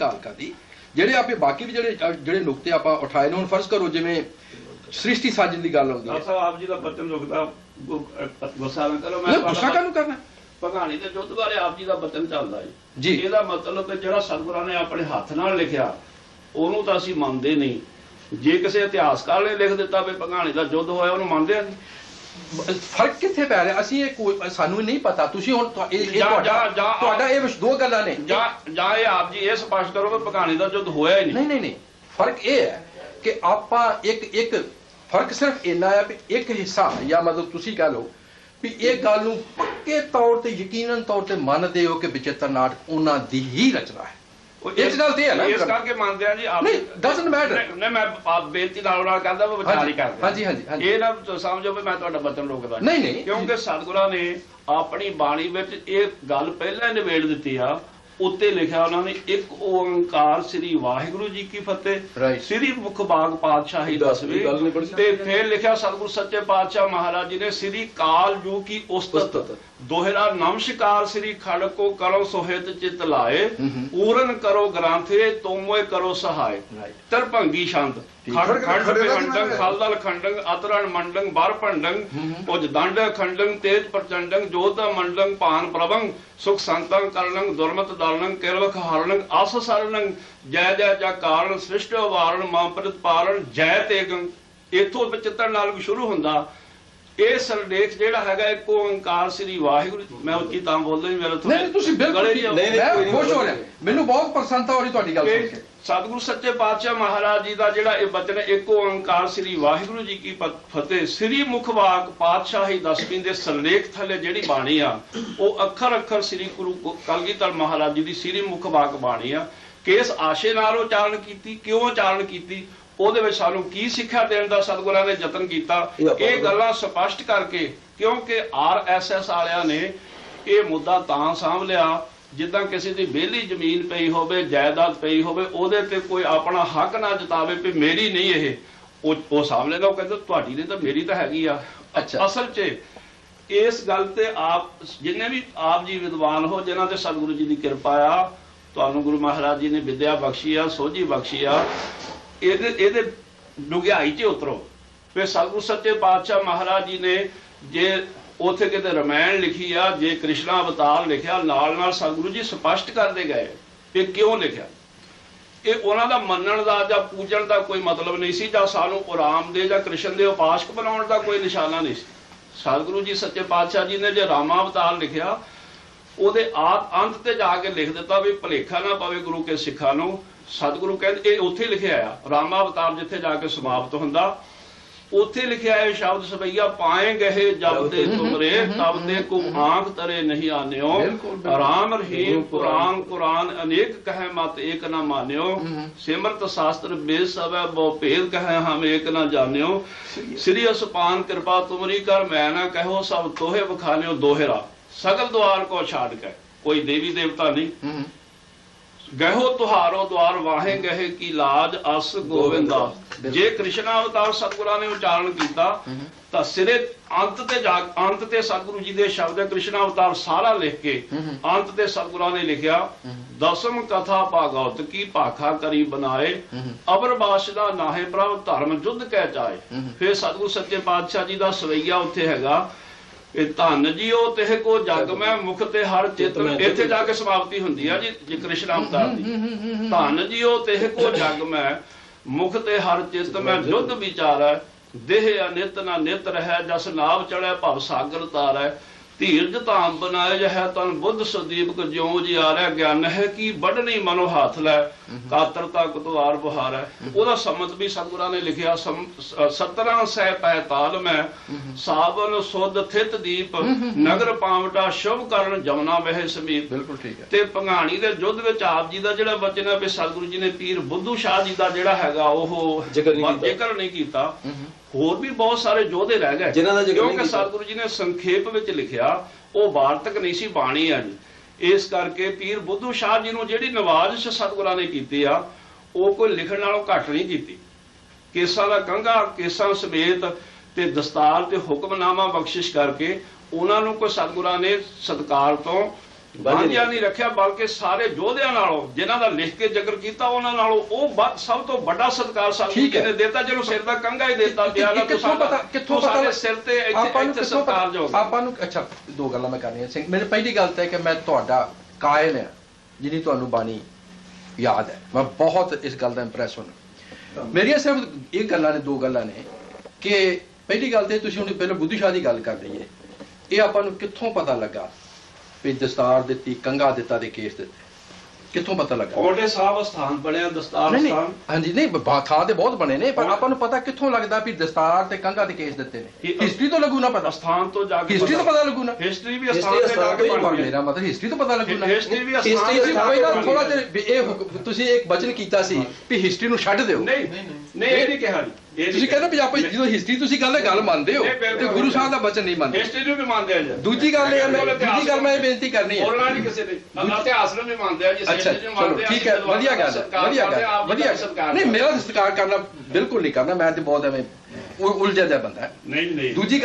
कालका दी ਜਿਹੜੇ ਆਪੇ ਬਾਕੀ ਵੀ ਜਿਹੜੇ ਨੁਕਤੇ ਆਪਾਂ ਉਠਾਏ ਨੇ। ਹੁਣ ਫਰਜ਼ ਕਰੋ ਜਿਵੇਂ ਸ੍ਰਿਸ਼ਟੀ ਸਾਜਣ ਦੀ ਗੱਲ ਆਉਂਦੀ ਹੈ, ਆਪ ਜੀ ਦਾ ਬਚਨ ਰੁਕਦਾ ਗੁੱਸਾ ਨਾ ਕਰੋ, ਮੈਂ ਗੁੱਸਾ ਕਾਹਨੂੰ ਕਰਨਾ। ਭਗਾਣੀ ਦੇ ਯੁੱਧ ਬਾਰੇ ਆਪ ਜੀ ਦਾ ਬਚਨ ਚੱਲਦਾ ਜੀ। ਇਹਦਾ ਮਤਲਬ ਕਿ ਜਿਹੜਾ ਸਤਿਗੁਰਾਂ ਨੇ ਆਪਣੇ ਹੱਥ ਨਾਲ ਲਿਖਿਆ ਉਹਨੂੰ ਤਾਂ ਅਸੀਂ ਮੰਨਦੇ ਨਹੀਂ। ਜੇ ਕਿਸੇ ਇਤਿਹਾਸਕਾਰ ਨੇ ਲਿਖ ਦਿੱਤਾ ਵੀ ਭਗਾਣੀ ਦਾ ਯੁੱਧ ਹੋਇਆ ਉਹਨੂੰ ਮੰਨਦੇ ਆ ਨਹੀਂ। ਫਰਕ ਕਿੱਥੇ ਪੈ ਰਿਹਾ? ਅਸੀਂ ਇਹ ਸਾਨੂੰ ਨਹੀਂ ਪਤਾ। ਤੁਸੀਂ ਹੁਣ ਤੁਹਾਡਾ ਇਹ ਦੋ ਗੱਲਾਂ ਨੇ। ਜਾਂ ਇਹ ਆਪ ਜੀ ਇਹ ਸਪਸ਼ਟ ਕਰੋ ਕਿ ਭਗਾਣੀ ਦਾ ਯੁੱਧ ਹੋਇਆ ਹੀ ਨਹੀਂ। ਨਹੀਂ, ਫਰਕ ਇਹ ਹੈ ਕਿ ਆਪਾਂ ਇੱਕ ਫਰਕ ਸਿਰਫ ਇੰਨਾ ਹੈ ਵੀ ਇੱਕ ਹਿੱਸਾ ਜਾਂ ਮਤਲਬ ਤੁਸੀਂ ਕਹ ਲਓ ਵੀ ਇਹ ਗੱਲ ਨੂੰ ਪੱਕੇ ਤੌਰ ਤੇ ਯਕੀਨਨ ਤੌਰ ਤੇ ਮੰਨਦੇ ਹੋ ਕਿ ਬਚਿੱਤਰ ਨਾਟਕ ਉਹਨਾਂ ਦੀ ਹੀ ਰਚਨਾ ਹੈ। ਇਸ ਗੱਲ ਤੇ ਹੈ ਨਾ, ਇਸ ਕਰਕੇ ਮੰਨਦੇ ਆ ਜੀ ਆਪ। ਨਹੀਂ, ਡਸਨਟ ਮੈਟਰ। ਨਹੀਂ, ਮੈਂ ਆਪ ਬੇਨਤੀ ਨਾਲ ਕਰਦਾ ਵੀ ਵਿਚਾਰ ਹੀ ਕਰਦੇ। ਹਾਂਜੀ। ਇਹ ਨਾ ਸਮਝੋ ਵੀ ਮੈਂ ਤੁਹਾਡਾ ਬਚਨ ਰੋਕਦਾ ਨਹੀਂ, ਕਿਉਂਕਿ ਸਤਿਗੁਰਾਂ ਨੇ ਆਪਣੀ ਬਾਣੀ ਵਿੱਚ ਇਹ ਗੱਲ ਪਹਿਲਾਂ ਹੀ ਨਿਬੇੜ ਦਿੱਤੀ ਆ। ਉੱਤੇ ਲਿਖਿਆ ਉਹਨਾਂ ਨੇ ਇੱਕ ਓੰਕਾਰ ਸ੍ਰੀ ਵਾਹਿਗੁਰੂ ਜੀ ਕੀ ਫਤਿਹ, ਸ੍ਰੀ ਮੁਖ ਬਾਗ ਪਾਤਸ਼ਾਹੀ ਦਸਵੀਂ, ਤੇ ਫਿਰ ਲਿਖਿਆ ਸਤਿਗੁਰ ਸੱਚੇ ਪਾਤਸ਼ਾਹ ਮਹਾਰਾਜ ਜੀ ਨੇ ਸ੍ਰੀ ਕਾਲ ਜੂ ਕੀ ਉਸਤਤ ਦੋਹਰਾ ਨਮਸਕਾਰ ਸ੍ਰੀ ਖੜ ਕੋ ਕਰੋ ਸੋਹਿਤ ਚਿਤ ਲਾਏ, ਪੂਰਨ ਕਰੋ ਗ੍ਰੰਥੇ ਤੋਮੋਏ ਕਰੋ ਸਹਾਇ, ਤਰਭੰਗੀ ਛੰਦ ਖੰਡ ਖੰਡੰ ਖਲਦਲ ਖੰਡੰ ਅਤਰਣ ਮੰਡੰ ਬਰ ਭੰਡੰ ਉਜ ਦੰਡ ਖੰਡੰ ਤੇਜ ਪ੍ਰਚੰਡੰ ਜੋਤ ਮੰਡੰ ਭਾਨ ਪ੍ਰਭੰ ਸੁਖ ਸੰਤੰ ਕਰਨੰ ਦੁਰਮਤ ਦਲਨੰ ਕੇਰਵਖ ਹਰਨੰ ਆਸ ਸਰਨੰ ਜੈ ਜੈ ਜਾ ਕਾਰਨ ਸ੍ਰਿਸ਼ਟ ਵਾਰਨ ਮਾਂ ਪ੍ਰਤ ਪਾਰਨ ਜੈ ਤੇਗੰ। ਇਥੋਂ ਬਚਿੱਤਰ ਨਾਲ ਸ਼ੁਰੂ ਹੁੰਦਾ। ਇਹ ਸਰਲੇਖ ਜਿਹੜਾ ਹੈਗਾ ਇੱਕ ਓੰਕਾਰ ਸ੍ਰੀ ਵਾਹਿਗੁਰੂ। ਮੈਂ ਉੱਚੀ ਤਾਂ ਬੋਲਦਾ ਨਹੀਂ, ਮੇਰਾ ਨਹੀਂ ਤੁਸੀਂ ਬਿਲਕੁਲ ਮੈਂ ਖੁਸ਼ ਹੋ ਰਿਹਾ, ਮੈਨੂੰ ਬਹੁਤ ਪ੍ਰਸੰਨਤਾ ਹੋ ਰਹੀ ਤੁਹਾਡੀ ਗੱਲ ਸੁਣ ਕੇ। ਸਤਿਗੁਰੂ ਸੱਚੇ ਪਾਤਸ਼ਾਹ ਮਹਾਰਾਜ ਜੀ ਦਾ ਜਿਹੜਾ ਇਹ ਬਚਨ ਇੱਕ ਓੰਕਾਰ ਸ੍ਰੀ ਵਾਹਿਗੁਰੂ ਜੀ ਕੀ ਫਤਿਹ, ਸ੍ਰੀ ਮੁਖ ਵਾਕ ਪਾਤਸ਼ਾਹੀ ਦਸਵੀਂ ਦੇ ਸਰਲੇਖ ਥੱਲੇ ਜਿਹੜੀ ਬਾਣੀ ਆ ਉਹ ਅੱਖਰ ਅੱਖਰ ਸ੍ਰੀ ਗੁਰੂ ਕਲਗੀਧਰ ਮਹਾਰਾਜ ਜੀ ਦੀ ਸ੍ਰੀ ਮੁਖ ਵਾਕ ਬਾਣੀ ਆ। ਕਿਸ ਆਸ਼ੇ ਨਾਲ ਉਚਾਰਨ ਕੀਤੀ, ਕਿਉਂ ਉਚਾਰਨ ਕੀਤੀ, ਉਹਦੇ ਵਿੱਚ ਸਾਨੂੰ ਕੀ ਸਿੱਖਿਆ ਦੇਣ ਦਾ ਸਤਿਗੁਰਾਂ ਨੇ ਯਤਨ ਕੀਤਾ, ਇਹ ਗੱਲਾਂ ਸਪਸ਼ਟ ਕਰਕੇ। ਕਿਉਂਕਿ RSS ਵਾਲਿਆਂ ਨੇ ਇਹ ਮੁੱਦਾ ਤਾਂ ਸਾਂਭ ਲਿਆ ਜਿੱਦਾਂ ਕਿਸੇ ਦੀ ਵਿਹਲੀ ਜ਼ਮੀਨ ਪਈ ਹੋਵੇ, ਜਾਇਦਾਦ ਪਈ ਹੋਵੇ, ਉਹਦੇ ਤੇ ਕੋਈ ਆਪਣਾ ਹੱਕ ਨਾ ਜਤਾਵੇ ਵੀ ਮੇਰੀ ਨਹੀਂ ਇਹ, ਉਹ ਸਾਂਭ ਲੈਂਦਾ। ਉਹ ਕਹਿੰਦਾ ਤੁਹਾਡੀ ਨਹੀਂ ਤਾਂ ਮੇਰੀ ਤਾਂ ਹੈਗੀ ਆ। ਅਸਲ 'ਚ ਇਸ ਗੱਲ ਤੇ ਆਪ ਜਿੰਨੇ ਵੀ ਆਪ ਜੀ ਵਿਦਵਾਨ ਹੋ, ਜਿਨ੍ਹਾਂ ਤੇ ਸਤਿਗੁਰੂ ਜੀ ਦੀ ਕਿਰਪਾ ਆ, ਤੁਹਾਨੂੰ ਗੁਰੂ ਮਹਾਰਾਜ ਜੀ ਨੇ ਵਿਦਿਆ ਬਖਸ਼ੀ ਆ, ਸੋਝੀ ਬਖਸ਼ੀ ਆ, ਇਹਦੇ ਡੁੰਘਾਈ 'ਚ ਉਤਰੋ। ਫਿਰ ਸਤਿਗੁਰੂ ਸੱਚੇ ਪਾਤਸ਼ਾਹ ਮਹਾਰਾਜ ਜੀ ਨੇ ਜੇ ਉੱਥੇ ਕਿਤੇ ਰਮਾਇਣ ਲਿਖੀ ਆ, ਜੇ ਕ੍ਰਿਸ਼ਨਾ ਅਵਤਾਰ ਲਿਖਿਆ, ਨਾਲ ਸਤਿਗੁਰੂ ਜੀ ਸਪਸ਼ਟ ਕਰਦੇ ਗਏ ਇਹ ਕਿਉਂ ਲਿਖਿਆ। ਇਹ ਉਹਨਾਂ ਦਾ ਮੰਨਣ ਦਾ ਜਾਂ ਪੂਜਣ ਦਾ ਕੋਈ ਮਤਲਬ ਨਹੀਂ ਸੀ, ਜਾਂ ਸਾਨੂੰ ਰਾਮ ਦੇ ਜਾਂ ਕ੍ਰਿਸ਼ਨ ਦੇ ਉਪਾਸਕ ਬਣਾਉਣ ਦਾ ਕੋਈ ਨਿਸ਼ਾਨਾ ਨਹੀਂ ਸੀ। ਸਤਿਗੁਰੂ ਜੀ ਸੱਚੇ ਪਾਤਸ਼ਾਹ ਜੀ ਨੇ ਜੇ ਰਾਮਾ ਅਵਤਾਰ ਲਿਖਿਆ, ਉਹਦੇ ਅੰਤ ਤੇ ਜਾ ਕੇ ਲਿਖ ਦਿੱਤਾ ਵੀ ਭੁਲੇਖਾ ਨਾ ਪਵੇ ਗੁਰੂ ਕੇ ਸਿੱਖਾਂ ਨੂੰ। ਸਤਿਗੁਰੂ ਕਹਿੰਦੇ ਇਹ ਉੱਥੇ ਲਿਖਿਆ ਆ, ਰਾਮਾ ਅਵਤਾਰ ਜਿੱਥੇ ਜਾ ਕੇ ਸਮਾਪਤ ਹੁੰਦਾ ਉੱਥੇ ਲਿਖਿਆ ਹੈ ਸ਼ਬਦ ਸਬਈਆ ਪਾਏ ਗਏ ਜਬ ਤੇ ਤੁਮਰੇ ਤਬ ਤੇ ਕੋ ਆਂਖ ਤਰੇ ਨਹੀਂ ਆਨਿਓ, ਰਾਮ ਰਹੀਮ ਪੁਰਾਨ ਕੁਰਾਨ ਅਨੇਕ ਕਹੈ ਮਤ ਏਕ ਨਾ ਮਾਨਿਓ, ਸਿਮਰਤ ਸ਼ਾਸਤਰ ਬੇਦ ਸਭੈ ਬਹੁ ਭੇਦ ਕਹੈ ਹਮ ਏਕ ਨਾ ਜਾਣਿਓ, ਸ੍ਰੀ ਅਸਪਾਨ ਕਿਰਪਾ ਤੁਮਰੀ ਕਰ ਮੈਂ ਨਾ ਕਹੋ ਸਭ ਤੋਹੇ ਵਖਾਨਿਓ, ਦੋਹਰਾ ਸਗਲ ਦੁਆਰ ਕੋ ਛਾੜ ਕੇ, ਕੋਈ ਦੇਵੀ ਦੇਵਤਾ ਨਹੀਂ। ਗਹਿਓ ਤੁਹਾਰੋ ਦੁਆਰ ਵਾਹੇ ਗਏ ਕੀ ਲਾਜ ਅਸ ਗੋਵਿੰਦਾ। ਜੇ ਕ੍ਰਿਸ਼ਨਾ ਅਵਤਾਰ ਸਤਿਗੁਰਾਂ ਨੇ ਉਚਾਰਨ ਕੀਤਾ ਤਾਂ ਸਿਰੇ ਅੰਤ ਤੇ ਸਤਿਗੁਰੂ ਜੀ ਦੇ ਸ਼ਬਦ ਕ੍ਰਿਸ਼ਨਾ ਅਵਤਾਰ ਸਾਰਾ ਲਿਖ ਕੇ ਅੰਤ ਤੇ ਸਤਿਗੁਰਾਂ ਨੇ ਲਿਖਿਆ, ਦਸਮ ਕਥਾ ਭਾਗਵਤ ਕੀ ਭਾਖਾ ਕਰੀ ਬਣਾਏ, ਅਬਰ ਬਾਸ਼ਦਾ ਨਾਹੇ ਪ੍ਰਭ ਧਰਮ ਜੁੱਧ ਕਹਿ ਚਾਏ। ਫਿਰ ਸਤਿਗੁਰੂ ਸੱਚੇ ਪਾਤਸ਼ਾਹ ਜੀ ਦਾ ਸਵਈਆ ਉੱਥੇ ਹੈਗਾ, ਇਹ ਧੰਨ ਜੀਓ ਤਿਹ ਕੋ ਜਗ ਮੈਂ ਮੁਖ ਤੇ ਹਰ ਚਿਤ। ਇੱਥੇ ਜਾ ਕੇ ਸਮਾਪਤੀ ਹੁੰਦੀ ਆ ਜੀ ਕ੍ਰਿਸ਼ਨ ਅਵਤਾਰ ਦੀ। ਧੰਨ ਜੀਓ ਤਿਹ ਕੋ ਜਗ ਮੈਂ ਮੁਖ ਤੇ ਹਰ ਚਿਤ ਮੈਂ ਜੁੱਧ ਵਿਚਾਰੈ, ਦੇਹ ਅਨਿਤ ਨਾ ਨਿਤ ਰਹਿ, ਜਸ ਨਾਵ ਚੜ੍ਹੈ ਭਵ ਸਾਗਰ ਤਾਰੈ, ਧੀਰਜ ਧਾਮ ਬਨਾਏ ਜਹ ਤਨ ਬੁੱਧ ਸੁਦੀਪਕ ਜਿਉ ਜਿਆਰੈ, ਗਿਆਨ ਹੈ ਕੀ ਵੱਢਣੀ ਮਨੋ ਹੱਥ ਲੈ, ਕਾਤਰਤਾ ਕੁਤਵਾਰ ਬੁਹਾਰੈ। ਉਹਦਾ ਸੰਮਤ ਵੀ ਸਤਿਗੁਰਾਂ ਨੇ ਲਿਖਿਆ 1745 ਮੈਂ, ਸਾਵਨ ਸੁਧ ਥਿਤ ਦੀਪ, ਨਗਰ ਪਾਵਟਾ ਸ਼ੁਭ ਕਰਨ ਜਮਨਾ ਵਹਿ ਸਮੀਪ। ਬਿਲਕੁਲ ਠੀਕ ਹੈ। ਤੇ ਭੰਗਾਣੀ ਦੇ ਯੁੱਧ ਵਿੱਚ ਆਪ ਜੀ ਦਾ ਜਿਹੜਾ ਬਚਨ ਹੈ ਵੀ ਸਤਿਗੁਰੂ ਜੀ ਨੇ ਪੀਰ ਬੁੱਧੂ ਸ਼ਾਹ ਜੀ ਦਾ ਜਿਹੜਾ ਹੈਗਾ ਉਹ ਜ਼ਿਕਰ ਨਹੀਂ ਕੀਤਾ। ਹੋਰ ਵੀ ਬਹੁਤ ਸਾਰੇ ਯੋਧੇ ਰਹਿ ਗਏ ਕਿਉਂਕਿ ਸਤਿਗੁਰੂ ਜੀ ਨੇ ਸੰਖੇਪ ਵਿੱਚ ਲਿਖਿਆ, ਉਹ ਵਾਰਤਕ ਨਹੀਂ ਸੀ, ਬਾਣੀ ਆ ਜੀ। ਇਸ ਕਰਕੇ ਪੀਰ ਬੁੱਧੂ ਸ਼ਾਹ ਜੀ ਨੂੰ ਜਿਹੜੀ ਨਵਾਜ਼ਿਸ਼ ਸਤਿਗੁਰਾਂ ਨੇ ਕੀਤੀ ਆ ਉਹ ਕੋਈ ਲਿਖਣ ਨਾਲੋਂ ਘੱਟ ਨਹੀਂ ਕੀਤੀ। ਕੇਸਾਂ ਦਾ ਕੰਘਾ ਕੇਸਾਂ ਸਮੇਤ ਤੇ ਦਸਤਾਰ ਤੇ ਹੁਕਮਨਾਮਾ ਬਖਸ਼ਿਸ਼ ਕਰਕੇ ਉਹਨਾਂ ਨੂੰ ਕੋਈ ਸਤਿਗੁਰਾਂ ਨੇ ਸਤਿਕਾਰ ਤੋਂ ਵਾਂਝਿਆ ਨਹੀਂ ਰੱਖਿਆ, ਬਲਕਿ ਸਾਰੇ ਯੋਧਿਆਂ ਨਾਲੋਂ ਜਿਨ੍ਹਾਂ ਦਾ ਲਿਖ ਕੇ ਜ਼ਿਕਰ ਕੀਤਾ ਉਹਨਾਂ ਨਾਲੋਂ ਉਹ ਸਭ ਤੋਂ ਵੱਡਾ ਸਤਿਕਾਰ ਸਾਨੂੰ ਠੀਕ ਹੈ। ਜਿਹਨੇ ਦਿੱਤਾ, ਜਿਹਨੂੰ ਸਿਰ ਦਾ ਕੰਘਾ ਹੀ ਦਿੱਤਾ ਪਿਆ ਗਾ, ਕਿੱਥੋਂ ਪਤਾ ਸਿਰ ਤੇ ਇੱਥੇ ਸਤਿਕਾਰਯੋਗ। ਆਪਾਂ ਨੂੰ ਅੱਛਾ ਦੋ ਗੱਲਾਂ ਮੈਂ ਕਰਨੀਆਂ ਸਿੰਘ। ਮੇਰੇ ਪਹਿਲੀ ਗੱਲ ਤਾਂ ਹੈ ਕਿ ਮੈਂ ਤੁਹਾਡਾ ਕਾਇਲ ਹਾਂ ਜਿਹਦੀ ਤੁਹਾਨੂੰ ਬਾਣੀ ਯਾਦ ਹੈ, ਮੈਂ ਬਹੁਤ ਇਸ ਗੱਲ ਦਾ ਇੰਪ੍ਰੈਸ ਹੋਣਾ। ਮੇਰੀਆਂ ਸਿਰਫ ਇਹ ਗੱਲਾਂ ਨੇ, ਦੋ ਗੱਲਾਂ ਨੇ ਕਿ ਪਹਿਲੀ ਗੱਲ ਤੇ ਤੁਸੀਂ ਹੁਣ ਪਹਿਲਾਂ ਬੁੱਧੂ ਸ਼ਾਹ ਦੀ ਗੱਲ ਕਰ ਰਹੀ ਹੈ, ਇਹ ਆਪਾਂ ਨੂੰ ਕਿੱਥੋਂ ਪਤਾ ਲੱਗਾ ਵੀ ਦਸਤਾਰ ਦਿੱਤੀ, ਕੰਘਾ ਦਿੱਤਾ ਤੇ ਕੇਸ ਦਿੱਤੇ, ਕਿੱਥੋਂ ਪਤਾ ਲੱਗਾ? ਕੋਟੇ ਸਾਹਿਬ ਸਥਾਨ ਬਣਿਆ, ਦਸਤਾਰ ਸਥਾਨ। ਹਾਂਜੀ ਨਹੀਂ, ਥਾਂ ਤੇ ਬਹੁਤ ਬਣੇ ਨੇ, ਪਰ ਆਪਾਂ ਨੂੰ ਪਤਾ ਕਿੱਥੋਂ ਲੱਗਦਾ ਵੀ ਦਸਤਾਰ ਤੇ ਕੰਘਾ ਤੇ ਕੇਸ ਦਿੱਤੇ ਨੇ? ਹਿਸਟਰੀ ਤੋਂ ਲੱਗੂ ਨਾ ਪਤਾ? ਸਥਾਨ ਤੋਂ ਜਾ ਕੇ ਹਿਸਟਰੀ ਤੋਂ ਪਤਾ ਲੱਗੂ ਨਾ? ਹਿਸਟਰੀ ਵੀ ਸਥਾਨ ਤੇ ਜਾ ਕੇ ਬਣ ਗਈ। ਮੇਰਾ ਮਤਲਬ ਹਿਸਟਰੀ ਤੋਂ ਪਤਾ ਲੱਗੂ ਨਾ? ਹਿਸਟਰੀ ਵੀ ਪਹਿਲਾਂ ਥੋੜਾ ਜਿਹਾ ਇਹ ਤੁਸੀਂ ਇੱਕ ਵਚਨ ਕੀਤਾ ਸੀ ਵੀ ਹਿਸਟਰੀ ਨੂੰ ਛੱਡ ਦਿਓ। ਨਹੀਂ ਇਹ ਨਹੀਂ ਕਿਹਾ ਜੀ। ਤੁਸੀਂ ਕਹਿੰਦੇ ਵੀ ਆਪਾਂ ਜਦੋਂ ਹਿਸਟਰੀ ਤੁਸੀਂ ਗੱਲ ਮੰਨਦੇ ਹੋ ਤੇ ਗੁਰੂ ਸਾਹਿਬ ਦਾ ਵਚਨ ਨਹੀਂ ਮੰਨਦੇ। ਹਿਸਟਰੀ ਨੂੰ ਵੀ ਮੰਨਦੇ ਆ ਜੀ। ਦੂਜੀ ਗੱਲ ਮੈਂ ਇਹ ਬੇਨਤੀ ਕਰਨੀ ਹੈ, ਬੋਲਣਾ ਨਹੀਂ ਕਿਸੇ ਨੇ, ਇਤਿਹਾਸ ਨੂੰ ਵੀ ਮੰਨਦੇ ਆ ਜੀ। ਅੱਛਾ ਚਲੋ ਠੀਕ ਹੈ, ਵਧੀਆ ਗੱਲ ਨਹੀਂ, ਮੇਰਾ ਸਤਿਕਾਰ ਕਰਨਾ ਬਿਲਕੁਲ ਨਹੀਂ ਕਰਨਾ, ਮੈਂ ਤੇ ਬਹੁਤ ਐਵੇਂ ਉਲਝਿਆ ਜਿਹਾ ਬੰਦਾ। ਨਹੀਂ ਦੂਜੀ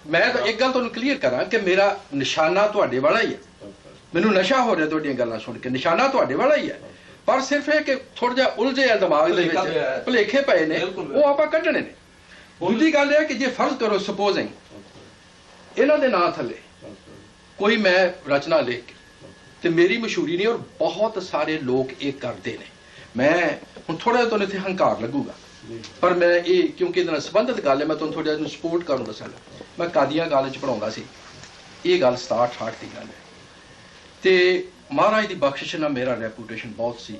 ਮੈਂ ਤਾਂ ਇੱਕ ਗੱਲ ਤੁਹਾਨੂੰ ਕਲੀਅਰ ਕਰਾਂ ਕਿ ਮੇਰਾ ਨਿਸ਼ਾਨਾ ਤੁਹਾਡੇ ਵਾਲਾ ਹੀ ਹੈ। ਮੈਨੂੰ ਨਸ਼ਾ ਹੋ ਰਿਹਾ ਤੁਹਾਡੀਆਂ ਗੱਲਾਂ ਸੁਣ ਕੇ, ਨਿਸ਼ਾਨਾ ਤੁਹਾਡੇ ਵਾਲਾ ਹੀ ਹੈ, ਪਰ ਸਿਰਫ ਇਹ ਕਿ ਥੋੜਾ ਜਿਹਾ ਉਲਝੇ ਆ ਦਿਮਾਗ ਦੇ ਵਿੱਚ, ਭੁਲੇਖੇ ਪਏ ਨੇ, ਉਹ ਆਪਾਂ ਕੱਢਣੇ ਨੇ। ਦੂਜੀ ਗੱਲ ਇਹ ਕਿ ਜੇ ਫਰਜ਼ ਕਰੋ ਸਪੋਜ਼ਿੰਗ ਇਹਨਾਂ ਦੇ ਨਾਂ ਥੱਲੇ ਕੋਈ ਮੈਂ ਰਚਨਾ ਲਿਖ ਕੇ ਤੇ ਮੇਰੀ ਮਸ਼ਹੂਰੀ ਨਹੀਂ, ਔਰ ਬਹੁਤ ਸਾਰੇ ਲੋਕ ਇਹ ਕਰਦੇ ਨੇ, ਮੈਂ ਹੁਣ ਥੋੜਾ ਜਿਹਾ ਤੁਹਾਨੂੰ ਇੱਥੇ ਹੰਕਾਰ ਲੱਗੂਗਾ, ਪਰ ਮੈਂ ਇਹ ਕਿਉਂਕਿ ਇਹਦੇ ਨਾਲ ਸੰਬੰਧਿਤ ਗੱਲ ਹੈ, ਮੈਂ ਤੁਹਾਨੂੰ ਥੋੜਾ ਜਿਹਾ ਸਪੋਰਟ ਕਰਨ ਦੱਸਾਂਗਾ। ਮੈਂ ਕਾਦੀਆਂ ਕਾਲਜ ਪੜਾਉਂਦਾ ਸੀ, ਇਹ ਗੱਲ 67-68 ਦੀ ਗੱਲ ਹੈ, ਤੇ ਮਹਾਰਾਜ ਦੀ ਬਖਸ਼ਿਸ਼ ਨਾਲ ਮੇਰਾ ਰੈਪੂਟੇਸ਼ਨ ਬਹੁਤ ਸੀ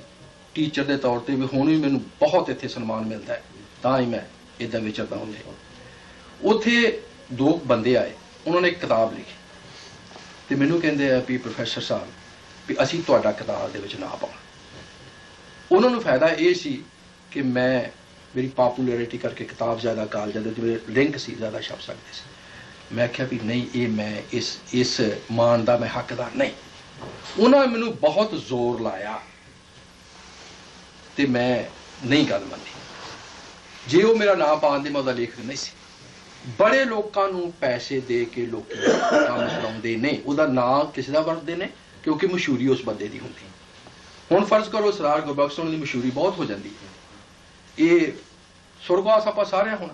ਟੀਚਰ ਦੇ ਤੌਰ ਤੇ ਵੀ, ਹੁਣ ਵੀ ਮੈਨੂੰ ਬਹੁਤ ਇੱਥੇ ਸਨਮਾਨ ਮਿਲਦਾ ਹੈ, ਤਾਂ ਹੀ ਮੈਂ ਇੱਦਾਂ ਵਿਚਰਦਾ ਹੁੰਦਾ। ਉੱਥੇ ਦੋ ਬੰਦੇ ਆਏ, ਉਹਨਾਂ ਨੇ ਇੱਕ ਕਿਤਾਬ ਲਿਖੀ ਤੇ ਮੈਨੂੰ ਕਹਿੰਦੇ ਆ ਵੀ ਪ੍ਰੋਫੈਸਰ ਸਾਹਿਬ ਵੀ ਅਸੀਂ ਤੁਹਾਡਾ ਕਿਤਾਬ ਦੇ ਵਿੱਚ ਨਾ ਪਾਉਣਾ। ਉਹਨਾਂ ਨੂੰ ਫਾਇਦਾ ਇਹ ਸੀ ਕਿ ਮੇਰੀ ਪਪੂਲੈਰਿਟੀ ਕਰਕੇ ਕਿਤਾਬ ਜ਼ਿਆਦਾ ਕਾਲਜਾਂ ਦੇ ਵਿੱਚ ਲਿੰਕ ਸੀ, ਜ਼ਿਆਦਾ ਛਪ ਸਕਦੇ ਸੀ। ਮੈਂ ਕਿਹਾ ਵੀ ਨਹੀਂ, ਇਹ ਮੈਂ ਇਸ ਮਾਣ ਦਾ ਮੈਂ ਹੱਕਦਾਰ ਨਹੀਂ। ਉਹਨਾਂ ਨੇ ਮੈਨੂੰ ਬਹੁਤ ਜ਼ੋਰ ਲਾਇਆ ਤੇ ਮੈਂ ਨਹੀਂ ਗੱਲ ਮੰਨੀ। ਜੇ ਉਹ ਮੇਰਾ ਨਾਮ ਪਾਉਣ ਦੇ ਮੈਂ ਉਹਦਾ ਲੇਖਕ ਨਹੀਂ ਸੀ। ਬੜੇ ਲੋਕਾਂ ਨੂੰ ਪੈਸੇ ਦੇ ਕੇ ਲੋਕ ਕੰਮ ਕਰਾਉਂਦੇ ਨੇ, ਉਹਦਾ ਨਾਂ ਕਿਸੇ ਦਾ ਵਰਤਦੇ ਨੇ ਕਿਉਂਕਿ ਮਸ਼ਹੂਰੀ ਉਸ ਬੰਦੇ ਦੀ ਹੁੰਦੀ। ਹੁਣ ਫਰਜ਼ ਕਰੋ ਸਰਦਾਰ ਗੁਰਬਖਸ਼ ਸਿੰਘ ਦੀ ਮਸ਼ਹੂਰੀ ਬਹੁਤ ਹੋ ਜਾਂਦੀ ਹੈ, ਇਹ ਸੁਰਗਵਾਸ ਆਪਾਂ ਸਾਰੇ ਹੁਣ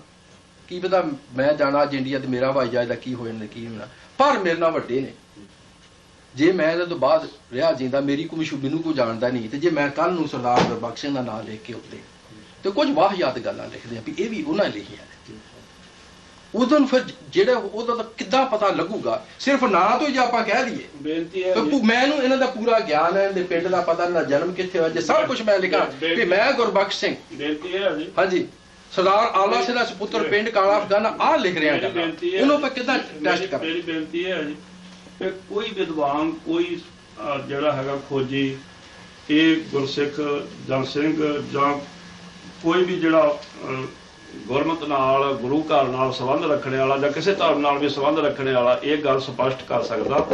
ਕੀ ਪਤਾ, ਮੈਂ ਜਾਣਾ ਅੱਜ ਇੰਡੀਆ ਤੇ ਮੇਰਾ ਹਵਾਈ ਜਹਾਜ਼ ਦਾ ਕੀ ਹੋ ਜਾਂਦਾ ਕੀ ਹੋਣਾ, ਪਰ ਮੇਰੇ ਨਾਲ ਵੱਡੇ ਨੇ। ਜੇ ਮੈਂ ਇਹਦੇ ਤੋਂ ਬਾਅਦ ਰਿਹਾ ਜਿੰਦਾ, ਮੇਰੀ ਕੋਈ ਮਸ਼ਹੂਰੀ ਨੂੰ ਕੋਈ ਜਾਣਦਾ ਨਹੀਂ, ਤੇ ਜੇ ਮੈਂ ਕੱਲ ਨੂੰ ਸਰਦਾਰ ਗੁਰਬਖਸ਼ ਸਿੰਘ ਦਾ ਨਾਂ ਲਿਖ ਕੇ ਉੱਤੇ ਤੇ ਕੁਝ ਵਾਹਿਯਾਤ ਗੱਲਾਂ ਲਿਖਦੇ ਆ ਵੀ ਇਹ ਵੀ ਉਹਨਾਂ ਲਿਖੀਆਂ ਨੇ, ਉਦੋਂ ਫਿਰ ਜਿਹੜਾ ਉਹਦਾ ਤਾਂ ਕਿੱਦਾਂ ਪਤਾ ਲੱਗੂਗਾ? ਸਿਰਫ ਨਾਂ ਤੋਂ ਜੇ ਆਪਾਂ ਕਹਿ ਦਈਏ। ਬੇਨਤੀ ਹੈ ਮੈਨੂੰ ਇਹਨਾਂ ਦਾ ਪੂਰਾ ਗਿਆਨ ਹੈ, ਇਹਦੇ ਪਿੰਡ ਦਾ ਪਤਾ, ਇਹਨਾਂ ਦਾ ਜਨਮ ਕਿੱਥੇ ਹੋਇਆ, ਜੇ ਸਭ ਕੁਝ ਮੈਂ ਲਿਖਾਂ ਵੀ ਮੈਂ ਗੁਰਬਖਸ਼ ਸਿੰਘ, ਬੇਨਤੀ ਹੈ ਜੀ, ਹਾਂਜੀ ਸਰਦਾਰ ਆਲਾ ਸਿੰਘ ਦਾ ਸੁਪੁੱਤਰ, ਪਿੰਡ ਕਾਲਾ ਅਫਗਾਨਾ, ਆਹ ਲਿਖ ਰਿਹਾ ਗੱਲ, ਉਹਨੂੰ ਆਪਾਂ ਕਿੱਦਾਂ ਟੈਸਟ ਕਰਾਂ? ਮੇਰੀ ਬੇਨਤੀ ਹੈ ਜੀ ਕਿ ਕੋਈ ਵਿਦਵਾਨ, ਕੋਈ ਜਿਹੜਾ ਹੈਗਾ ਖੋਜੀ, ਇਹ ਗੁਰਸਿੱਖ ਜਾਂ ਸਿੰਘ ਜਾਂ ਕੋਈ ਵੀ ਜਿਹੜਾ ਗੁਰਮਤ ਨਾਲ, ਗੁਰੂ ਘਰ ਨਾਲ ਸੰਬੰਧ ਰੱਖਣ ਵਾਲਾ ਜਾਂ ਕਿਸੇ ਧਰਮ ਨਾਲ ਵੀ ਸੰਬੰਧ ਰੱਖਣ ਵਾਲਾ ਇਹ ਗੱਲ ਸਪਸ਼ਟ ਕਰ ਸਕਦਾ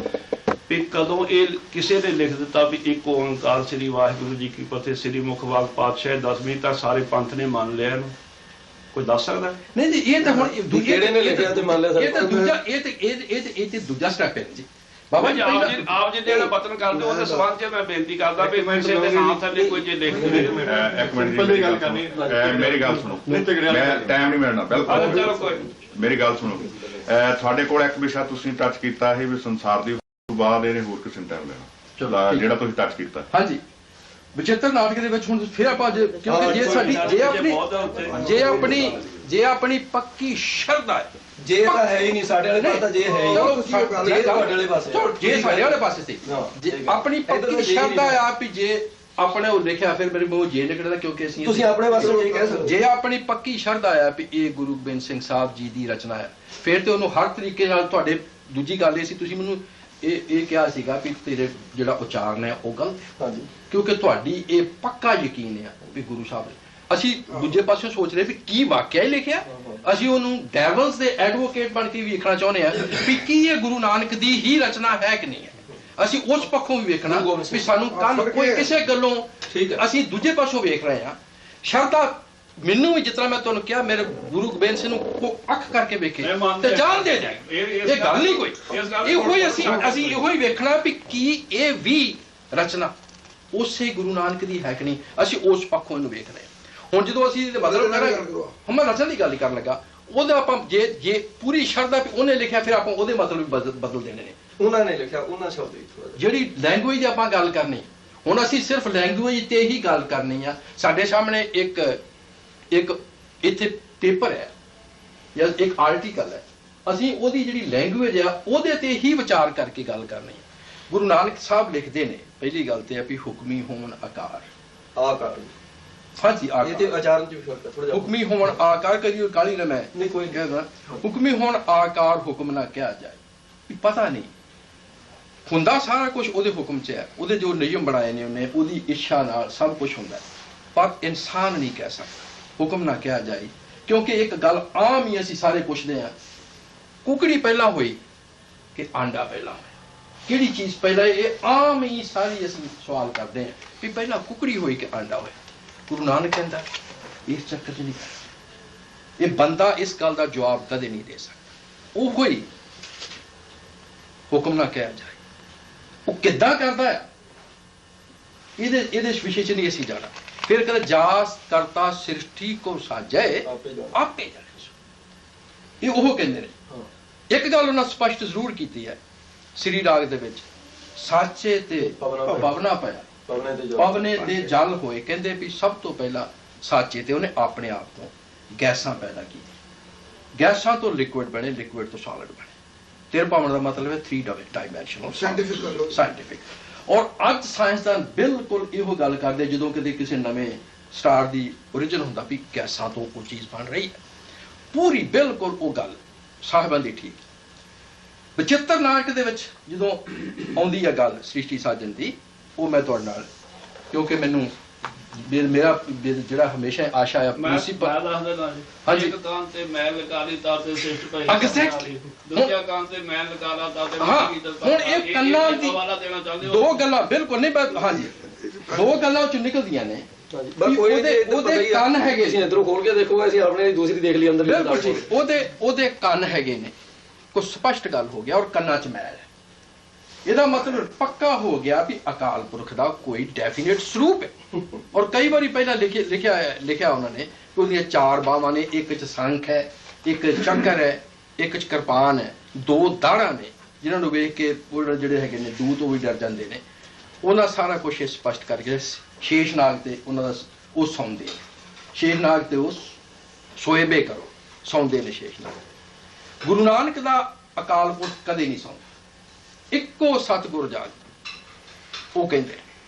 ਵੀ ਕਦੋਂ ਇਹ ਕਿਸੇ ਨੇ ਲਿਖ ਦਿੱਤਾ ਵੀ ਇੱਕ ਓਂਕਾਰ ਸ੍ਰੀ ਵਾਹਿਗੁਰੂ ਜੀ ਕੀ ਫਤਿਹ, ਸ੍ਰੀ ਮੁਖਵਾਕ ਪਾਤਸ਼ਾਹ 10ਵੀਂ ਤਾਂ ਸਾਰੇ ਪੰਥ ਨੇ ਮੰਨ ਲਿਆ ਇਹਨੂੰ? ਕੋਈ ਦੱਸ ਸਕਦਾ? ਨਹੀਂ ਜੀ, ਇਹ ਤਾਂ ਹੁਣ ਕਿਹੜੇ ਨੇ ਲਿਖਿਆ ਤੇ ਮੰਨ ਲਿਆ? ਇਹ ਤਾਂ ਦੂਜਾ, ਇਹ ਤੇ ਦੂਜਾ ਸਟੈਪ ਹੈ ਜੀ। ਬਾਬਾ ਜੀ ਆਪ ਜੀ ਜਿਹੜਾ ਵਤਨ ਕਰਦੇ ਉਹਦੇ ਸਬੰਧ 'ਚ ਮੈਂ ਬੇਨਤੀ ਕਰਦਾ ਵੀ ਕਿਸੇ ਦੇ ਨਾਮ ਥੱਲੇ ਕੋਈ ਜੇ ਲਿਖ ਦੇ। ਇੱਕ ਮਿੰਟ ਦੀ ਗੱਲ ਕਰਨੀ, ਮੇਰੀ ਗੱਲ ਸੁਣੋ, ਮੈਂ ਟਾਈਮ ਨਹੀਂ ਮਿਲਣਾ ਬਿਲਕੁਲ। ਚਲੋ ਕੋਈ ਮੇਰੀ ਗੱਲ ਸੁਣੋ, ਤੁਹਾਡੇ ਕੋਲ ਇੱਕ ਵਿਸ਼ਾ ਤੁਸੀਂ ਟੱਚ ਕੀਤਾ ਹੈ ਵੀ ਸੰਸਾਰ ਦੀ ਬਾਅਦ ਇਹਨੇ ਹੋਰ ਕਿਸੇ ਨੂੰ ਟਾਈਮ ਲੈਣਾ, ਜਿਹੜਾ ਤੁਸੀਂ ਟੱਚ ਕੀਤਾ। ਹਾਂਜੀ, ਵਿਚਿੱਤਰ ਨਾਟਕ ਦੇ ਵਿੱਚ ਹੁਣ ਫਿਰ ਆਪਾਂ ਕਿਉਂਕਿ ਜੇ ਸਾਡੀ ਜੇ ਆਪਣੀ ਪੱਕੀ ਸ਼ਰਧਾ ਹੈ, ਜੇ ਤਾਂ ਹੈ ਹੀ ਨਹੀਂ ਸਾਡੇ ਵਾਲੇ ਪਾਸੇ, ਤਾਂ ਜੇ ਹੈ ਹੀ ਚਲੋ ਜੇ ਤੁਹਾਡੇ ਵਾਲੇ ਪਾਸੇ, ਜੇ ਸਾਡੇ ਵਾਲੇ ਪਾਸੇ ਸੀ, ਜੇ ਆਪਣੀ ਪੱਕੀ ਸ਼ਰਧਾ ਆ ਵੀ ਜੇ ਆਪਣੇ ਉਹ ਲਿਖਿਆ, ਫਿਰ ਮੇਰੇ ਮੂੰਹ ਜੇ ਨਿਕਲਦਾ ਕਿਉਂਕਿ ਅਸੀਂ ਤੁਸੀਂ ਆਪਣੇ ਪਾਸੇ ਜੇ ਕਹਿ ਸਕਦੇ, ਜੇ ਆਪਣੀ ਪੱਕੀ ਸ਼ਰਧਾ ਆ ਵੀ ਇਹ ਗੁਰੂ ਗੋਬਿੰਦ ਸਿੰਘ ਸਾਹਿਬ ਜੀ ਦੀ ਰਚਨਾ ਹੈ, ਫਿਰ ਤੇ ਉਹਨੂੰ ਹਰ ਤਰੀਕੇ ਨਾਲ ਤੁਹਾਡੇ। ਦੂਜੀ ਗੱਲ ਇਹ ਸੀ, ਤੁਸੀਂ ਮੈਨੂੰ ਇਹ ਕਿਹਾ ਸੀਗਾ ਵੀ ਤੇਰੇ ਜਿਹੜਾ ਉਚਾਰਨ ਹੈ ਉਹ ਗਲਤ ਹੈ, ਕਿਉਂਕਿ ਤੁਹਾਡੀ ਇਹ ਪੱਕਾ ਯਕੀਨ ਹੈ ਵੀ ਗੁਰੂ ਸਾਹਿਬ ਨੇ। ਅਸੀਂ ਦੂਜੇ ਪਾਸੇ ਸੋਚ ਰਹੇ ਵੀ ਕੀ ਵਾਕਿਆ ਹੀ ਲਿਖਿਆ, ਅਸੀਂ ਉਹਨੂੰ ਡੈਵਲਸ ਦੇ ਐਡਵੋਕੇਟ ਬਣ ਕੇ ਵੇਖਣਾ ਚਾਹੁੰਦੇ ਹਾਂ ਵੀ ਕੀ ਇਹ ਗੁਰੂ ਨਾਨਕ ਦੀ ਹੀ ਰਚਨਾ ਹੈ ਕਿ ਨਹੀਂ ਹੈ। ਅਸੀਂ ਉਸ ਪੱਖੋਂ ਵੀ ਵੇਖਣਾ ਵੀ ਸਾਨੂੰ ਕੱਲ ਕੋਈ ਕਿਸੇ ਗੱਲੋਂ, ਅਸੀਂ ਦੂਜੇ ਪਾਸੋਂ ਵੇਖ ਰਹੇ ਹਾਂ। ਸ਼ਰਧਾ ਮੈਨੂੰ ਵੀ ਜਿਤਨਾ ਮੈਂ ਤੁਹਾਨੂੰ ਕਿਹਾ ਮੇਰੇ ਗੁਰੂ ਗੋਬਿੰਦ ਸਿੰਘ ਨੂੰ ਕੋ ਅੱਖ ਕਰਕੇ ਵੇਖੇ ਮੈਂ ਮੰਨਦਾ ਤੇ ਜਾਣ ਦੇ ਜਾਏ ਇਸ ਇਹ ਗੱਲ ਨਹੀਂ ਕੋਈ ਇਸ ਗੱਲ ਦੀ ਇਹੋ ਹੀ ਅਸੀਂ ਇਹੋ ਹੀ ਵੇਖਣਾ ਵੀ ਕੀ ਇਹ ਵੀ ਰਚਨਾ ਉਸੇ ਗੁਰੂ ਨਾਨਕ ਦੀ ਹੈ ਕਿ ਨਹੀਂ ਅਸੀਂ ਉਸ ਪੱਖੋਂ ਇਹਨੂੰ ਵੇਖ ਰਹੇ ਹਾਂ ਹੁਣ ਜਦੋਂ ਅਸੀਂ ਇਹਦੇ ਮਤਲਬ ਕਰਾਂਗੇ ਹਮ ਰਚਨਾ ਦੀ ਗੱਲ ਕਰਨ ਲੱਗਾ ਉਹਦਾ ਆਪਾਂ ਜੇ ਪੂਰੀ ਸ਼ਰਧਾ ਵੀ ਉਹਨੇ ਲਿਖਿਆ ਫਿਰ ਆਪਾਂ ਉਹਦੇ ਮਤਲਬ ਵੀ ਬਦਲ ਦੇਣੇ ਨੇ ਉਹਨਾਂ ਨੇ ਲਿਖਿਆ ਉਹਨਾਂ ਸ਼ਬਦ ਵਿੱਚ ਜਿਹੜੀ ਲੈਂਗੁਏਜ ਦੀ ਆਪਾਂ ਗੱਲ ਕਰਨੀ ਹੁਣ ਅਸੀਂ ਸਿਰਫ ਲੈਂਗੁਏਜ ਤੇ ਹੀ ਗੱਲ ਕਰਨੀ ਆ ਸਾਡੇ ਸਾਹਮਣੇ ਇੱਕ ਇੱਥੇ ਪੇਪਰ ਹੈ ਜਾਂ ਇੱਕ ਆਰਟੀਕਲ ਹੈ ਅਸੀਂ ਉਹਦੀ ਜਿਹੜੀ ਲੈਂਗੁਏਜ ਆ ਉਹਦੇ ਤੇ ਹੀ ਵਿਚਾਰ ਕਰਕੇ ਗੱਲ ਕਰਨੀ ਹੈ ਗੁਰੂ ਨਾਨਕ ਸਾਹਿਬ ਲਿਖਦੇ ਨੇ ਪਹਿਲੀ ਗੱਲ ਤੇ ਆ ਵੀ ਹੁਕਮੀ ਹੋਣ ਆਕਾਰ ਆਕਾਰ ਹਾਂਜੀ ਇਹ ਆਕਾਰ ਤੇ ਆਚਰਨ ਚ ਵੀ ਫਰਕ ਹੈ ਥੋੜਾ ਜਿਹਾ ਹੁਕਮੀ ਹੋਣ ਆਕਾਰ ਕਰੀਓ ਕਾਲੀ ਨਾ ਮੈਂ ਨਹੀਂ ਕੋਈ ਕਹਿੰਦਾ ਹੁਕਮੀ ਹੋਣ ਆਕਾਰ ਹੁਕਮ ਨਾ ਕਿਹਾ ਜਾਏ ਵੀ ਪਤਾ ਨਹੀਂ ਹੁੰਦਾ ਸਾਰਾ ਕੁਝ ਉਹਦੇ ਹੁਕਮ 'ਚ ਹੈ ਉਹਦੇ ਜੋ ਨਿਯਮ ਬਣਾਏ ਨੇ ਉਹਨੇ ਉਹਦੀ ਇੱਛਾ ਨਾਲ ਸਭ ਕੁਝ ਹੁੰਦਾ ਪਰ ਇਨਸਾਨ ਨਹੀਂ ਕਹਿ ਸਕਦਾ ਹੁਕਮ ਨਾ ਕਿਹਾ ਜਾਏ ਕਿਉਂਕਿ ਇੱਕ ਗੱਲ ਆਮ ਹੀ ਅਸੀਂ ਸਾਰੇ ਪੁੱਛਦੇ ਆ ਕੁਕੜੀ ਪਹਿਲਾਂ ਹੋਈ ਕਿ ਆਂਡਾ ਪਹਿਲਾਂ ਹੋਇਆ ਕਿਹੜੀ ਚੀਜ਼ ਪਹਿਲਾਂ ਇਹ ਆਮ ਹੀ ਸਾਰੀ ਅਸੀਂ ਸਵਾਲ ਕਰਦੇ ਆ ਵੀ ਪਹਿਲਾਂ ਕੁਕੜੀ ਹੋਈ ਕਿ ਆਂਡਾ ਹੋਇਆ ਗੁਰੂ ਨਾਨਕ ਕਹਿੰਦਾ ਇਸ ਚੱਕਰ 'ਚ ਨਹੀਂ ਇਹ ਬੰਦਾ ਇਸ ਗੱਲ ਦਾ ਜਵਾਬ ਕਦੇ ਨਹੀਂ ਦੇ ਸਕਦਾ ਉਹ ਹੀ ਹੁਕਮ ਨਾ ਕਿਹਾ ਜਾਏ ਉਹ ਕਿੱਦਾਂ ਕਰਦਾ ਹੈ ਇਹਦੇ ਵਿਸ਼ੇ 'ਚ ਨਹੀਂ ਅਸੀਂ ਜਾਣਾ ਫਿਰ ਕਹਿੰਦਾ ਜਾਸ ਕਰਤਾ ਸ੍ਰਿਸ਼ਟੀ ਕੋ ਸਾਜੇ ਆਪੇ ਜਾਣੇ ਇਹ ਉਹ ਕਹਿੰਦੇ ਨੇ ਇੱਕ ਗੱਲ ਉਹਨਾਂ ਸਪਸ਼ਟ ਜ਼ਰੂਰ ਕੀਤੀ ਹੈ ਸ੍ਰੀ ਰਾਗ ਦੇ ਵਿੱਚ ਸਾਚੇ ਤੇ ਪਵਨਾ ਪਿਆ ਪਵਨੇ ਤੇ ਜਲ ਹੋਏ ਕਹਿੰਦੇ ਵੀ ਸਭ ਤੋਂ ਪਹਿਲਾਂ ਸਾਚੇ ਤੇ ਉਹਨੇ ਆਪਣੇ ਆਪ ਤੋਂ ਗੈਸਾਂ ਪੈਦਾ ਕੀਤੀਆਂ ਗੈਸਾਂ ਤੋਂ ਲਿਕੁਇਡ ਬਣੇ ਲਿਕੁਇਡ ਤੋਂ ਸੋਲਿਡ ਬਣੇ ਤੇਰ ਪਾਵਨ ਦਾ ਮਤਲਬ ਹੈ 3 ਡਾਇਮੈਂਸ਼ਨਲ ਸਾਇੰਟਿਫਿਕ ਔਰ ਅੱਜ ਸਾਇੰਸਦਾਨ ਬਿਲਕੁਲ ਇਹੋ ਗੱਲ ਕਰਦੇ ਜਦੋਂ ਕਦੇ ਕਿਸੇ ਨਵੇਂ ਸਟਾਰ ਦੀ origin ਹੁੰਦਾ ਵੀ ਗੈਸਾਂ ਤੋਂ ਉਹ ਚੀਜ਼ ਬਣ ਰਹੀ ਹੈ ਪੂਰੀ ਬਿਲਕੁਲ ਉਹ ਗੱਲ ਸਾਹਿਬਾਂ ਦੀ ਠੀਕ ਬਚਿੱਤਰ ਨਾਟਕ ਦੇ ਵਿੱਚ ਜਦੋਂ ਆਉਂਦੀ ਹੈ ਗੱਲ ਸ੍ਰਿਸ਼ਟੀ ਸਾਜਨ ਦੀ ਉਹ ਮੈਂ ਤੁਹਾਡੇ ਨਾਲ ਕਿਉਂਕਿ ਮੈਨੂੰ ਮੇਰਾ ਜਿਹੜਾ ਹਮੇਸ਼ਾ ਆਸ਼ਾ ਹੈ ਪ੍ਰਿੰਸੀਪਲ ਦੱਸਦਾ ਨਾ ਹਾਂਜੀ ਇੱਕ ਕਾਂ ਤੇ ਮੈਂ ਲਗਾ ਲਈ ਤਾਂ ਤੇ ਸਿਸਟ ਭਾਈ Exactly. ਦੂਜਾ ਕਾਂ ਤੇ ਮੈਂ ਲਗਾ ਲਾ ਤਾਂ ਤੇ ਹਾਂ ਹੁਣ ਇਹ ਕੰਨਾਂ ਦੀ ਹਵਾਲਾ ਦੇਣਾ ਚਾਹੁੰਦੇ ਹੋ ਦੋ ਗੱਲਾਂ ਬਿਲਕੁਲ ਨਹੀਂ ਹਾਂਜੀ ਦੋ ਗੱਲਾਂ ਉਹ ਚ ਨਿਕਲਦੀਆਂ ਨੇ ਬਸ ਕੋਈ ਉਹਦੇ ਕੰਨ ਹੈਗੇ ਤੁਸੀਂ ਇਧਰੋਂ ਖੋਲ ਕੇ ਦੇਖੋਗੇ ਅਸੀਂ ਆਪਣੇ ਦੂਸਰੀ ਦੇਖ ਲਈ ਅੰਦਰ ਬਿਲਕੁਲ ਜੀ ਉਹਦੇ ਕੰਨ ਹੈਗੇ ਨੇ ਕੁਝ ਸਪਸ਼ਟ ਗੱਲ ਹੋ ਗਿਆ ਔਰ ਕੰਨਾਂ 'ਚ ਮੈਲ ਹੈ ਇਹਦਾ ਮਤਲਬ ਪੱਕਾ ਹੋ ਗਿਆ ਵੀ ਅਕਾਲ ਪੁਰਖ ਦਾ ਕੋਈ ਡੈਫੀਨਿਟ ਸਰੂਪ ਹੈ ਔਰ ਕਈ ਵਾਰੀ ਪਹਿਲਾਂ ਲਿਖਿਆ ਉਹਨਾਂ ਨੇ ਕਿ ਉਹਦੀਆਂ 4 ਬਾਹਾਂ ਨੇ ਇੱਕ 'ਚ ਸੰਖ ਹੈ ਇੱਕ ਚੱਕਰ ਹੈ ਇੱਕ 'ਚ ਕਿਰਪਾਨ ਹੈ 2 ਦਾੜਾਂ ਨੇ ਜਿਨ੍ਹਾਂ ਨੂੰ ਵੇਖ ਕੇ ਉਹ ਜਿਹੜੇ ਹੈਗੇ ਨੇ ਦੂਤ ਉਹ ਵੀ ਡਰ ਜਾਂਦੇ ਨੇ ਉਹਨਾਂ ਸਾਰਾ ਕੁਝ ਸਪਸ਼ਟ ਕਰਕੇ ਸ਼ੇਸ਼ਨਾਗ ਤੇ ਉਹਨਾਂ ਦਾ ਉਹ ਸੌਂਦੇ ਸ਼ੇਸ਼ਨਾਗ ਤੇ ਉਹ ਸੋਏਬੇ ਕਰੋ ਸੌਂਦੇ ਨੇ ਸ਼ੇਸ਼ਨਾਗ ਗੁਰੂ ਨਾਨਕ ਦਾ ਅਕਾਲ ਪੁਰਖ ਕਦੇ ਨਹੀਂ ਸੌਂਦਾ ਇੱਕੋ ਸਤਿਗੁਰ ਜਾਗ ਉਹ ਕਹਿੰਦੇ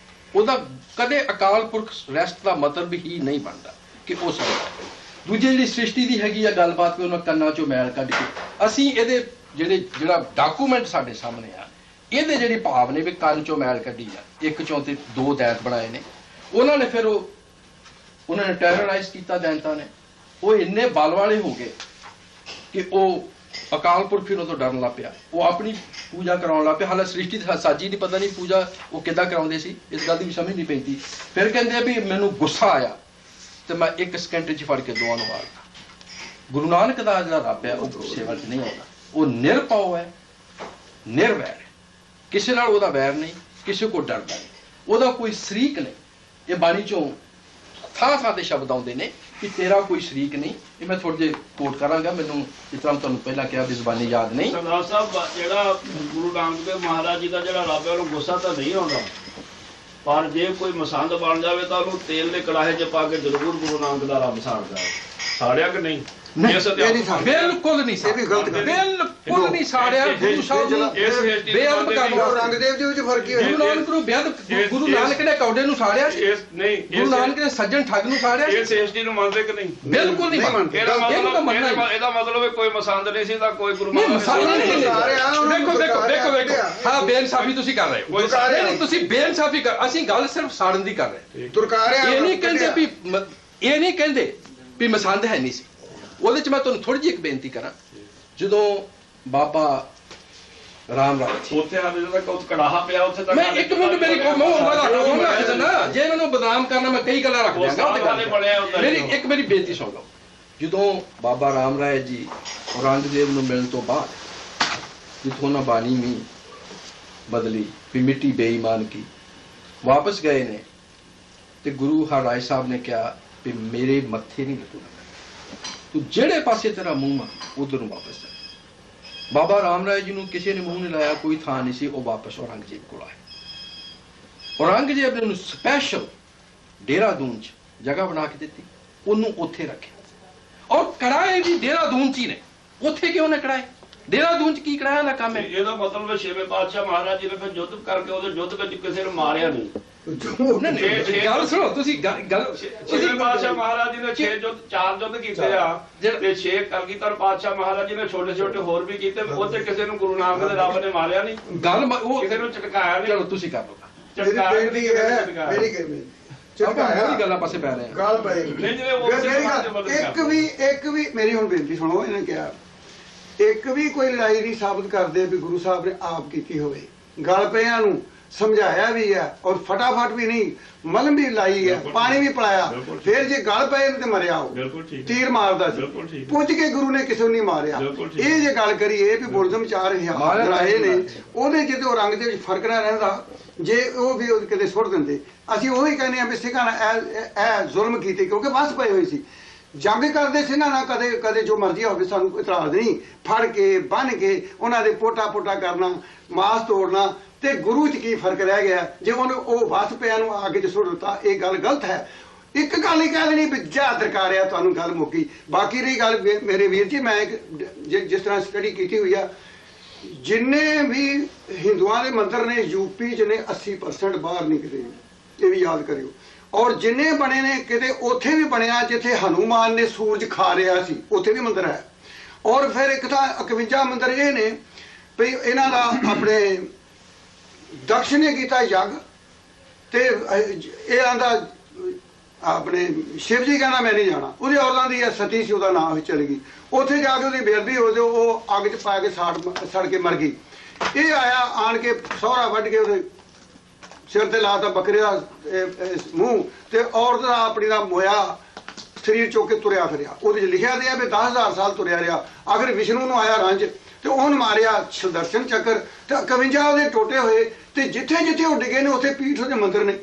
ਉਹਦਾ ਕਦੇ ਅਕਾਲ ਪੁਰਖ ਰੈਸਟ ਦਾ ਮਤਲਬ ਹੀ ਨਹੀਂ ਬਣਦਾ ਕਿ ਉਹ ਸੌਂਦਾ ਦੂਜੀ ਜਿਹੜੀ ਸ੍ਰਿਸ਼ਟੀ ਦੀ ਹੈਗੀ ਆ ਗੱਲਬਾਤ ਵੀ ਉਹਨਾਂ ਕੰਨਾਂ ਚੋਂ ਮੈਲ ਕੱਢ ਕੇ ਅਸੀਂ ਇਹਦੇ ਜਿਹੜਾ ਡਾਕੂਮੈਂਟ ਸਾਡੇ ਸਾਹਮਣੇ ਆ ਇਹਦੇ ਜਿਹੜੀ ਭਾਵ ਨੇ ਵੀ ਕੰਨ ਚੋਂ ਮੈਲ ਕੱਢੀ ਆ ਇੱਕ ਚੋਂ ਤੇ 2 ਦੈਂਤ ਬਣਾਏ ਨੇ ਉਹਨਾਂ ਨੇ ਫਿਰ ਉਹਨਾਂ ਨੇ ਟੈਰਰਾਈਜ਼ ਕੀਤਾ ਦੈਂਤਾਂ ਨੇ ਉਹ ਇੰਨੇ ਬਲ ਵਾਲੇ ਹੋ ਗਏ ਕਿ ਉਹ ਅਕਾਲ ਪੁਰਖ ਨੂੰ ਤੋਂ ਡਰਨ ਲੱਗ ਪਿਆ ਉਹ ਆਪਣੀ ਪੂਜਾ ਕਰਾਉਣ ਲੱਗ ਪਿਆ ਹਾਲੇ ਸ੍ਰਿਸ਼ਟੀ ਸਾਜੀ ਦੀ ਪਤਾ ਨਹੀਂ ਪੂਜਾ ਉਹ ਕਿੱਦਾਂ ਕਰਾਉਂਦੇ ਸੀ ਇਸ ਗੱਲ ਦੀ ਵੀ ਸਮਝ ਨਹੀਂ ਪੈਂਦੀ ਫਿਰ ਕਹਿੰਦੇ ਆ ਵੀ ਮੈਨੂੰ ਗੁੱਸਾ ਆਇਆ ਤੇ ਮੈਂ 1 ਸਕਿੰਟ 'ਚ ਫੜ ਕੇ ਦੋਵਾਂ ਨੂੰ ਮਾਰਦਾ ਗੁਰੂ ਨਾਨਕ ਦਾ ਜਿਹੜਾ ਰੱਬ ਹੈ ਉਹ ਗੁੱਸੇ ਵੱਲ ਨਹੀਂ ਆਉਂਦਾ ਉਹ ਨਿਰਭਉ ਹੈ ਨਿਰਵੈਰ ਹੈ ਕਿਸੇ ਨਾਲ ਉਹਦਾ ਵੈਰ ਨਹੀਂ ਕਿਸੇ ਕੋਲ ਡਰਦਾ ਨਹੀਂ ਉਹਦਾ ਕੋਈ ਸ਼ਰੀਕ ਨਹੀਂ ਇਹ ਬਾਣੀ ਚੋਂ ਥਾਂ ਤੇ ਸ਼ਬਦ ਆਉਂਦੇ ਨੇ ਕਿ ਤੇਰਾ ਕੋਈ ਸ਼ਰੀਕ ਨਹੀਂ ਇਹ ਮੈਂ ਥੋੜੇ ਜਿਹੇ ਕੋਟ ਕਰਾਂਗਾ ਮੈਨੂੰ ਜਿਸ ਤਰ੍ਹਾਂ ਤੁਹਾਨੂੰ ਪਹਿਲਾਂ ਕਿਹਾ ਵੀ ਜ਼ੁਬਾਨੀ ਯਾਦ ਨਹੀਂ ਸਰਦਾਰ ਸਾਹਿਬ ਜਿਹੜਾ ਗੁਰੂ ਨਾਨਕ ਦੇਵ ਮਹਾਰਾਜ ਜੀ ਦਾ ਜਿਹੜਾ ਰੱਬ ਹੈ ਉਹਨੂੰ ਗੁੱਸਾ ਤਾਂ ਨਹੀਂ ਆਉਂਦਾ ਪਰ ਜੇ ਕੋਈ ਮਸੰਦ ਬਣ ਜਾਵੇ ਤਾਂ ਉਹਨੂੰ ਤੇਲ ਦੇ ਕੜਾਹੇ 'ਚ ਪਾ ਕੇ ਜ਼ਰੂਰ ਗੁਰੂ ਨਾਨਕ ਦਾ ਰੱਬ ਸਾੜਦਾ ਸਾੜਿਆ ਕਿ ਨਹੀਂ ਬਿਲਕੁਲ ਨਹੀਂ ਇਹ ਵੀ ਗਲਤ ਗੱਲ ਬਿਲਕੁਲ ਨਹੀਂ ਸਾੜਿਆ ਗੁਰੂ ਸਾਹਿਬ ਨੂੰ ਬੇਅਦਬ ਕਰਨਾ ਰੰਗਦੇਵ ਜੀ ਵਿੱਚ ਫਰਕ ਹੀ ਗੁਰੂ ਨਾਨਕ ਨੂੰ ਬੇਅਦਬ ਗੁਰੂ ਨਾਨਕ ਨੇ ਕੌਡੇ ਨੂੰ ਸਾੜਿਆ ਨਹੀਂ ਗੁਰੂ ਨਾਨਕ ਨੇ ਸੱਜਣ ਠੱਗ ਨੂੰ ਸਾੜਿਆ ਇਸ ਸ੍ਰਿਸ਼ਟੀ ਨੂੰ ਮੰਨਦੇ ਕਿ ਨਹੀਂ ਬਿਲਕੁਲ ਨਹੀਂ ਮੰਨਦੇ ਇਹਦਾ ਮਤਲਬ ਕੋਈ ਮਸੰਦ ਨਹੀਂ ਸੀ ਤਾਂ ਕੋਈ ਗੁਰੂ ਦੇਖੋ ਹਾਂ ਬੇਇਨਸਾਫੀ ਤੁਸੀਂ ਕਰ ਰਹੇ ਹੋ ਨਹੀਂ ਤੁਸੀਂ ਬੇਇਨਸਾਫੀ ਕਰ ਅਸੀਂ ਗੱਲ ਸਿਰਫ ਸਾੜਨ ਦੀ ਕਰ ਰਹੇ ਇਹ ਨਹੀਂ ਕਹਿੰਦੇ ਵੀ ਮਸੰਦ ਹੈ ਨਹੀਂ ਸੀ ਉਹਦੇ 'ਚ ਮੈਂ ਤੁਹਾਨੂੰ ਥੋੜੀ ਜਿਹੀ ਇੱਕ ਬੇਨਤੀ ਕਰਾਂ ਜਦੋਂ ਬਾਬਾ ਰਾਮ ਰਾਜ ਉੱਥੇ ਹਾਲੇ ਜਦੋਂ ਕੜਾਹਾ ਪਿਆ ਉੱਥੇ ਤੱਕ ਮੈਂ ਇੱਕ ਮਿੰਟ ਮੇਰੀ ਜੇ ਮੈਨੂੰ ਬਦਨਾਮ ਕਰਨਾ ਮੈਂ ਕਈ ਗੱਲਾਂ ਰੱਖ ਦਿਆਂਗਾ ਮੇਰੀ ਬੇਨਤੀ ਸੁਣ ਲਓ। ਜਦੋਂ ਬਾਬਾ ਰਾਮ ਰਾਏ ਜੀ ਔਰੰਗਜ਼ੇਬ ਨੂੰ ਮਿਲਣ ਤੋਂ ਬਾਅਦ ਜਿੱਥੋਂ ਉਹਨਾਂ ਬਾਣੀ ਵੀ ਬਦਲੀ ਵੀ ਮਿੱਟੀ ਬੇਈਮਾਨ ਕੀ ਵਾਪਸ ਗਏ ਨੇ ਤੇ ਗੁਰੂ ਹਰਿਰਾਏ ਸਾਹਿਬ ਨੇ ਕਿਹਾ ਵੀ ਮੇਰੇ ਮੱਥੇ ਨਹੀਂ ਲੱਗੂਗਾ, ਤੂੰ ਜਿਹੜੇ ਪਾਸੇ ਤੇਰਾ ਮੂੰਹ ਆ ਉਧਰ ਨੂੰ ਵਾਪਸ ਜਾ। ਬਾਬਾ ਰਾਮ ਰਾਏ ਜੀ ਨੂੰ ਕਿਸੇ ਨੇ ਮੂੰਹ ਨਹੀਂ ਲਾਇਆ, ਕੋਈ ਥਾਂ ਨਹੀਂ ਸੀ, ਉਹ ਵਾਪਸ ਔਰੰਗਜ਼ੇਬ ਕੋਲ ਆਏ। ਔਰੰਗਜ਼ੇਬ ਨੇ ਉਹਨੂੰ ਸਪੈਸ਼ਲ ਦੇਹਰਾਦੂਨ 'ਚ ਜਗ੍ਹਾ ਬਣਾ ਕੇ ਦਿੱਤੀ, ਉਹਨੂੰ ਉੱਥੇ ਰੱਖਿਆ ਔਰ ਕੜਾਏ ਵੀ ਦੇਹਰਾਦੂਨ 'ਚ ਹੀ ਨੇ। ਉੱਥੇ ਕਿਉਂ ਨੇ ਕੜਾਏ? ਦੇਹਰਾਦੂਨ 'ਚ ਕੀ ਕੜਾਇਆ ਦਾ ਕੰਮ ਹੈ? ਇਹਦਾ ਮਤਲਬ ਹੈ ਛੇਵੇਂ ਪਾਤਸ਼ਾਹ ਮਹਾਰਾਜ ਜੀ ਨੇ ਫਿਰ ਯੁੱਧ ਕਰਕੇ ਉਹਦੇ ਯੁੱਧ ਵਿੱਚ ਕਿਸੇ ਨੂੰ ਮਾਰਿਆ ਨਹੀਂ। ਗੱਲ ਸੁਣੋ ਤੁਸੀਂ ਛੇਵੇਂ ਪਾਤਸ਼ਾਹ ਮਹਾਰਾਜ ਜੀ ਨੇ 4 ਯੁੱਧ ਕੀਤੇ ਆ ਤੇ 6 ਕਲਗੀਧਰ ਪਾਤਸ਼ਾਹ ਮਹਾਰਾਜ ਜੀ ਨੇ ਛੋਟੇ ਛੋਟੇ ਹੋਰ ਵੀ ਕੀਤੇ, ਉੱਥੇ ਕਿਸੇ ਨੂੰ ਗੁਰੂ ਨਾਨਕ ਦੇ ਰੱਬ ਨੇ ਮਾਰਿਆ ਨਹੀਂ, ਗੱਲ ਉਹ ਕਿਸੇ ਨੂੰ ਝਟਕਾਇਆ ਨਹੀਂ। ਚਲੋ ਤੁਸੀਂ ਕਰ ਲਓ ਗੱਲਾਂ ਪਾਸੇ ਪੈ ਰਹੇ ਇੱਕ ਵੀ ਮੇਰੀ ਹੁਣ ਬੇਨਤੀ ਸੁਣੋ। ਇਹਨੇ ਕਿਹਾ ਇੱਕ ਵੀ ਕੋਈ ਲੜਾਈ ਨਹੀਂ ਸਾਬਤ ਕਰਦੇ ਵੀ ਗੁਰੂ ਸਾਹਿਬ ਨੇ ਆਪ ਕੀਤੀ ਹੋਵੇ। ਗਲ ਪਿਆਂ ਨੂੰ ਸਮਝਾਇਆ ਵੀ ਹੈ ਔਰ ਫਟਾਫਟ ਵੀ ਨਹੀਂ, ਮਲਮ ਵੀ ਲਾਈ ਹੈ, ਪਾਣੀ ਵੀ ਪਿਲਾਇਆ, ਫਿਰ ਜੇ ਗਲ ਪਏ ਤੇ ਮਰਿਆ ਉਹ ਤੀਰ ਮਾਰਦਾ ਸੀ, ਪੁੱਜ ਕੇ ਗੁਰੂ ਨੇ ਕਿਸੇ ਨੂੰ ਨਹੀਂ ਮਾਰਿਆ। ਇਹ ਜੇ ਗੱਲ ਕਰੀਏ ਵੀ ਬੁਲਜ਼ਮ 4 ਲੜਾਏ ਨੇ, ਉਹਦੇ ਜਿਹਦੇ ਉਹ ਰੰਗ ਦੇ ਵਿੱਚ ਫਰਕ ਨਾ ਰਹਿੰਦਾ, ਜੇ ਉਹ ਵੀ ਕਿਤੇ ਸੁੱਟ ਦਿੰਦੇ। ਅਸੀਂ ਉਹੀ ਕਹਿੰਦੇ ਹਾਂ ਵੀ ਸਿੰਘਾਂ ਨੇ ਇਹ ਜ਼ੁਲਮ ਕੀਤੇ ਕਿਉਂਕਿ ਬਸ ਪਏ ਹੋਏ ਸੀ। ਜੰਗ ਕਰਦੇ ਸਿੰਘਾਂ ਨਾਲ ਕਦੇ ਕਦੇ ਜੋ ਮਰਜ਼ੀ ਹੋਵੇ, ਸਾਨੂੰ ਇਤਰਾਜ਼ ਨਹੀਂ। ਫੜ ਕੇ ਬੰਨ ਕੇ ਉਹਨਾਂ ਦੇ ਪੋਟਾ ਕਰਨਾ, ਮਾਸ ਤੋੜਨਾ, ਤੇ ਗੁਰੂ 'ਚ ਕੀ ਫਰਕ ਰਹਿ ਗਿਆ ਜੇ ਉਹਨੂੰ ਉਹ ਵਸ ਪਿਆ ਨੂੰ ਅੱਗ 'ਚ ਸੁੱਟ ਦਿੱਤਾ? ਇਹ ਗੱਲ ਗਲਤ ਹੈ। ਇੱਕ ਗੱਲ ਹੀ ਕਹਿ ਦੇਣੀ ਵੀ ਜਾ ਦਰਕਾਰਿਆ, ਤੁਹਾਨੂੰ ਗੱਲ ਮੁੱਕੀ। ਬਾਕੀ ਰਹੀ ਗੱਲ ਮੇਰੇ ਵੀਰ ਜੀ, ਮੈਂ ਜਿਸ ਤਰ੍ਹਾਂ ਸਟੱਡੀ ਕੀਤੀ ਹੋਈ ਆ, ਜਿੰਨੇ ਵੀ ਹਿੰਦੂਆਂ ਦੇ ਮੰਦਿਰ ਨੇ ਯੂਪੀ 'ਚ ਨੇ 80% ਬਾਹਰ ਨਿਕਲੇ, ਇਹ ਵੀ ਯਾਦ ਕਰਿਓ। ਔਰ ਜਿੰਨੇ ਬਣੇ ਨੇ ਕਿਤੇ ਉੱਥੇ ਵੀ ਬਣਿਆ ਜਿੱਥੇ ਹਨੂਮਾਨ ਨੇ ਸੂਰਜ ਖਾ ਰਿਹਾ ਸੀ, ਉੱਥੇ ਵੀ ਮੰਦਿਰ ਹੈ। ਔਰ ਫਿਰ ਇੱਕ ਤਾਂ 51 ਮੰਦਿਰ ਇਹ ਨੇ ਵੀ ਇਹਨਾਂ ਦਾ ਆਪਣੇ ਦਕਸ਼ ਨੇ ਕੀਤਾ ਯੱਗ, ਤੇ ਇਹ ਆਂਦਾ ਆਪਣੇ ਸ਼ਿਵ ਜੀ ਕਹਿੰਦਾ ਮੈਂ ਨਹੀਂ ਜਾਣਾ। ਉਹਦੀ ਔਰਤਾਂ ਦੀ ਸਤੀ ਸੀ, ਉਹਦਾ ਨਾਮ ਚਲ ਗਈ। ਉੱਥੇ ਜਾ ਕੇ ਉਹਦੀ ਬੇਅਦਬੀ ਹੋ ਜਾਓ, ਉਹ ਅੱਗ 'ਚ ਪਾ ਕੇ ਸੜ ਕੇ ਮਰ ਗਈ। ਇਹ ਆਇਆ ਆਣ ਕੇ ਸਹੁਰਾ ਵੱਢ ਕੇ ਉਹਦੇ ਸਿਰ ਤੇ ਲਾਤਾ ਬੱਕਰੇ ਦਾ ਮੂੰਹ, ਤੇ ਔਰਤ ਦਾ ਆਪਣੀ ਦਾ ਮੋਇਆ ਸਰੀਰ ਚੁੱਕ ਕੇ ਤੁਰਿਆ ਫਿਰਿਆ। ਉਹਦੇ 'ਚ ਲਿਖਿਆ ਗਿਆ ਵੀ 10,000 ਸਾਲ ਤੁਰਿਆ ਰਿਹਾ। ਅਗਰ ਵਿਸ਼ਨੂੰ ਨੂੰ ਆਇਆ ਰੰਜ ਤੇ ਉਹਨੂੰ ਮਾਰਿਆ ਸੁਦਰਸ਼ਨ ਚੱਕਰ, ਤੇ 51 ਉਹਦੇ ਟੋਟੇ ਹੋਏ, ਤੇ ਜਿੱਥੇ ਜਿੱਥੇ ਉਹ ਡਿੱਗੇ ਨੇ ਉੱਥੇ ਪੀਠ ਉਹਦੇ ਮੰਦਿਰ ਨੇ।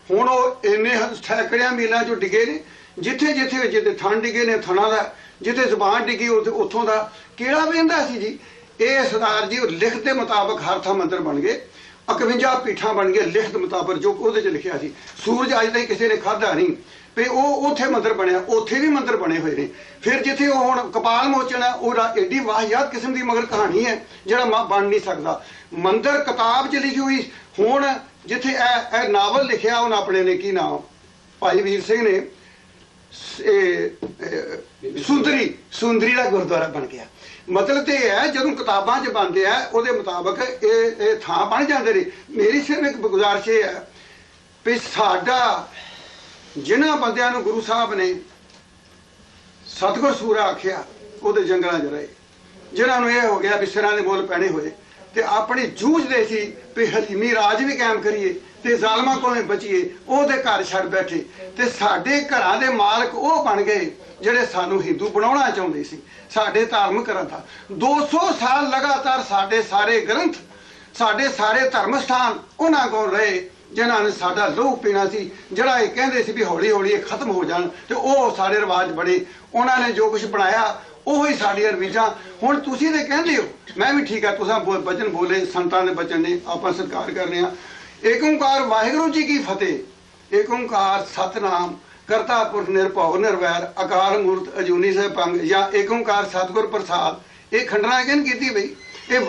ਹੁਣ ਉਹ ਇੰਨੇ ਸੈਂਕੜਿਆਂ ਮੀਲਾਂ 'ਚੋਂ ਡਿੱਗੇ ਨੇ, ਜਿੱਥੇ ਜਿੱਥੇ ਥਣ ਡਿੱਗੇ ਨੇ ਥਣਾ ਦਾ, ਜਿੱਥੇ ਜ਼ੁਬਾਨ ਡਿੱਗੀ ਉੱਥੋਂ ਦਾ ਕਿਹੜਾ ਵਹਿੰਦਾ ਸੀ ਜੀ। ਇਹ ਸਰਦਾਰ ਜੀ ਲਿਖਤ ਦੇ ਮੁਤਾਬਕ ਹਰ ਥਾਂ ਮੰਦਿਰ ਬਣ ਗਏ, 51 ਪੀਠਾਂ ਬਣ ਗਏ ਲਿਖਤ ਮੁਤਾਬਕ ਜੋ ਉਹਦੇ 'ਚ ਲਿਖਿਆ ਸੀ। ਸੂਰਜ ਅੱਜ ਤਾਈਂ ਕਿਸੇ ਨੇ ਖਾਧਾ ਨਹੀਂ, ਤੇ ਉਹ ਉੱਥੇ ਮੰਦਿਰ ਬਣਿਆ, ਉੱਥੇ ਵੀ ਮੰਦਿਰ ਬਣੇ ਹੋਏ ਨੇ। ਫਿਰ ਜਿੱਥੇ ਉਹ ਹੁਣ ਕਪਾਲ ਮੋਚਨ ਹੈ, ਉਹ ਐਡੀ ਵਾਹਿਯਾਤ ਕਿਸਮ ਦੀ ਮਗਰ ਕਹਾਣੀ ਹੈ ਜਿਹੜਾ ਬਣ ਨਹੀਂ ਸਕਦਾ। ਮੰਦਿਰ ਕਿਤਾਬ 'ਚ ਲਿਖੀ ਹੋਈ। ਹੁਣ ਜਿੱਥੇ ਇਹ ਨਾਵਲ ਲਿਖਿਆ ਉਹਨਾਂ ਆਪਣੇ ਨੇ, ਕੀ ਨਾਮ, ਭਾਈ ਵੀਰ ਸਿੰਘ ਨੇ, ਸੁੰਦਰੀ ਦਾ ਗੁਰਦੁਆਰਾ ਬਣ ਗਿਆ। ਮਤਲਬ ਤੇ ਇਹ ਹੈ ਜਦੋਂ ਕਿਤਾਬਾਂ 'ਚ ਬਣਦੇ ਆ ਉਹਦੇ ਮੁਤਾਬਕ ਇਹ ਥਾਂ ਬਣ ਜਾਂਦੇ ਨੇ। ਮੇਰੀ ਸਿਰਫ ਇੱਕ ਗੁਜ਼ਾਰਿਸ਼ ਇਹ ਹੈ ਵੀ ਸਾਡਾ ਜਿਨ੍ਹਾਂ ਬੰਦਿਆਂ ਨੂੰ ਗੁਰੂ ਸਾਹਿਬ ਨੇ ਸਤਿਗੁਰ ਸੂਰਾ ਆਖਿਆ, ਉਹਦੇ ਜੰਗਲਾਂ 'ਚ ਰਹੇ, ਜਿਨ੍ਹਾਂ ਨੂੰ ਇਹ ਹੋ ਗਿਆ ਵੀ ਸਿਰਾਂ ਦੇ ਮੁੱਲ ਪੈਣੇ ਹੋਏ, ਤੇ ਆਪਣੀ ਜੂਝਦੇ ਸੀ ਵੀ ਹਲੀਮੀ ਰਾਜ ਵੀ ਕਾਇਮ ਕਰੀਏ ਤੇ ਜ਼ਾਲਮਾਂ ਕੋਲੋਂ ਬਚੀਏ, ਉਹਦੇ ਘਰ ਛੱਡ ਬੈਠੇ। ਤੇ ਸਾਡੇ ਘਰਾਂ ਦੇ ਮਾਲਕ ਉਹ ਬਣ ਗਏ ਜਿਹੜੇ ਸਾਨੂੰ ਹਿੰਦੂ ਬਣਾਉਣਾ ਚਾਹੁੰਦੇ ਸੀ, ਸਾਡੇ ਧਾਰਮਿਕ ਗ੍ਰੰਥਾਂ। 200 ਸਾਲ ਲਗਾਤਾਰ ਸਾਡੇ ਸਾਰੇ ਗ੍ਰੰਥ, ਸਾਡੇ ਸਾਰੇ ਧਰਮ ਸਥਾਨ ਉਹਨਾਂ ਕੋਲ ਰਹੇ ਜਿਨ੍ਹਾਂ ਨੇ ਸਾਡਾ ਲਹੂ ਪੀਣਾ ਸੀ, ਜਿਹੜਾ ਇਹ ਕਹਿੰਦੇ ਸੀ ਵੀ ਹੌਲੀ ਹੌਲੀ ਇਹ ਖਤਮ ਹੋ ਜਾਣ, ਤੇ ਉਹ ਸਾਡੇ ਰਿਵਾਜ ਬਣੇ। ਉਹਨਾਂ ਨੇ ਜੋ ਕੁਝ ਬਣਾਇਆ ਉਹੀ ਸਾਡੀਆਂ ਰਵੀਜਾਂ। ਹੁਣ ਤੁਸੀਂ ਤੇ ਕਹਿੰਦੇ ਹੋ, ਮੈਂ ਵੀ ਠੀਕ ਆ, ਤੁਸੀਂ ਬਚਨ ਬੋਲੇ, ਸੰਤਾਂ ਦੇ ਬਚਨ ਨੇ, ਆਪਾਂ ਸਤਿਕਾਰ ਕਰਨੇ ਆ। ਏਕ ਓਂਕਾਰ ਵਾਹਿਗੁਰੂ ਜੀ ਕੀ ਫਤਿਹ। ਏਕ ਓਂਕਾਰ ਸਤਨਾਮ ਕਰਤਾ ਪੁਰਖ ਨਿਰਭਉ ਨਿਰਵੈਰ ਅਕਾਲ ਮੂਰਤ ਅਜੂਨੀ ਸੈਭੰ, ਜਾਂ ਏਕ ਓਂਕਾਰ ਸਤਿਗੁਰ ਪ੍ਰਸਾਦ। ਇਹ ਖੰਡਨਾ ਕਿਹਨ ਕੀਤੀ ਬਈ? ਇਹ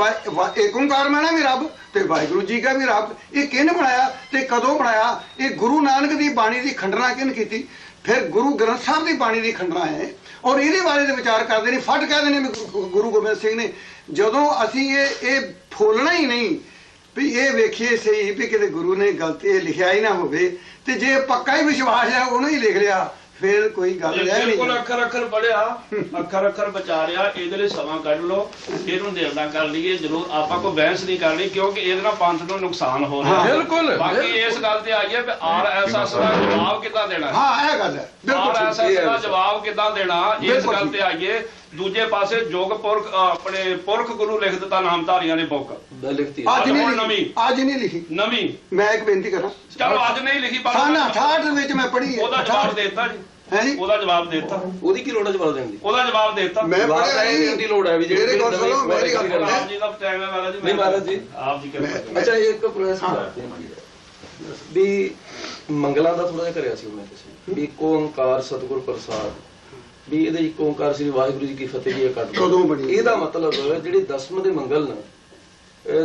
ਏਕ ਓਂਕਾਰ ਮੈਣਾ ਵੀ ਰੱਬ ਤੇ ਵਾਹਿਗੁਰੂ ਜੀ ਦਾ ਵੀ ਰੱਬ। ਇਹ ਕਿਹਨ ਬਣਾਇਆ ਤੇ ਕਦੋਂ ਬਣਾਇਆ? ਇਹ ਗੁਰੂ ਨਾਨਕ ਦੀ ਬਾਣੀ ਦੀ ਖੰਡਨਾ ਕਿਹਨ ਕੀਤੀ? ਫਿਰ ਗੁਰੂ ਗ੍ਰੰਥ ਸਾਹਿਬ ਦੀ ਬਾਣੀ ਦੀ ਖੰਡਨਾ ਹੈ, ਔਰ ਇਹਦੇ ਬਾਰੇ ਦੇ ਵਿਚਾਰ ਕਰਦੇ ਨੇ। ਫਟ ਕਹਿੰਦੇ ਨੇ ਗੁਰੂ ਗੋਬਿੰਦ ਸਿੰਘ ਨੇ, ਜਦੋਂ ਅਸੀਂ ਇਹ ਫੋਲਣਾ ਹੀ ਨਹੀਂ ਵੀ ਇਹ ਵੇਖੀਏ ਸਹੀ ਵੀ ਕਿਤੇ ਗੁਰੂ ਨੇ ਗਲਤੀ ਲਿਖਿਆ ਹੀ ਨਾ ਹੋਵੇ, ਤੇ ਜੇ ਪੱਕਾ ਹੀ ਵਿਸ਼ਵਾਸ ਹੈ ਉਹਨੂੰ ਹੀ ਲਿਖ ਲਿਆ, ਫਿਰ ਕੋਈ ਗੱਲ ਰਹਿ ਬਿਲਕੁਲ ਨਹੀਂ। ਅੱਖਰ ਅੱਖਰ ਪੜਿਆ, ਅੱਖਰ ਅੱਖਰ ਵਿਚਾਰਿਆ, ਇਹਦੇ ਲਈ ਸਮਾਂ ਕੱਢ ਲਓ, ਇਹਨੂੰ ਨਿਰਣਾ ਕਰ ਲਈਏ। ਜ਼ਰੂਰ ਆਪਾਂ ਕੋਈ ਬਹਿਸ ਨਹੀਂ ਕਰਨੀ, ਕਿਉਂਕਿ ਇਹਦੇ ਨਾਲ ਪੰਥ ਨੂੰ ਨੁਕਸਾਨ ਹੋ ਰਿਹਾ। ਬਿਲਕੁਲ, ਬਾਕੀ ਇਸ ਗੱਲ ਤੇ ਆਈਏ ਵੀ RSS ਦਾ ਜਵਾਬ ਕਿੱਦਾਂ ਦੇਣਾ, ਹਾਂ ਇਹ ਗੱਲ ਹੈ ਬਿਲਕੁਲ ਠੀਕ। RSS ਦਾ ਜਵਾਬ ਕਿੱਦਾਂ ਦੇਣਾ, ਇਸ ਬਿਲਕੁਲ ਗੱਲ ਤੇ ਆਈਏ। ਦੂਜੇ ਪਾਸੇ ਜੋਗ ਪੁਰਖ ਆਪਣੇ ਪੁਰਖ ਗੁਰੂ ਲਿਖ ਦਿੱਤਾ ਨਾਮਧਾਰੀਆਂ ਨੇ ਬੁੱਕ, ਲਿਖਤੀ ਅੱਜ ਹੁਣ ਨਹੀਂ ਅੱਜ ਨਹੀਂ ਲਿਖੀ। ਨਵੀਂ। ਮੈਂ ਇੱਕ ਬੇਨਤੀ ਕਰਾਂ, ਚਲੋ ਅੱਜ ਨਹੀਂ ਲਿਖੀ ਪਰ ਸਾਨਾ 68 ਦੇ ਵਿੱਚ ਮੈਂ ਪੜ੍ਹੀ ਹੈ। ਉਹਦਾ ਜਵਾਬ ਦੇ ਦਿੱਤਾ ਜੀ, ਹੈ ਜੀ, ਉਹਦਾ ਜਵਾਬ ਦੇ ਦਿੱਤਾ, ਉਹਦੀ ਕੀ ਲੋੜ ਹੈ ਜਵਾਬ ਦੇਣ ਦੀ? ਉਹਦਾ ਜਵਾਬ ਦੇ ਦਿੱਤਾ। ਮੈਂ ਜਵਾਬ ਪੜ੍ਹਿਆ ਤਾਂ ਇਹ ਦੀ ਲੋੜ ਹੈ ਵੀ ਜਿਹੜੀ ਮੇਰੇ ਕੋਲ ਸੁਣੋ, ਮੇਰੀ ਗੱਲ ਸੁਣੋ। ਆਪ ਜੀ ਦਾ ਟਾਈਮ ਹੈ ਮਹਾਰਾਜ ਜੀ। ਨਹੀਂ ਮਹਾਰਾਜ ਜੀ। ਆਪ ਜੀ ਕਿਰਪਾ ਅੱਛਾ ਇੱਕ ਪ੍ਰੋਫੈਸਰ ਵੀ ਮੰਗਲਾਂ ਦਾ ਥੋੜਾ ਜਿਹਾ ਕਰਿਆ ਸੀ ਉਹਨੇ ਤੁਸੀਂ ਵੀ ਇੱਕ ਓੰਕਾਰ ਸਤਿਗੁਰ ਪ੍ਰਸਾਦ, ਵੀ ਇਹਦੇ ਇੱਕ ਓੰਕਾਰ ਸ੍ਰੀ ਵਾਹਿਗੁਰੂ ਜੀ ਕੀ ਫਤਿਹ ਜੀ ਇਹ ਕੱਢ ਲਓ। ਕਦੋਂ ਬਣੀ? ਇਹਦਾ ਮਤਲਬ ਜਿਹੜੇ 10ਵੇਂ ਦੇ ਮੰਗਲ ਨੇ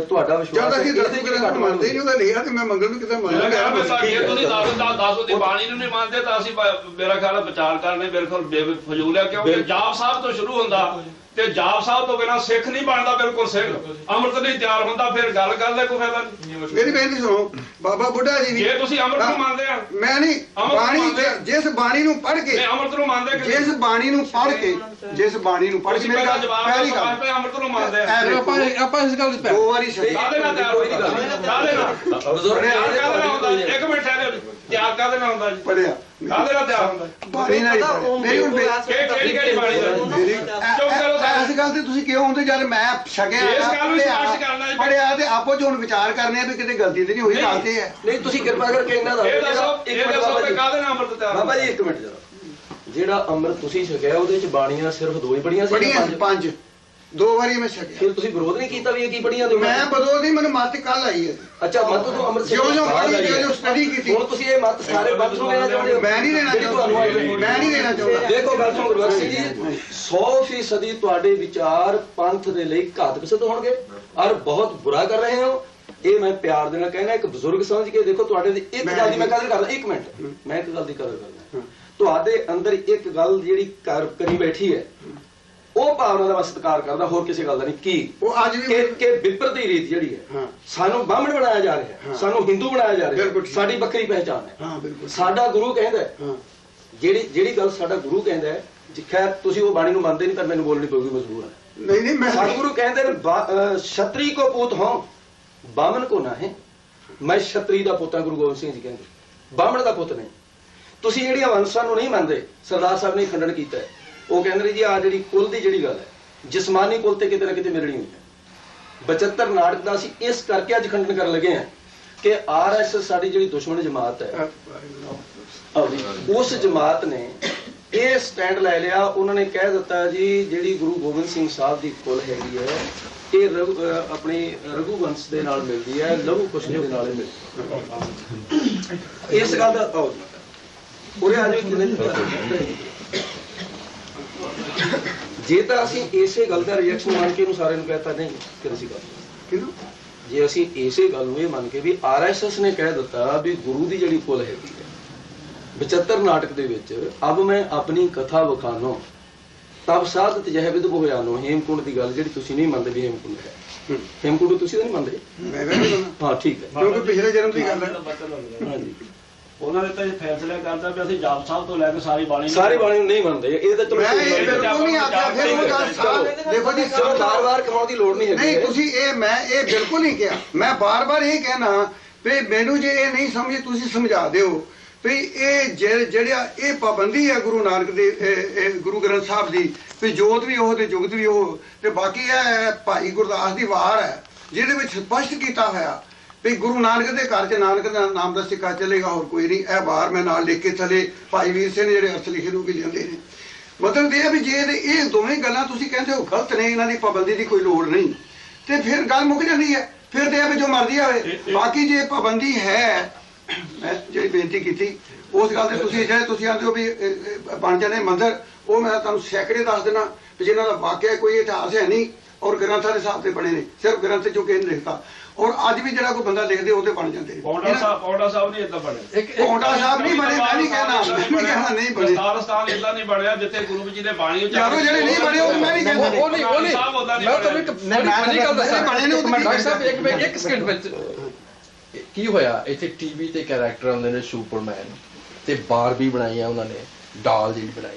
ਤੁਹਾਡਾ ਵਿਸ਼ਵਾਸ ਜਦ ਹੈ ਅਸੀਂ ਇਹਦੇ ਦਰਸ਼ਨ ਚ ਕਰਨ ਘੱਟ ਮੰਨਦੇ ਨਹੀਂ, ਉਹਦਾ ਲਿਖਿਆ ਤੇ ਮੈਂ ਮੰਗਲ ਨੂੰ ਕਿਤੇ ਮੰਨ ਗਿਆ। ਜੇ ਤੁਸੀਂ ਦੱਸ ਦੀ ਬਾਣੀ ਨੂੰ ਨਹੀਂ ਮੰਨਦੇ ਤਾਂ ਅਸੀਂ ਮੇਰਾ ਖਿਆਲ ਹੈ ਵਿਚਾਰ ਕਰਨੇ ਮੇਰੇ ਕੋਲ ਬੇਫਜ਼ੂਲ ਹੈ, ਕਿਉਂਕਿ ਜਾਪ ਸਾਹਿਬ ਤੋਂ ਸ਼ੁਰੂ ਹੁੰਦਾ ਤੇ ਜਾਪ ਸਾਹਿਬ ਤੋਂ ਬਿਨਾਂ ਸਿੱਖ ਨਹੀਂ ਬਣਦਾ। ਬਿਲਕੁਲ ਸਿੱਖ ਅੰਮ੍ਰਿਤ ਨਹੀਂ ਤਿਆਰ ਹੁੰਦਾ, ਫਿਰ ਗੱਲ ਕਰਨ ਦਾ ਕੋਈ ਫਾਇਦਾ ਨਹੀਂ। ਮੇਰੀ ਬੇਨਤੀ ਸੁਣੋ, ਬਾਬਾ ਬੁੱਢਾ ਜੀ ਜੇ ਤੁਸੀਂ ਅੰਮ੍ਰਿਤ ਨੂੰ ਮੰਨਦੇ ਆ, ਮੈਂ ਨਹੀਂ ਬਾਣੀ, ਜਿਸ ਬਾਣੀ ਨੂੰ ਪੜ੍ਹ ਕੇ, ਨਹੀਂ ਅੰਮ੍ਰਿਤ ਨੂੰ ਮੰਨਦੇ ਕਿ ਜਿਸ ਬਾਣੀ ਨੂੰ ਪੜ੍ਹ ਕੇ, ਜਿਸ ਬਾਣੀ ਨੂੰ ਪੜ੍ਹ ਕੇ ਮੇਰੀ ਗੱਲ ਪਹਿਲੀ ਗੱਲ ਅੰਮ੍ਰਿਤ ਨੂੰ ਮੰਨਦੇ ਆ। ਆਪਾਂ ਇਸ ਗੱਲ ਤੇ ਦੋ ਵਾਰੀ ਸਹੀ ਕਾਹਦੇ ਨਾਲ ਤਿਆਰ ਹੋਈ ਗੱਲ, ਕਾਹਦੇ ਨਾਲ ਬਜ਼ੁਰਗ ਤਿਆਰ ਕਾਹਦੇ ਨਾਲ ਹੁੰਦਾ? ਇੱਕ ਮਿੰਟ ਠਹਿਰੋ, ਤਿਆਰ ਕਾਹਦੇ ਨਾਲ ਹੁੰਦਾ ਜੀ? ਪੜਿਆ ਕਾਹਦੇ ਨਾਲ ਤਿਆਰ ਹੁੰਦਾ? ਬਾਣੀ ਨਾਲ ਹੀ ਪੜ੍ਹਿਆ। ਮੇਰੀ ਹੁਣ ਕਿਹੜੀ ਬਾਣੀ ਦਾ? ਚੁੱਪ ਕਰੋ ਸਾਹਿਬ। ਇਸ ਗੱਲ ਤੇ ਤੁਸੀਂ ਕਿਉਂ ਹੁੰਦੇ ਜਦ ਮੈਂ ਛਕਿਆ ਇਸ ਗੱਲ ਨੂੰ ਸਪਸ਼ਟ ਕਰਨਾ ਜੀ। ਪੜਿਆ ਤੇ ਆਪੋ ਚ ਹੁਣ ਵਿਚਾਰ ਕਰਨੇ ਆ ਵੀ ਕਿਤੇ ਗਲਤੀ ਤੇ ਨਹੀਂ ਹੋਈ, ਗੱਲ ਤੇ ਹੈ। ਨਹੀਂ ਤੁਸੀਂ ਕਿਰਪਾ ਕਰਕੇ ਇਹਨਾਂ ਦਾ ਇਹ ਦੱਸੋ ਕਿ ਕਾਹਦੇ ਨਾਲ ਅੰਮ੍ਰਿਤ ਤਿਆਰ ਬਾਬਾ ਜੀ ਇੱਕ ਮਿੰਟ ਜਰਾ, ਜਿਹੜਾ ਅੰਮ੍ਰਿਤ ਤੁਸੀਂ ਛਕਿਆ ਉਹਦੇ ਚ ਬਾਣੀਆਂ ਸਿਰਫ 2 ਹੀ ਪੜੀਆਂ ਸੀ ਜਾਂ ਪੜੀਆਂ 5? 5 ਦੋ ਵਾਰੀ ਮੈਂ ਛਕਿਆ। ਫਿਰ ਤੁਸੀਂ ਵਿਰੋਧ ਨਹੀਂ ਕੀਤਾ ਵੀ ਇਹ ਕੀ ਪੜੀਆਂ ਨੇ? ਮੈਂ ਬਦੋ ਦੀ ਮੈਨੂੰ ਮੱਤ ਕੱਲ ਆਈ ਹੈ। ਅੱਛਾ ਮਤ ਤੋਂ ਅੰਮ੍ਰਿਤ ਜਿਉਂ ਪੜ੍ਹੀ, ਜਿਉਂ ਸਟੱਡੀ ਕੀਤੀ। ਹੁਣ ਤੁਸੀਂ ਇਹ ਮਤ ਸਾਰੇ ਵਕਤ ਨੂੰ ਲੈਣਾ ਚਾਹੁੰਦੇ ਹੋ? ਮੈਂ ਨਹੀਂ ਲੈਣਾ ਚਾਹੁੰਦਾ, ਮੈਂ ਨਹੀਂ ਲੈਣਾ ਚਾਹੁੰਦਾ। ਦੇਖੋ ਗੱਲ ਸੁਣੋ ਗੁਰਬਖਸ਼ ਸਿੰਘ ਜੀ, 100% ਤੁਹਾਡੇ ਵਿਚਾਰ ਪੰਥ ਦੇ ਲਈ ਘਾਤਕ ਸਿੱਧ ਹੋਣਗੇ ਔਰ ਬਹੁਤ ਬੁਰਾ ਕਰ ਰਹੇ ਹੋ। ਇਹ ਮੈਂ ਪਿਆਰ ਦੇ ਨਾਲ ਕਹਿਣਾ, ਇੱਕ ਬਜ਼ੁਰਗ ਸਮਝ ਕੇ ਦੇਖੋ। ਤੁਹਾਡੇ ਦੀ ਇੱਕ ਗੱਲ ਦੀ ਮੈਂ ਕਦਰ ਕਰਦਾ, ਇੱਕ ਮਿੰਟ ਮੈਂ ਇੱਕ ਗੱਲ ਦੀ ਕਦਰ ਕਰਦਾ। ਤੁਹਾਡੇ ਅੰਦਰ ਇੱਕ ਗੱਲ ਜਿਹੜੀ ਕਰੀ ਬੈਠੀ ਹੈ, ਉਹ ਭਾਵਨਾ ਦਾ ਸਤਿਕਾਰ ਕਰਦਾ, ਹੋਰ ਕਿਸੇ ਗੱਲ ਦਾ ਨਹੀਂ। ਕੀ ਉਹ ਅੱਜ ਵੀ ਕਿ ਵਿਪਰਤੀ ਰੀਤ ਜਿਹੜੀ ਹੈ, ਸਾਨੂੰ ਬ੍ਰਾਹਮਣ ਬਣਾਇਆ ਜਾ ਰਿਹਾ, ਸਾਨੂੰ ਹਿੰਦੂ ਬਣਾਇਆ ਜਾ ਰਿਹਾ, ਸਾਡੀ ਵੱਖਰੀ ਪਹਿਚਾਣ ਹੈ। ਹਾਂ ਬਿਲਕੁਲ। ਸਾਡਾ ਗੁਰੂ ਕਹਿੰਦਾ ਜਿਹੜੀ ਗੱਲ ਸਾਡਾ ਗੁਰੂ ਕਹਿੰਦਾ ਹੈ, ਖੈਰ ਤੁਸੀਂ ਉਹ ਬਾਣੀ ਨੂੰ ਮੰਨਦੇ ਨਹੀਂ ਤਾਂ ਮੈਨੂੰ ਬੋਲਣੀ ਪਊਗੀ, ਮਜਬੂਰ ਹੈ। ਨਹੀਂ ਨਹੀਂ ਮੈਂ ਸਤਿਗੁਰੂ ਕਹਿੰਦੇ ਨੇ ਛਤਰੀ ਕੋ ਪੂਤ ਹੋ ਬਾਮਨ ਕੋ ਨਾ ਹੈ। ਮੈਂ ਛਤਰੀ ਦਾ ਪੁੱਤ ਹਾਂ, ਗੁਰੂ ਗੋਬਿੰਦ ਸਿੰਘ ਜੀ ਕਹਿੰਦੇ, ਬਾਹਮਣ ਦਾ ਪੁੱਤ ਨਹੀਂ। ਤੁਸੀਂ ਜਿਹੜੀਆਂ ਵੰਸ਼ਾਂ ਨੂੰ ਨਹੀਂ ਮੰਨਦੇ, ਸਰਦਾਰ ਸਾਹਿਬ ਨੇ ਖੰਡਨ ਕੀਤਾ ਹੈ। ਉਹ ਕਹਿੰਦੇ ਨੇ ਜੀ ਆ ਜਿਹੜੀ ਕੁਲ ਦੀ ਜਿਹੜੀ ਗੱਲ ਹੈ, ਜਿਸਮਾਨੀ ਕੁਲ ਤੇ ਕਿਤੇ ਨਾ ਕਿਤੇ ਮਿਲਣੀ ਹੋਈ ਹੈ। 72 ਨਾਟਕ ਦਾ ਅਸੀਂ ਇਸ ਕਰਕੇ ਅੱਜ ਖੰਡਨ ਕਰਨ ਲੱਗੇ ਹਾਂ ਕਿ RSS ਸਾਡੀ ਜਿਹੜੀ ਦੁਸ਼ਮਣ ਜਮਾਤ ਹੈ, ਉਸ ਜਮਾਤ ਨੇ ਇਹ ਸਟੈਂਡ ਲੈ ਲਿਆ। ਉਹਨਾਂ ਨੇ ਕਹਿ ਦਿੱਤਾ ਜੀ ਜਿਹੜੀ ਗੁਰੂ ਗੋਬਿੰਦ ਸਿੰਘ ਸਾਹਿਬ ਦੀ ਕੁਲ ਹੈਗੀ ਹੈ, ਇਹ ਆਪਣੀ ਰਘੁਵੰਸ਼ ਦੇ ਨਾਲ ਮਿਲਦੀ ਹੈ, ਲਹੂ ਕੁਸ਼ ਦੇ ਨਾਲ ਹੀ ਮਿਲਦੀ ਹੈ। ਇਸ ਗੱਲ ਦਾ ਉਰੇ ਆ ਜਾਓ। ਜੇ ਤਾਂ ਅਸੀਂ ਇਸੇ ਗੱਲ ਦਾ ਰਿਐਕਸ਼ਨ ਮੰਨ ਕੇ ਇਹਨੂੰ ਸਾਰਿਆਂ ਨੂੰ ਕਹਿਤਾ ਨਹੀਂ ਕਿ ਅਸੀਂ ਗੱਲ ਕਿਹਨੂੰ, ਜੇ ਅਸੀਂ ਇਸੇ ਗੱਲ ਨੂੰ ਇਹ ਮੰਨ ਕੇ ਵੀ RSS ਨੇ ਕਹਿ ਦਿੱਤਾ ਵੀ ਗੁਰੂ ਦੀ ਜਿਹੜੀ ਕੁਲ ਹੈਗੀ ਹੈ 75 ਨਾਟਕ ਦੇ ਵਿੱਚ, ਅਬ ਮੈਂ ਆਪਣੀ ਕਥਾ ਵਿਖਾਨੋ ਤਬ ਸਾਧਤ ਜਹ ਵਿਦ ਬੋਹਿਆਨੋ। ਹੇਮਕੁੰਡ ਦੀ ਗੱਲ ਜਿਹੜੀ ਤੁਸੀਂ ਨਹੀਂ ਮੰਨਦੇ ਵੀ ਹੇਮਕੁੰਡ ਹੈ, ਹੇਮਕੁੰਡ ਤੁਸੀਂ ਤਾਂ ਨਹੀਂ ਮੰਨਦੇ? ਮੈਂ ਵੀ ਨਹੀਂ ਮੰਨਦਾ, ਹਾਂ ਠੀਕ ਹੈ, ਕਿਉਂਕਿ ਪਿਛਲੇ ਜਨਮ ਦੀ ਗੱਲ ਹੈ। ਹਾਂਜੀ। ਉਹਨਾਂ ਨੇ ਤਾਂ ਇਹ ਫੈਸਲਾ ਕਰਤਾ ਵੀ ਅਸੀਂ ਜਾਪ ਸਾਹਿਬ ਤੋਂ ਲੈ ਕੇ ਸਾਰੀ ਬਾਣੀ ਨੂੰ ਨਹੀਂ ਮੰਨਦੇ। ਇਹ ਤਾਂ ਚਲੋ ਮੈਂ ਇਹ ਬਿਲਕੁਲ ਨਹੀਂ ਆਖਿਆ। ਫਿਰ ਉਹ ਗੱਲ ਸਾਫ਼ ਦੇਖੋ ਜੀ, ਵਾਰ-ਵਾਰ ਕਮਾਉਣ ਦੀ ਲੋੜ ਨਹੀਂ ਨਹੀਂ ਹੈਗੀ। ਤੁਸੀਂ ਮੈਂ ਇਹ ਬਿਲਕੁਲ ਨਹੀਂ ਕਿਹਾ। ਮੈਂ ਬਾਰ-ਬਾਰ ਇਹ ਕਹਿਣਾ ਵੀ ਮੈਨੂੰ ਜੇ ਇਹ ਨਹੀਂ ਸਮਝੇ ਤੁਸੀਂ ਸਮਝਾ ਦਿਓ ਵੀ ਇਹ ਜਿਹੜਾ ਇਹ ਪਾਬੰਦੀ ਹੈ ਗੁਰੂ ਨਾਨਕ ਦੇ ਗੁਰੂ ਗ੍ਰੰਥ ਸਾਹਿਬ ਦੀ, ਵੀ ਜੋਤ ਵੀ ਉਹ ਤੇ ਜੁਗਤ ਵੀ ਉਹ। ਤੇ ਬਾਕੀ ਇਹ ਭਾਈ ਗੁਰਦਾਸ ਦੀ ਵਾਰ ਹੈ ਜਿਹਦੇ ਵਿੱਚ ਸਪਸ਼ਟ ਕੀਤਾ ਹੋਇਆ ਵੀ ਗੁਰੂ ਨਾਨਕ ਦੇ ਘਰ 'ਚ ਨਾਨਕ ਦਾ ਨਾਮ ਦਾ ਸਿੱਕਾ ਚੱਲੇਗਾ, ਹੋਰ ਕੋਈ ਨਹੀਂ। ਇਹ ਵਾਰ ਮੈਂ ਨਾਲ ਲਿਖ ਕੇ ਥੱਲੇ ਭਾਈ ਵੀਰ ਸਿੰਘ ਨੇ ਜਿਹੜੇ ਅਰਥ ਲਿਖੇ ਨੂੰ ਵੀ ਜਾਂਦੇ ਨੇ। ਮਤਲਬ ਇਹ ਵੀ ਜੇ ਇਹ ਦੋਵੇਂ ਗੱਲਾਂ ਤੁਸੀਂ ਕਹਿੰਦੇ ਹੋ ਗਲਤ ਨੇ, ਇਹਨਾਂ ਦੀ ਪਾਬੰਦੀ ਦੀ ਕੋਈ ਲੋੜ ਨਹੀਂ, ਤੇ ਫਿਰ ਗੱਲ ਮੁੱਕ ਜਾਂਦੀ ਹੈ। ਫਿਰ ਤੇ ਇਹ ਵੀ ਜੋ ਮਰਜ਼ੀ ਹੋਵੇ। ਬਾਕੀ ਜੇ ਪਾਬੰਦੀ ਹੈ, ਮੈਂ ਜਿਹੜੀ ਬੇਨਤੀ ਕੀਤੀ ਉਸ ਗੱਲ ਤੇ ਤੁਸੀਂ ਆਂਦੇ ਹੋ ਵੀ ਬਣ ਜਾਣੇ ਮੰਦਰ, ਉਹ ਮੈਂ ਤੁਹਾਨੂੰ ਸੈਂਕੜੇ ਦੱਸ ਦੇਣਾ ਵੀ ਜਿਨ੍ਹਾਂ ਦਾ ਵਾਕਿਆ ਕੋਈ ਇਤਿਹਾਸ ਹੈ ਨਹੀਂ ਔਰ ਗ੍ਰੰਥਾਂ ਦੇ ਹਿਸਾਬ ਤੇ ਬਣੇ ਨੇ, ਸਿਰਫ ਗ੍ਰੰਥ ਚੋਂ ਕਿਸੇ ਨੇ ਲਿਖਤਾ। ਔਰ ਅੱਜ ਵੀ ਜਿਹੜਾ ਕੋਈ ਬੰਦਾ ਲਿਖਦੇ ਉਹਦੇ ਬਣ ਜਾਂਦੇ ਨੇ। ਪੌਂਡਾ ਸਾਹਿਬ ਨਹੀਂ ਏਦਾਂ ਬਣਿਆ। ਪੌਂਡਾ ਸਾਹਿਬ ਨਹੀਂ ਬਣੇ, ਮੈਂ ਨਹੀਂ ਕਹਿਣਾ ਨਹੀਂ ਬਣੇ। ਦਸਤਾਰ ਸਥਾਨ ਏਦਾਂ ਨਹੀਂ ਬਣਿਆ ਜਿੱਥੇ ਗੁਰੂ ਜੀ ਨੇ ਬਾਣੀ ਯਾਰੋ ਜਿਹੜੇ ਨਹੀਂ ਬਣੇ ਉਹ ਮੈਂ ਨਹੀਂ ਕਹਿੰਦਾ। ਉਹ ਨਹੀਂ ਮੈਂ ਤੁਹਾਨੂੰ ਇੱਕ ਫਨੀ ਗੱਲ ਦੱਸਾਂ। ਡਾਕਟਰ ਸਾਹਿਬ ਇੱਕ ਸਕਿੰਟ ਵਿੱਚ ਕੀ ਹੋਇਆ, ਇੱਥੇ ਟੀਵੀ ਤੇ ਕੈਰੈਕਟਰ ਆਉਂਦੇ ਨੇ, ਸੁਪਰਮੈਨ ਤੇ ਬਾਰਬੀ ਬਣਾਈਆਂ ਉਹਨਾਂ ਨੇ, ਡਾਲ ਜਿਹੜੀ ਬਣਾਈ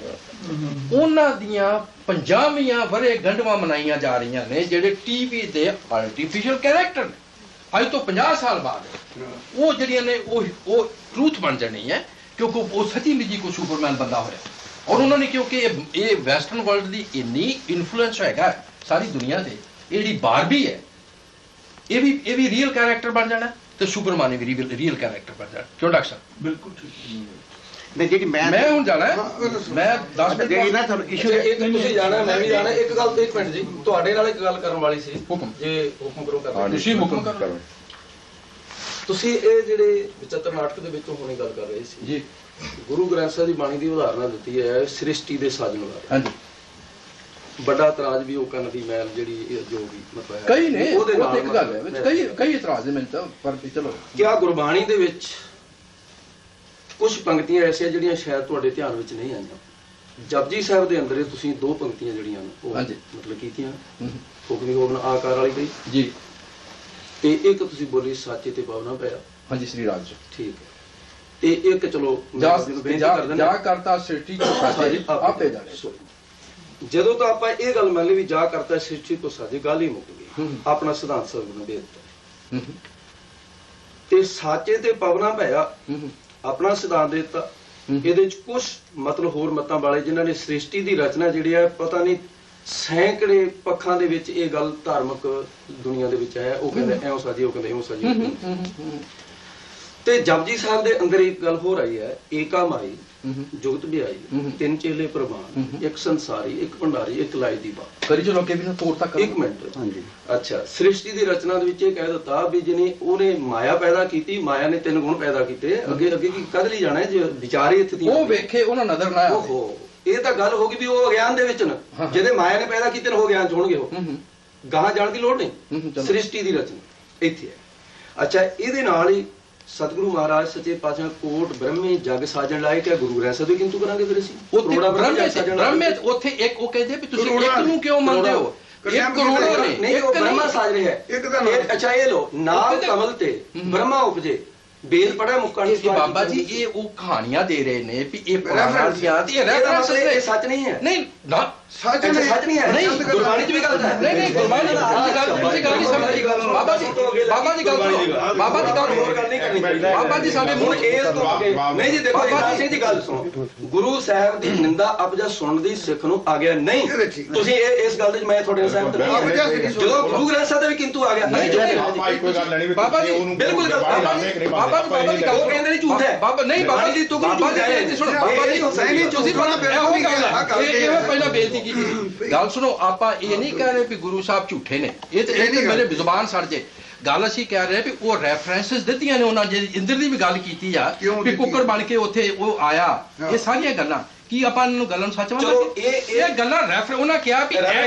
ਉਹਨਾਂ ਦੀਆਂ 50ਵੀਆਂ ਵਰ੍ਹੇ ਗੰਢਵਾਂ ਮਨਾਈਆਂ ਜਾ ਰਹੀਆਂ ਨੇ ਜਿਹੜੇ ਟੀਵੀ ਦੇ ਆਰਟੀਫੀਸ਼ੀਅਲ ਕੈਰੈਕਟਰ ਨੇ ਅੱਜ ਤੋਂ 50 ਸਾਲ ਬਾਅਦ ਉਹ ਜਿਹੜੀਆਂ ਨੇ ਉਹ ਟਰੂਥ ਬਣ ਜਾਣੀ ਹੈ ਕਿਉਂਕਿ ਉਹ ਸੱਚੀ ਨਿੱਜੀ ਕੋਈ ਸੁਪਰਮੈਨ ਬੰਦਾ ਹੋਇਆ ਔਰ ਉਹਨਾਂ ਨੇ ਕਿਉਂਕਿ ਇਹ ਵੈਸਟਰਨ ਵਰਲਡ ਦੀ ਇੰਨੀ ਇਨਫਲੂਐਂਸ ਹੈਗਾ ਸਾਰੀ ਦੁਨੀਆ ਤੇ ਇਹ ਜਿਹੜੀ ਬਾਰਬੀ ਹੈ ਇਹ ਵੀ ਰੀਅਲ ਕੈਰੈਕਟਰ ਬਣ ਜਾਣਾ ਤੇ ਸੁਪਰਮੈਨ ਵੀ ਰੀਅਲ ਕੈਰੈਕਟਰ ਬਣ ਜਾਣਾ ਕਿਉਂ ਡਾਕਟਰ ਸਾਹਿਬ ਬਿਲਕੁਲ ਠੀਕ ਨਹੀਂ ਜਿਹੜੀ ਮੈਂ ਹੁਣ ਜਾਣਾ ਮੈਂ 10 ਮਿੰਟ ਜਿਹੜੀ ਨਾ ਤੁਹਾਨੂੰ ਇਸ਼ੂ ਇੱਕ ਤੁਸੀਂ ਜਾਣਾ ਮੈਂ ਵੀ ਜਾਣਾ ਇੱਕ ਗੱਲ ਇੱਕ ਮਿੰਟ ਜੀ ਤੁਹਾਡੇ ਨਾਲ ਇੱਕ ਗੱਲ ਕਰਨ ਵਾਲੀ ਸੀ ਹੁਕਮ ਜੇ ਹੁਕਮ ਕਰੋ ਕਰ ਤੁਸੀਂ ਹੁਕਮ ਕਰੋ ਤੁਸੀਂ ਇਹ ਜਿਹੜੇ 75 ਨਾਟਕ ਦੇ ਵਿੱਚੋਂ ਹੁਣੇ ਗੱਲ ਕਰ ਰਹੇ ਸੀ ਜੀ ਗੁਰੂ ਗ੍ਰੰਥ ਸਾਹਿਬ ਦੀ ਬਾਣੀ ਦੀ ਉਦਾਹਰਣ ਦਿੱਤੀ ਹੈ ਸ੍ਰਿਸ਼ਟੀ ਦੇ ਸਾਜਣ ਵਾਲਾ ਹਾਂਜੀ ਵੱਡਾ ਇਤਰਾਜ਼ ਵੀ ਉਹ ਕੰਨ ਦੀ ਮੈਲ ਜਿਹੜੀ ਜੋ ਵੀ ਮਤਲਬ ਹੈ ਕਈ ਨੇ ਉਹਦੇ ਉਹ ਨਾਲ ਇੱਕ ਗੱਲ ਹੈ ਵਿੱਚ ਕਈ ਇਤਰਾਜ਼ ਨੇ ਮੈਨੂੰ ਤਾਂ ਪਰ ਚਲੋ ਕਿਆ ਗੁਰਬਾਣੀ ਦੇ ਵਿੱਚ ਕੁਝ ਪੰਕਤੀਆਂ ਐਸੀਆਂ ਜਿਹੜੀਆਂ ਸ਼ਾਇਦ ਤੁਹਾਡੇ ਧਿਆਨ ਵਿੱਚ ਨਹੀਂ ਆਈਆਂ ਜਪਜੀ ਸਾਹਿਬ ਦੇ ਅੰਦਰ ਤੁਸੀਂ ਦੋ ਪੰਕਤੀਆਂ ਜਿਹੜੀਆਂ ਨੇ ਉਹ ਮਤਲਬ ਕੀਤੀਆਂ ਹੁਕਮੀ ਹੋਵਨ ਆਕਾਰ ਵਾਲੀ ਗਈ ਜੀ ਤੇ ਇੱਕ ਤੁਸੀਂ ਬੋਲੀ ਸਾਚੇ ਤੇ ਪਾਵਨਾ ਪਿਆ ਹਾਂਜੀ ਸ੍ਰੀ ਰਾਜ ਜੀ ਠੀਕ ਹੈ ਤੇ ਇੱਕ ਚਲੋ ਮੈਂ ਤੁਹਾਨੂੰ ਬੇਨਤੀ ਕਰ ਦਿੰਦਾ ਜਾ ਕਰਤਾ ਸ੍ਰਿਸ਼ਟੀ ਕੋ ਸਾਜੇ ਆਪੇ ਜਾਣੇ ਜਦੋਂ ਤਾਂ ਆਪਾਂ ਇਹ ਗੱਲ ਮੰਨ ਲਈ ਵੀ ਜਾ ਕਰਤਾ ਸ੍ਰਿਸ਼ਟੀ ਤੋਂ ਸਾਜੇ ਗੱਲ ਹੀ ਮੁੱਕ ਗਈ ਆਪਣਾ ਸਿਧਾਂਤ ਸਭ ਨੂੰ ਦੇ ਦਿੱਤਾ ਤੇ ਸਾਚੇ ਤੇ ਪਵਨਾ ਭਇਆ ਆਪਣਾ ਸਿਧਾਂਤ ਦੇ ਦਿੱਤਾ ਇਹਦੇ ਚ ਕੁਝ ਮਤਲਬ ਹੋਰ ਮਤਾਂ ਵਾਲੇ ਜਿਨ੍ਹਾਂ ਨੇ ਸ੍ਰਿਸ਼ਟੀ ਦੀ ਰਚਨਾ ਜਿਹੜੀ ਹੈ ਪਤਾ ਨਹੀਂ ਸੈਂਕੜੇ ਪੱਖਾਂ ਦੇ ਵਿੱਚ ਇਹ ਗੱਲ ਧਾਰਮਿਕ ਦੁਨੀਆ ਦੇ ਵਿੱਚ ਆਇਆ ਉਹ ਕਹਿੰਦੇ ਐਉਂ ਸਾਜੀ ਉਹ ਕਹਿੰਦੇ ਐਉਂ ਸਾਜੀ ਤੇ ਜਪਜੀ ਸਾਹਿਬ ਦੇ ਅੰਦਰ ਇੱਕ ਗੱਲ ਹੋਰ ਆਈ ਹੈ ਏਕਾ ਮਾਈ ਜੁਗਤ ਵਿਆਈ ਤਿੰਨ ਚੇਲੇ ਪ੍ਰਮਾਨ ਇੱਕ ਸੰਸਾਰੀ ਇੱਕ ਭੰਡਾਰੀ ਇੱਕ ਲਾਈ ਦੀ ਬਾਤ ਕਰੀ ਚਲੋ ਕੇ ਵੀ ਨਾ ਤੋੜ ਤੱਕ ਇੱਕ ਮਿੰਟ ਹਾਂਜੀ ਅੱਛਾ ਸ੍ਰਿਸ਼ਟੀ ਦੀ ਰਚਨਾ ਦੇ ਵਿੱਚ ਇਹ ਕਹਿ ਦਿੱਤਾ ਵੀ ਜਿਹਨੇ ਉਹਨੇ ਮਾਇਆ ਪੈਦਾ ਕੀਤੀ ਮਾਇਆ ਨੇ ਤਿੰਨ ਗੁਣ ਪੈਦਾ ਕੀਤੇ ਅੱਗੇ ਅੱਗੇ ਕੀ ਕਦ ਲਈ ਜਾਣਾ ਜੇ ਵਿਚਾਰੇ ਇੱਥੇ ਦੀ ਉਹ ਵੇਖੇ ਉਹਨਾਂ ਨਜ਼ਰ ਨਾ ਆਵੇ ਓਹੋ ਇਹ ਤਾਂ ਗੱਲ ਹੋ ਗਈ ਵੀ ਉਹ ਅਗਿਆਨ ਦੇ ਵਿੱਚ ਨਾ ਜਿਹਦੇ ਮਾਇਆ ਨੇ ਪੈਦਾ ਕੀਤੇ ਨੇ ਉਹ ਗਿਆਨ ਚ ਹੋਣਗੇ ਉਹ ਗਾਹਾਂ ਜਾਣ ਦੀ ਲੋੜ ਨਹੀਂ ਸ੍ਰਿਸ਼ਟੀ ਦੀ ਰਚਨਾ ਇੱਥੇ ਹੈ ਅੱਛਾ ਇਹਦੇ ਨਾਲ ਹੀ ਸਤਿਗੁਰੂ ਮਹਾਰਾਜ ਸੱਚੇ ਪਾਤਸ਼ਾਹ ਕੋਟ ਬ੍ਰਹਮੇ ਜਗ ਸਾਜਣ ਲਾਇਕ ਹੈ ਗੁਰੂ ਗ੍ਰੰਥ ਸਾਹਿਬ ਕਿੰਤੂ ਕਰਾਂਗੇ ਫਿਰ ਅਸੀਂ ਉੱਥੇ ਬ੍ਰਹਮੇ ਉੱਥੇ ਇੱਕ ਉਹ ਕਹਿੰਦੇ ਵੀ ਤੁਸੀਂ ਇੱਕ ਨੂੰ ਕਿਉਂ ਮੰਨਦੇ ਹੋ ਇੱਕ ਕਰੋੜਾਂ ਨੇ ਨਹੀਂ ਉਹ ਬ੍ਰਹਮਾ ਸਾਜ ਰਿਹਾ ਹੈ ਅੱਛਾ ਇਹ ਲੋ ਨਾਮ ਕਮਲ ਤੇ ਬ੍ਰਹਮਾ ਉਪਜੇ ਬੇਦ ਪੜਾ ਮੁੱਕਾ ਨਹੀਂ ਬਾਬਾ ਜੀ ਇਹ ਉਹ ਕਹਾਣੀਆਂ ਦੇ ਰਹੇ ਨੇ ਵੀ ਇਹ ਪੁਰਾਣਾਂ ਦੀਆਂ ਤੇ ਇਹ ਰੈਫਰੈਂਸ ਇਹ ਸੱਚ ਨਹੀਂ ਹੈ ਨਹੀਂ ਨਾ ਸੱਚ ਨਹੀਂ ਹੈ ਨਹੀਂ ਗੁਰਬਾਣੀ ਚ ਵੀ ਗੱਲ ਹੈ ਨਹੀਂ ਗੁਰਬਾਣੀ ਦੀ ਗੱਲ ਤੁਸੀਂ ਗੱਲ ਨਹੀਂ ਸਮਝੀ ਬਾਬਾ ਜੀ ਗੱਲ ਸੁਣੋ ਬਾਬਾ ਦੀ ਗੱਲ ਹੋਰ ਗੱਲ ਨਹੀਂ ਕਰਨੀ ਬਾਬਾ ਜੀ ਸਾਡੇ ਹੁਣ ਇਸ ਤੋਂ ਅੱਗੇ ਨਹੀਂ ਜੀ ਦੇਖੋ ਇਕਰਾਰ ਸਿੰਘ ਦੀ ਗੱਲ ਸੁਣੋ ਗੁਰੂ ਸਾਹਿਬ ਦੀ ਨਿੰਦਾ ਅਪਜਾ ਸੁਣਨ ਦੀ ਸਿੱਖ ਨੂੰ ਆ ਗਿਆ ਨਹੀਂ ਤੁਸੀਂ ਇਸ ਗੱਲ ਦੇ ਮੈਂ ਤੁਹਾਡੇ ਨਾਲ ਸਹਿਮਤ ਨਹੀਂ ਜਦੋਂ ਗੁਰੂ ਗ੍ਰੰਥ ਸਾਹਿਬ ਦੇ ਵੀ ਕਿੰਤੂ ਆ ਗਿਆ ਬਾਬਾ ਜੀ ਬਿਲਕੁਲ ਬਾਬਾ ਜੀ ਉਹ ਕਹਿੰਦੇ ਨਹੀਂ ਝੂਠ ਹੈ ਬਾਬਾ ਨਹੀਂ ਬਾਬਾ ਜੀ ਤੂੰ ਬਾਬਾ ਜੀ ਸੁਣੋ ਬਾਬਾ ਜੀ ਤੁਸੀਂ ਇਹ ਪਹਿਲਾਂ ਬੇਇੱਜ਼ਤੀ ਕੀਤੀ ਗੱਲ ਸੁਣੋ ਆਪਾਂ ਇਹ ਨਹੀਂ ਕਹਿ ਰਹੇ ਵੀ ਗੁਰੂ ਸਾਹਿਬ ਝੂਠੇ ਨੇ ਇਹ ਤੇ ਮੇਰੇ ਜ਼ੁਬਾਨ ਸੜ ਜੇ ਗੱਲ ਅਸੀਂ ਕਹਿ ਰਹੇ ਵੀ ਉਹ ਰੈਫਰੈਂਸਸ ਦਿੱਤੀਆਂ ਨੇ ਉਹਨਾਂ ਜਿਹੜੀ ਇੰਦਰ ਦੀ ਵੀ ਗੱਲ ਕੀਤੀ ਆ ਵੀ ਕੁੱਕਰ ਬਣ ਕੇ ਉੱਥੇ ਉਹ ਆਇਆ ਇਹ ਸਾਰੀਆਂ ਗੱਲਾਂ ਕੀ ਆਪਾਂ ਇਹਨਾਂ ਨੂੰ ਗੱਲਾਂ ਨੂੰ ਸੱਚ ਮੰਨਦੇ ਇਹ ਗੱਲਾਂ ਰੈਫਰ ਉਹਨਾਂ ਕਿਹਾ ਵੀ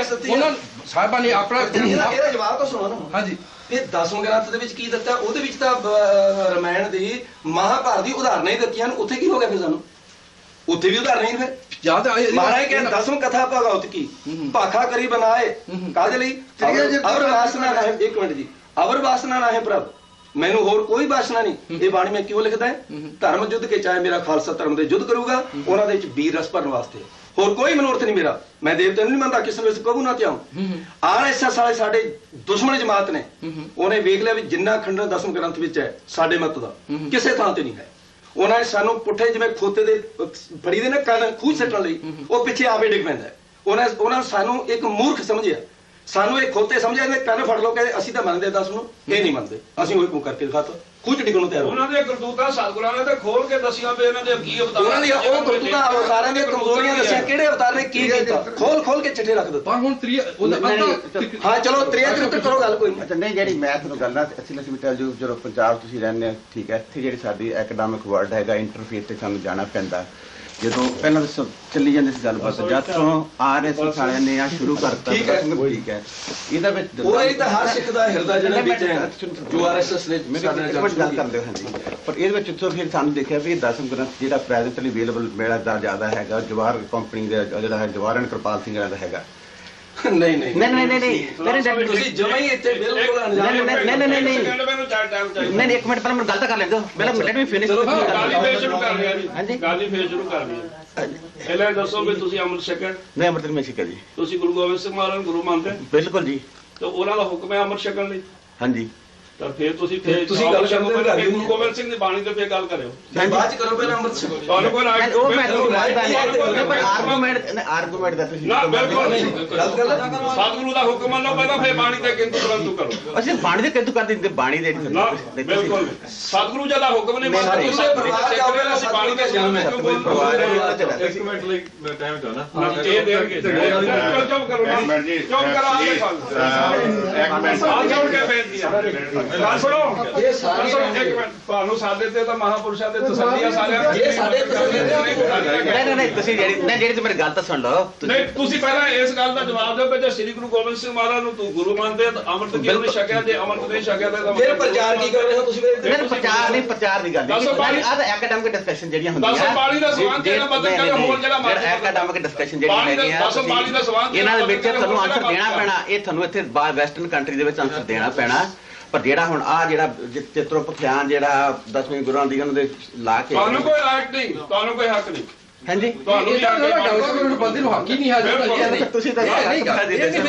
ਉਹਨਾਂ ਸਾਹਿਬਾਂ ਨੇ ਆਪਣਾ ਇਹਦਾ ਜਵਾਬ ਤਾਂ ਸੁਣੋ ਨਾ ਹਾਂਜੀ ਇਹ 10ਵੇਂ ਗ੍ਰੰਥ ਦੇ ਵਿੱਚ ਕੀ ਦਿੱਤਾ ਉਹਦੇ ਵਿੱਚ ਤਾਂ ਰਮਾਇਣ ਦੀ ਮਹਾਭਾਰਤ ਦੀ ਉਦਾਹਰਨਾਂ ਹੀ ਦਿੱਤੀਆਂ ਨੇ ਉੱਥੇ ਕੀ ਹੋ ਗਿਆ ਫਿਰ ਸਾਨੂੰ ਉੱਥੇ ਵੀ ਉਦਾਹਰਣ ਹੀ ਫਿਰ ਜਿਆਦਾ ਮਹਾਰਾਜ ਕਹਿੰਦੇ 10ਵੀਂ ਕਥਾ ਭਗਵਤ ਕੀ ਭਾਖਾ ਕਰੀ ਬਣਾਏ ਕਾਹਦੇ ਲਈ ਅਵਰ ਵਾਸਨਾ ਨਾ ਹੈ ਇੱਕ ਮਿੰਟ ਜੀ ਅਵਰ ਵਾਸਨਾ ਨਾ ਹੈ ਪ੍ਰਭ ਮੈਨੂੰ ਹੋਰ ਕੋਈ ਵਾਸਨਾ ਨਹੀਂ ਇਹ ਬਾਣੀ ਮੈਂ ਕਿਉਂ ਲਿਖਦਾ ਹੈ ਧਰਮ ਯੁੱਧ ਕੇ ਚਾਹੇ ਮੇਰਾ ਖਾਲਸਾ ਧਰਮ ਦੇ ਯੁੱਧ ਕਰੂਗਾ ਉਹਨਾਂ ਦੇ ਵਿੱਚ ਵੀਰ ਰਸ ਭਰਨ ਵਾਸਤੇ ਹੋਰ ਕੋਈ ਮਨੋਰਥ ਨਹੀਂ ਮੇਰਾ ਮੈਂ ਦੇਵਤੇ ਨੂੰ ਨਹੀਂ ਮੰਨਦਾ ਕਿਸੇ ਵਿੱਚ ਕਬੂ ਨਾ ਧਿਆਉ ਆਣ ਐਸਾ ਸਾਲੇ ਸਾਡੇ ਦੁਸ਼ਮਣ ਜਮਾਤ ਨੇ ਉਹਨੇ ਵੇਖ ਲਿਆ ਵੀ ਜਿੰਨਾ ਖੰਡਨ 10ਵੇਂ ਗ੍ਰੰਥ ਵਿੱਚ ਹੈ ਸਾਡੇ ਮਤ ਦਾ ਕਿਸੇ ਥਾਂ ਤੇ ਨਹੀਂ ਹੈ ਉਹਨਾਂ ਨੇ ਸਾਨੂੰ ਪੁੱਠੇ ਜਿਵੇਂ ਖੋਤੇ ਦੇ ਫੜੀ ਦੇ ਨਾ ਕੰਨ ਖੂਹ ਸੱਟਣ ਲਈ ਉਹ ਪਿੱਛੇ ਆਵੇ ਡਿੱਗ ਪੈਂਦਾ ਉਹਨਾਂ ਸਾਨੂੰ ਇੱਕ ਮੂਰਖ ਸਮਝਿਆ ਸਾਨੂੰ ਇਹ ਖੋਤੇ ਸਮਝਿਆ ਨੇ ਕੰਨ ਫੜ ਲੋ ਕਹਿੰਦੇ ਅਸੀਂ ਤਾਂ ਮੰਨਦੇ 10 ਨੂੰ ਇਹ ਨਹੀਂ ਮੰਨਦੇ ਅਸੀਂ ਉਹ ਕਰਕੇ ਦਿਖਾਤਾ ਖੂਹ ਚ ਡਿੱਗਣ ਨੂੰ ਤਿਆਰ ਉਹਨਾਂ ਦੇ ਕਰਤੂਤਾਂ ਸਤਿਗੁਰਾਂ ਨੇ ਤੇ ਖੋਲ ਕੇ ਦੱਸੀਆਂ ਵੀ ਇਹਨਾਂ ਦੇ ਕੀ ਅਵਤਾਰ ਉਹਨਾਂ ਦੀਆਂ ਉਹ ਕਰਤੂਤਾਂ ਅਵਤਾਰਾਂ ਦੀਆਂ ਕਮਜ਼ੋਰੀਆਂ ਦੱਸੀਆਂ ਕਿਹੜੇ ਅਵਤਾਰ ਨੇ ਕੀ ਕੀਤਾ ਖੋਲ ਕੇ ਚਿੱਠੇ ਰੱਖ ਦਿੱਤਾ ਪਰ ਹੁਣ ਹਾਂ ਚਲੋ ਤ੍ਰਿਆ ਚਰਿੱਤਰ ਕਰੋ ਗੱਲ ਕੋਈ ਅੱਛਾ ਨਹੀਂ ਜਿਹੜੀ ਮੈਂ ਤੁਹਾਨੂੰ ਗੱਲਾਂ ਅਸੀਂ ਮਿੱਟਾ ਜੋ ਜਦੋਂ ਪੰਜਾਬ ਤੁਸੀਂ ਰਹਿੰਦੇ ਹੋ ਠੀਕ ਹੈ ਇੱਥੇ ਜਿਹੜੀ ਸਾਡੀ ਐਕੈਡੈਮਿਕ ਵਰਲਡ ਹੈਗਾ ਇੰਟਰਫੇਸ ਤੇ ਸਾਨੂੰ ਜਾਣਾ ਪੈਂਦਾ ਜਦੋਂ ਪਹਿਲਾਂ ਤਾਂ ਚੱਲੀ ਜਾਂਦੀ ਸੀ ਗੱਲਬਾਤ ਜਦ ਤੋਂ RS ਸਾਲਿਆਂ ਨੇ ਆ ਸ਼ੁਰੂ ਕਰਤਾ ਠੀਕ ਹੈ ਇਹਦਾ ਵਿੱਚ ਉਹ ਇਹ ਤਾਂ ਹਰ ਸਿੱਖ ਦਾ ਹਿਰਦਾ ਜਿਹੜਾ ਵਿੱਚ ਹੈ ਜੋ RSS ਨੇ ਗੱਲ ਕਰਦੇ ਹੋ ਹਾਂਜੀ ਪਰ ਇਹਦੇ ਵਿੱਚ ਤੋਂ ਫਿਰ ਸਾਨੂੰ ਦੇਖਿਆ ਵੀ 10ਵੇਂ ਗ੍ਰੰਥ ਜਿਹੜਾ ਪ੍ਰੈਜ਼ੈਂਟਲੀ ਅਵੇਲੇਬਲ ਮੇਰਾ ਦਾ ਜ਼ਿਆਦਾ ਹੈਗਾ ਜਵਾਹਰ ਕੰਪਨੀ ਦਾ ਜਿਹੜਾ ਹੈ ਜਵਾਹਰ ਐਂਡ ਕਿਰਪਾਲ ਸਿੰਘ ਦਾ ਹੈਗਾ ਨਹੀਂ ਨਹੀਂ ਨਹੀਂ ਤੁਸੀਂ ਜਮਾਂ ਹੀ ਇੱਥੇ ਬਿਲਕੁਲ ਅਣਜਾਣ ਹੋ। ਨਹੀਂ ਸੈਕਿੰਡ ਮੈਨੂੰ ਚਾਰ ਟਾਈਮ ਚਾਹੀਦਾ ਨਹੀਂ ਇੱਕ ਮਿੰਟ ਪਹਿਲਾਂ ਮੈਨੂੰ ਗੱਲ ਤਾਂ ਕਰ ਲੈਣ ਦਿਓ ਪਹਿਲਾਂ ਲੈਟ ਮੀ ਫਿਨਿਸ਼ ਗਾਲੀ ਫੇਰ ਸ਼ੁਰੂ ਕਰ ਲਿਆ ਜੀ ਹਾਂਜੀ। ਗਾਲੀ ਫੇਰ ਸ਼ੁਰੂ ਕਰ ਲਿਆ ਪਹਿਲਾਂ ਇਹ ਦੱਸੋ ਵੀ ਤੁਸੀਂ ਅੰਮ੍ਰਿਤ ਛਕਣ ਮੈਂ ਅਮਰਤ ਮੈਂ ਸਿੱਖਿਆ ਜੀ ਤੁਸੀਂ ਗੁਰੂ ਗੋਬਿੰਦ ਸਿੰਘ ਮਹਾਰਾਜ ਨੂੰ ਗੁਰੂ ਮੰਨਦੇ ਹੋ? ਬਿਲਕੁਲ ਜੀ ਤੇ ਉਹਨਾਂ ਦਾ ਹੁਕਮ ਹੈ ਅੰਮ੍ਰਿਤ ਛਕਣ ਲਈ ਹਾਂਜੀ ਤਾਂ ਫਿਰ ਤੁਸੀਂ ਤੁਸੀਂ ਗੱਲ ਕਰਦੇ ਹੋ ਫਿਰ ਗੁਰੂ ਗੋਬਿੰਦ ਸਿੰਘ ਦੀ ਬਾਣੀ ਤੇ ਫਿਰ ਗੱਲ ਕਰਿਓ ਬਾਅਦ ਚ ਕਰੋ ਪਹਿਲਾਂ ਅੰਮ੍ਰਿਤ ਛਕੋ। ਤੁਹਾਨੂੰ ਕੋਈ ਰਾਈਟ ਉਹ ਮੈਂ ਤੁਹਾਨੂੰ ਪਰ ਆਰਗੂਮੈਂਟ ਦਾ ਤੁਸੀਂ ਨਾ ਬਿਲਕੁਲ ਨਹੀਂ ਗਲਤ ਗੱਲ ਹੈ। ਸਤਿਗੁਰੂ ਦਾ ਹੁਕਮ ਮੰਨੋ ਪਹਿਲਾਂ ਫਿਰ ਬਾਣੀ ਤੇ ਕਿੰਤੂ ਪਰੰਤੂ ਕਰੋ ਅਸੀਂ ਬਾਣੀ ਦੇ ਕਿੰਤੂ ਕਰ ਦਿੰਦੇ ਬਾਣੀ ਦੇ ਨਾ ਬਿਲਕੁਲ ਸਤਿਗੁਰੂ ਜੀ ਦਾ ਹੁਕਮ ਨਹੀਂ ਮੰਨਦੇ ਨਹੀਂ, ਤੁਸੀਂ ਪਰਿਵਾਰ ਜਾਓਗੇ ਨਾ ਅਸੀਂ ਬਾਣੀ ਤੇ ਜਨਮ ਹੈ। ਇੱਕ ਮਿੰਟ ਲਈ ਮੈਂ ਟਾਈਮ ਚਾਹਣਾ ਇਹ ਦੇਣਗੇ ਚੁੱਪ ਕਰੋ ਇੱਕ ਮਿੰਟ ਜੀ ਚੁੱਪ ਕਰੋ ਆਲੇ ਇੱਕ ਮਿੰਟ ਆ ਜੋੜ ਕੇ ਬੇਨਤੀ ਆ ਗੱਲ ਸੁਣੋ ਇਹ ਸਾਰੇ ਇੱਕ ਮਿੰਟ ਤੁਹਾਨੂੰ ਸਾਡੇ ਤੇ ਤਾਂ ਮਹਾਪੁਰਸ਼ਾਂ ਦੇ ਤਸੱਲੀ ਆ ਸਾਰਿਆਂ ਦੀ ਇਹ ਸਾਡੇ ਤਸੱਲੀ ਨਹੀਂ ਤੁਸੀਂ ਜਿਹੜੀ ਤੇ ਮੇਰੀ ਗੱਲ ਤਾਂ ਸੁਣ ਲਓ ਨਹੀਂ ਤੁਸੀਂ ਪਹਿਲਾਂ ਇਸ ਗੱਲ ਦਾ ਜਵਾਬ ਦਿਓ ਕਿ ਜੇ ਸ੍ਰੀ ਗੁਰੂ ਗੋਬਿੰਦ ਸਿੰਘ ਮਹਾਰਾਜ ਨੂੰ ਤੂੰ ਗੁਰੂ ਮੰਨਦੇ ਤਾਂ ਅੰਮ੍ਰਿਤ ਕਿਉਂ ਨਹੀਂ ਛਕਿਆ ਜੇ ਅੰਮ੍ਰਿਤ ਨਹੀਂ ਛਕਿਆ ਤਾਂ ਫਿਰ ਪ੍ਰਚਾਰ ਕੀ ਕਰ ਰਹੇ ਹੋ ਤੁਸੀਂ ਨਹੀਂ ਪ੍ਰਚਾਰ ਦੀ ਗੱਲ ਦੱਸੋ ਬਾਣੀ- ਆ ਤਾਂ ਐਕੈਡਮਿਕ ਡਿਸਕਸ਼ਨ ਜਿਹੜੀਆਂ ਹੁੰਦੀਆਂ ਦੱਸੋ ਬਾਣੀ ਦਾ ਸਵਾਲ ਜਿਹੜਾ ਮਤਲਬ ਕਰੇ ਹੋਰ ਜਿਹੜਾ ਮਰਜ਼ੀ ਐਕੈਡਮਿਕ ਡਿਸਕਸ਼ਨ ਜਿਹੜੀਆਂ ਬਾਣੀ ਦਾ- ਹੈਗੀਆਂ ਦੱਸੋ ਬਾਣੀ ਦਾ ਸਵਾਲ ਇਹਨਾਂ ਦੇ ਵਿੱਚ ਜਿਹੜਾ ਤੁਹਾਨੂੰ ਮਤਲਬ ਆਨਸਰ ਦੇਣਾ ਪੈਣਾ ਇਹ ਤੁਹਾਨੂੰ ਇੱਥੇ ਵੈਸਟਰਨ ਕੰਟਰੀ ਦੇ ਵਿੱਚ ਆਨਸਰ ਦੇਣਾ ਪੈਣਾ ਪਰ ਜਿਹੜਾ ਹੁਣ ਆ ਜਿਹੜਾ ਚਿੱਤਰੋਪਖਿਆਨ ਜਿਹੜਾ 10ਵੇਂ ਗੁਰਾਂ ਦੀ ਉਹਨਾਂ ਦੇ ਲਾ ਕੇ ਤੁਹਾਨੂੰ ਕੋਈ ਰਾਈਟ ਨਹੀਂ ਤੁਹਾਨੂੰ ਕੋਈ ਹੱਕ ਨਹੀਂ ਹਾਂਜੀ ਤੁਹਾਨੂੰ ਇਹ ਤਾਂ ਡਾਕਟਰ ਬੰਦੇ ਨੂੰ ਹੱਕ ਹੀ ਨਹੀਂ ਹਾਜ਼ਰ ਇਹ ਨਹੀਂ ਤੁਸੀਂ ਤਾਂ ਨਹੀਂ ਗੱਲ ਜੇ